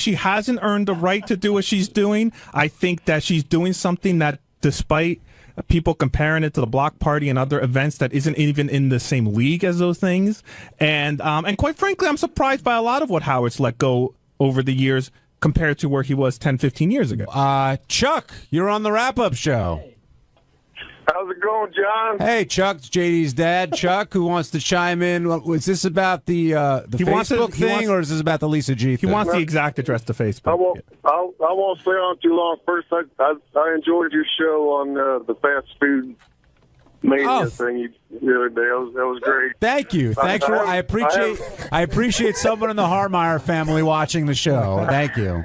she hasn't earned the right to do what she's doing. I think that she's doing something that, despite people comparing it to the block party and other events, that isn't even in the same league as those things. And quite frankly, I'm surprised by a lot of what Howard's let go over the years compared to where he was 10, 15 years ago. Chuck, you're on the wrap-up show. How's it going, John? Hey, Chuck, it's JD's dad. Chuck, who wants to chime in? Was this about the Facebook thing, or is this about the Lisa G thing? He wants the exact address to Facebook. I won't stay on too long. First, I enjoyed your show on the fast food mania thing the other day. That was great. Thank you. Thanks for. I appreciate someone in the Harmeyer family watching the show. Thank you.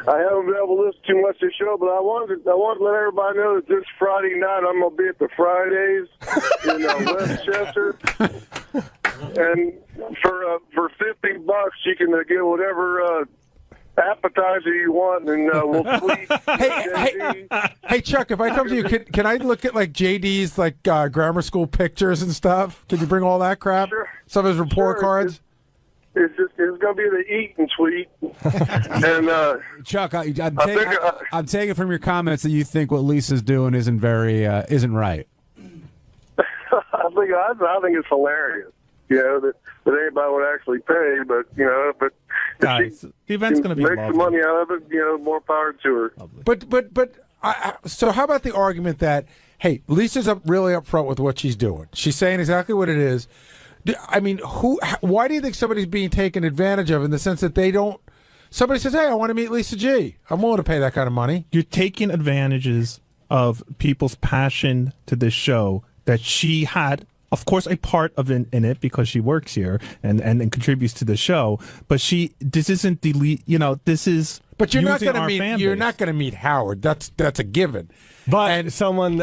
I haven't been able to listen too much to the show, but I wanted to let everybody know that this Friday night I'm going to be at the Fridays in Westchester, and for $50 you can get whatever appetizer you want, and we'll tweet. Hey, Chuck, if I come to you, can I look at like JD's like grammar school pictures and stuff? Can you bring all that crap? Sure. Some of his report cards. It's going to be the eat and tweet. And Chuck, I'm taking from your comments that you think what Lisa's doing isn't right. I think it's hilarious. That anybody would actually pay, but Guys, the event's going to be make some money out of it. More power to her. But so how about the argument that, hey, Lisa's really upfront with what she's doing. She's saying exactly what it is. I mean, why do you think somebody's being taken advantage of in the sense that they don't? Somebody says, hey, I want to meet Lisa G. I'm willing to pay that kind of money. You're taking advantages of people's passion to this show that she had, of course, a part of in it because she works here and contributes to the show. But this isn't the lead. This is. But you're not using going to our meet. fan You're base. not going to meet Howard. That's a given. But someone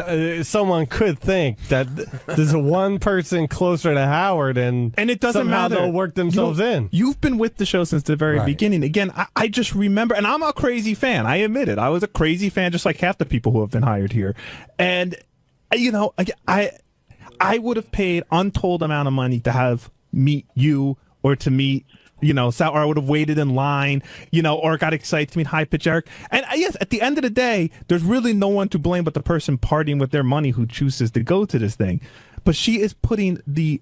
could think that there's one person closer to Howard, and it doesn't somehow matter. they'll work themselves in. You've been with the show since the very beginning. Again, I just remember, and I'm a crazy fan. I admit it. I was a crazy fan, just like half the people who have been hired here. And I would have paid untold amount of money to meet you or to meet. Or I would have waited in line, or got excited to meet High Pitch Eric. And yes, at the end of the day, there's really no one to blame but the person partying with their money who chooses to go to this thing. But she is putting the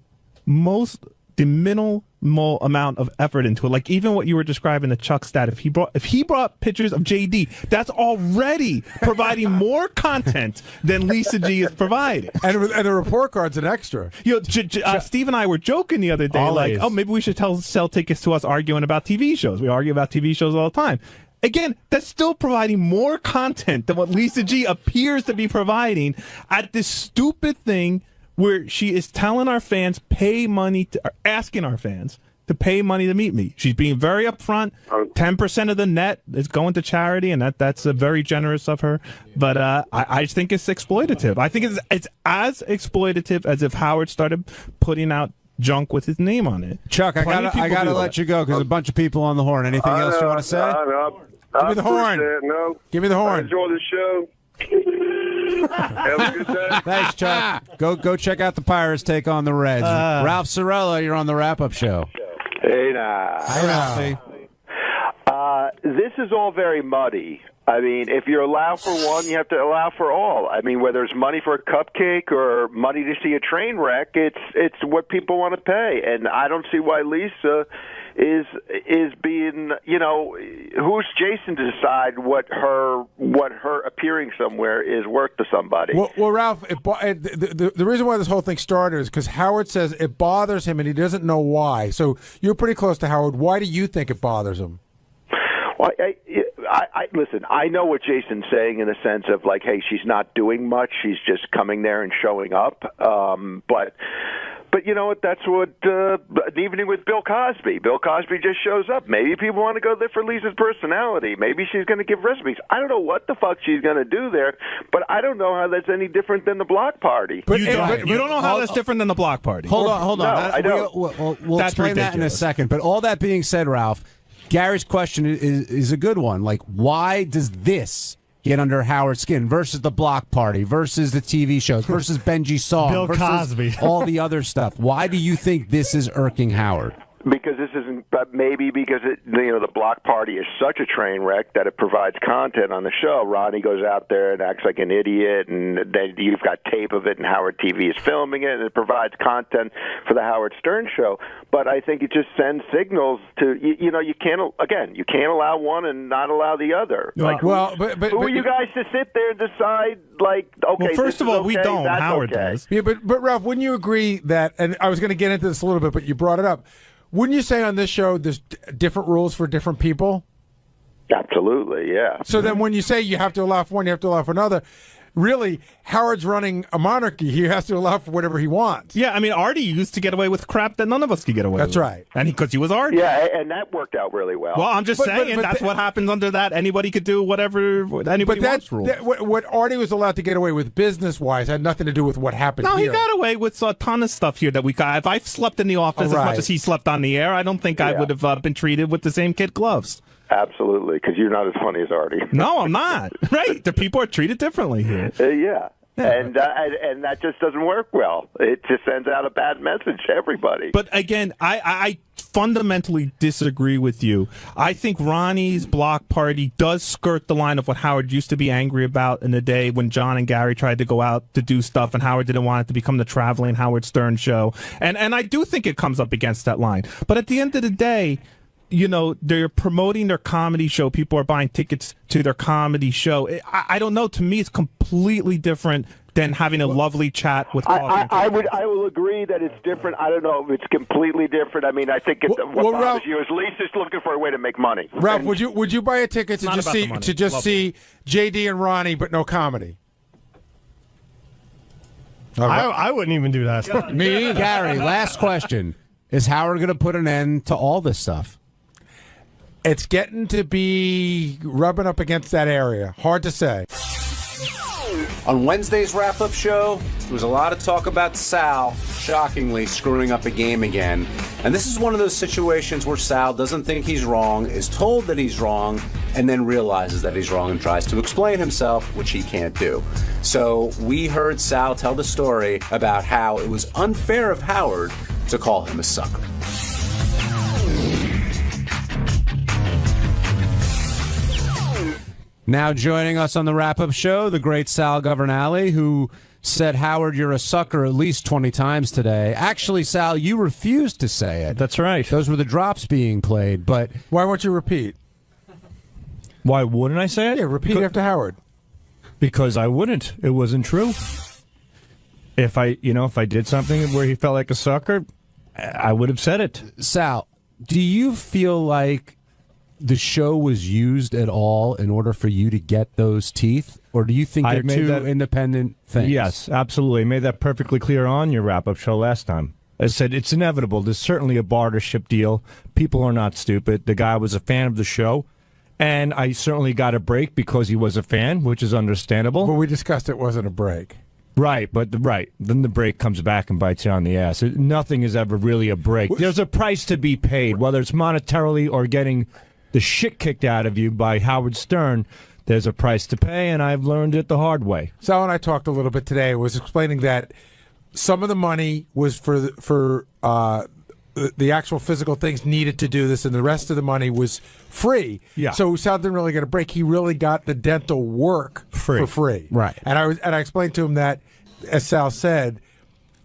minimal amount of effort into it. Like even what you were describing, the Chuck stat. If he brought pictures of JD, that's already providing more content than Lisa G is providing. And the report card's an extra. Steve and I were joking the other day, Always. like, oh, maybe we should sell tickets to us arguing about TV shows. We argue about TV shows all the time. Again, that's still providing more content than what Lisa G appears to be providing at this stupid thing where she is telling our fans asking our fans to pay money to meet me. She's being very upfront. 10% of the net is going to charity, and that's very generous of her. But I just think it's exploitative. I think it's as exploitative as if Howard started putting out junk with his name on it. Chuck, I gotta let you go because a bunch of people on the horn. Anything else you want to say? Give me the horn. No. Give me the horn. I enjoy the show. Have a good day. Thanks, Chuck. Go check out the Pirates take on the Reds. Ralph Cirella, you're on the wrap-up show. Hey, now. Hi, Ralphie. This is all very muddy. I mean, if you're allowed for one, you have to allow for all. I mean, whether it's money for a cupcake or money to see a train wreck, it's what people want to pay. And I don't see why Lisa is being, who's Jason to decide what her appearing somewhere is worth to somebody. Well, Ralph, the reason why this whole thing started is because Howard says it bothers him and he doesn't know why. So you're pretty close to Howard. Why do you think it bothers him? Well, I listen, I know what Jason's saying in the sense of like, hey, she's not doing much. She's just coming there and showing up. But you know what? That's what an evening with Bill Cosby. Bill Cosby just shows up. Maybe people want to go there for Lisa's personality. Maybe she's going to give recipes. I don't know what the fuck she's going to do there, but I don't know how that's any different than the block party. But you don't know how that's different than the block party. Hold on. No, I don't. We'll explain that in a second. But all that being said, Ralph, Gary's question is a good one. Like, why does this get under Howard's skin versus the block party, versus the TV shows, versus Benji's song, Bill versus Cosby. all the other stuff? Why do you think this is irking Howard? Because this isn't, but maybe because the block party is such a train wreck that it provides content on the show. Ronnie goes out there and acts like an idiot, and then you've got tape of it, and Howard TV is filming it, and it provides content for the Howard Stern show. But I think it just sends signals to you can't allow one and not allow the other. Like, who are you guys to sit there and decide? Like, okay, well, first of all, we don't. Howard does. Yeah, but Ralph, wouldn't you agree that? And I was going to get into this a little bit, but you brought it up. Wouldn't you say on this show there's different rules for different people? Absolutely, yeah. So then when you say you have to allow for one, you have to allow for another, really, Howard's running a monarchy. He has to allow for whatever he wants. Yeah, I mean, Artie used to get away with crap that none of us could get away with. That's right. And because he was Artie. Yeah, and that worked out really well. Well, I'm just saying that's what happens under that. Anybody could do whatever anybody wants rule. What Artie was allowed to get away with business-wise had nothing to do with what happened No, here. he got away with a ton of stuff here that we got. If I slept in the office as much as he slept on the air, I don't think I would have been treated with the same kid gloves. Absolutely, because you're not as funny as Artie. No, I'm not. Right. The people are treated differently here. Yeah. And that just doesn't work well. It just sends out a bad message to everybody. But again, I fundamentally disagree with you. I think Ronnie's block party does skirt the line of what Howard used to be angry about in the day when John and Gary tried to go out to do stuff and Howard didn't want it to become the traveling Howard Stern show. And I do think it comes up against that line. But at the end of the day, they're promoting their comedy show. People are buying tickets to their comedy show. I don't know. To me, it's completely different than having a lovely chat with coffee. I will agree that it's different. I don't know if it's completely different. I mean, I think what bothers you is Lisa's looking for a way to make money. Ralph, would you buy a ticket to just see JD and Ronnie but no comedy? I wouldn't even do that. Me, Gary. Last question: is Howard going to put an end to all this stuff? It's getting to be rubbing up against that area. Hard to say. On Wednesday's wrap-up show, there was a lot of talk about Sal, shockingly, screwing up a game again. And this is one of those situations where Sal doesn't think he's wrong, is told that he's wrong, and then realizes that he's wrong and tries to explain himself, which he can't do. So we heard Sal tell the story about how it was unfair of Howard to call him a sucker. Now joining us on the wrap-up show, the great Sal Governale, who said, Howard, you're a sucker at least 20 times today. Actually, Sal, you refused to say it. That's right. Those were the drops being played, but... Why won't you repeat? Why wouldn't I say it? Yeah, repeat after Howard. Because I wouldn't. It wasn't true. If I did something where he felt like a sucker, I would have said it. Sal, do you feel like the show was used at all in order for you to get those teeth? Or do you think they're two independent things? Yes, absolutely. I made that perfectly clear on your wrap-up show last time. I said it's inevitable. There's certainly a bartership deal. People are not stupid. The guy was a fan of the show, and I certainly got a break because he was a fan, which is understandable. But we discussed it wasn't a break. Right, then the break comes back and bites you on the ass. Nothing is ever really a break. There's a price to be paid, whether it's monetarily or getting the shit kicked out of you by Howard Stern. There's a price to pay, and I've learned it the hard way. Sal and I talked a little bit today. I was explaining that some of the money was for the actual physical things needed to do this, and the rest of the money was free. Yeah. So Sal didn't really get a break. He really got the dental work for free. Right. And I explained to him that, as Sal said,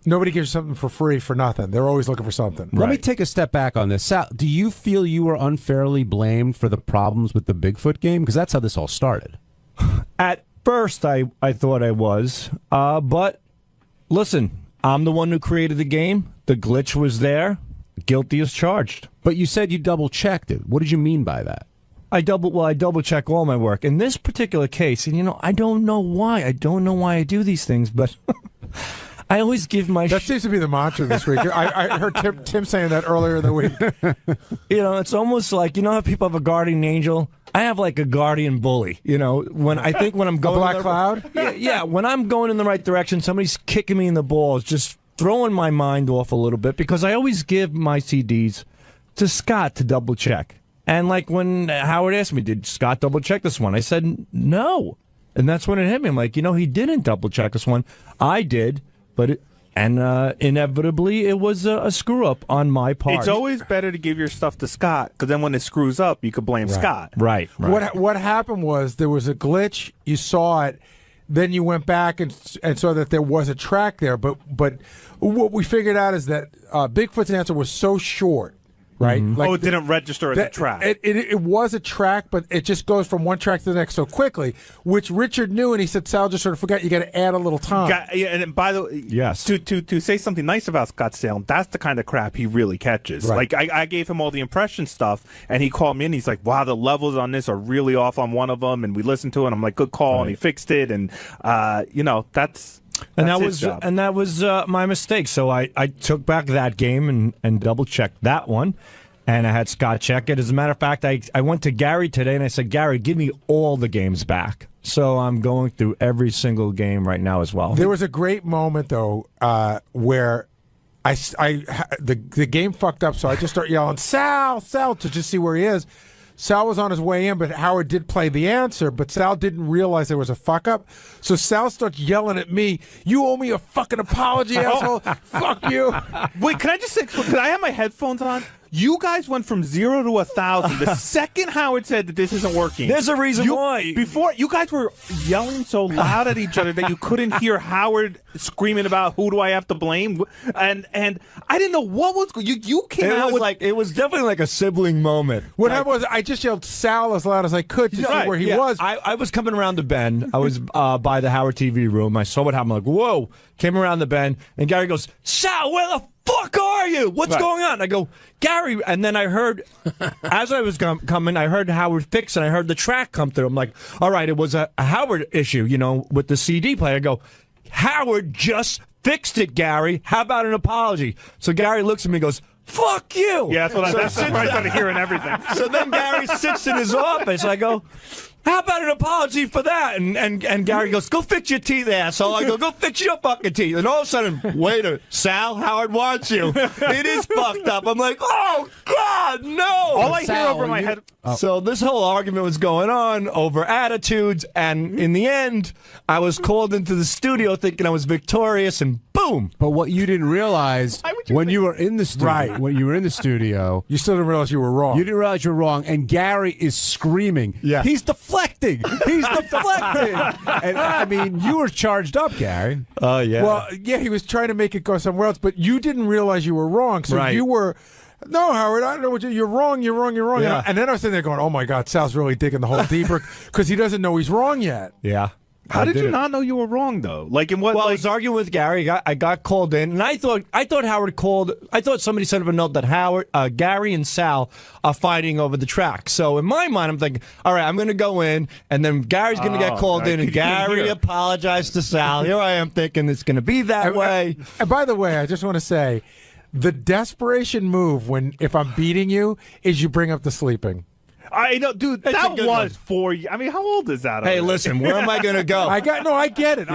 nobody gives you something for free for nothing. They're always looking for something. Let me take a step back on this. Sal, do you feel you were unfairly blamed for the problems with the Bigfoot game? Because that's how this all started. At first, I thought I was. But listen, I'm the one who created the game. The glitch was there. Guilty as charged. But you said you double-checked it. What did you mean by that? I double-check all my work. In this particular case, and I don't know why. I don't know why I do these things, but... I always give my... That seems to be the mantra this week. I heard Tim saying that earlier in the week. It's almost like, how people have a guardian angel? I have like a guardian bully. When I'm going... A black cloud? Yeah, when I'm going in the right direction, somebody's kicking me in the balls, just throwing my mind off a little bit, because I always give my CDs to Scott to double-check. And like when Howard asked me, did Scott double-check this one? I said, no. And that's when it hit me. I'm like, he didn't double-check this one. I did. But inevitably, it was a screw-up on my part. It's always better to give your stuff to Scott, because then when it screws up, you could blame Scott. Right. What happened was there was a glitch. You saw it. Then you went back and saw that there was a track there. But what we figured out is that Bigfoot's answer was so short. Right? Mm-hmm. It didn't register as a track. It was a track, but it just goes from one track to the next so quickly, which Richard knew, and he said, Sal just sort of forgot you got to add a little time. And by the way, yes. To say something nice about Scott Salem, that's the kind of crap he really catches. Right. Like, I gave him all the impression stuff, and he called me in, he's like, wow, the levels on this are really off on one of them, and we listened to it, and I'm like, good call, and he fixed it, and, that's... And That's that was my mistake. So I took back that game and double-checked that one, and I had Scott check it. As a matter of fact, I went to Gary today, and I said, Gary, give me all the games back. So I'm going through every single game right now as well. There was a great moment, though, where the game fucked up, so I just start yelling, Sal, to just see where he is. Sal was on his way in, but Howard did play the answer, but Sal didn't realize there was a fuck-up. So Sal starts yelling at me, you owe me a fucking apology, asshole. Fuck you. Wait, can I just say, could I have my headphones on? You guys went from 0 to 1,000 the second Howard said that this isn't working. There's a reason why. Before, you guys were yelling so loud at each other that you couldn't hear Howard screaming about who do I have to blame, and I didn't know what was going. You came out with it was definitely like a sibling moment. What happened was I just yelled Sal as loud as I could to see where he was. I was coming around the bend. I was by the Howard TV room. I saw what happened. I'm like, whoa! Came around the bend, and Gary goes, Sal, where the fuck are you? What's going on? I go, Gary, and then I heard, as I was coming, I heard Howard fix, and I heard the track come through. I'm like, all right, it was a Howard issue, with the CD player. I go, Howard just fixed it, Gary. How about an apology? So Gary looks at me and goes, fuck you. Yeah, that's what I started hearing everything. So then Gary sits in his office. I go, how about an apology for that? And Gary goes, go fix your teeth, asshole. I go fix your fucking teeth. And all of a sudden, waiter, Sal, Howard wants you. It is fucked up. I'm like, oh, God, no. All I hear over my head. So this whole argument was going on over attitudes, and in the end, I was called into the studio thinking I was victorious, and boom. But what you didn't realize when you were in the studio, you still didn't realize you were wrong. You didn't realize you were wrong, and Gary is screaming. Yeah. He's deflecting. He's deflecting. And I mean, you were charged up, Gary. Oh, yeah. Well, yeah, he was trying to make it go somewhere else, but you didn't realize you were wrong. So Right. you were, no, Howard, I don't know what you're wrong. Yeah. And then I was sitting there going, oh, my God, Sal's really digging the hole deeper because he doesn't know he's wrong yet. Yeah. How did you not know you were wrong, though? Like, in what? Well, I like, was arguing with Gary. I got called in, and I thought Howard called. I thought somebody sent up a note that Gary and Sal are fighting over the track. So in my mind, I'm thinking, all right, I'm going to go in, and then Gary's going to get called in, and Gary apologized to Sal. Here I am thinking it's going to be that way. And by the way, I just want to say, the desperation move if I'm beating you is you bring up the sleeping. I know, dude. That's That a good was one. 4 years. I mean, how old is that? Hey, already? listen, where am I going to go? I get it. I get it.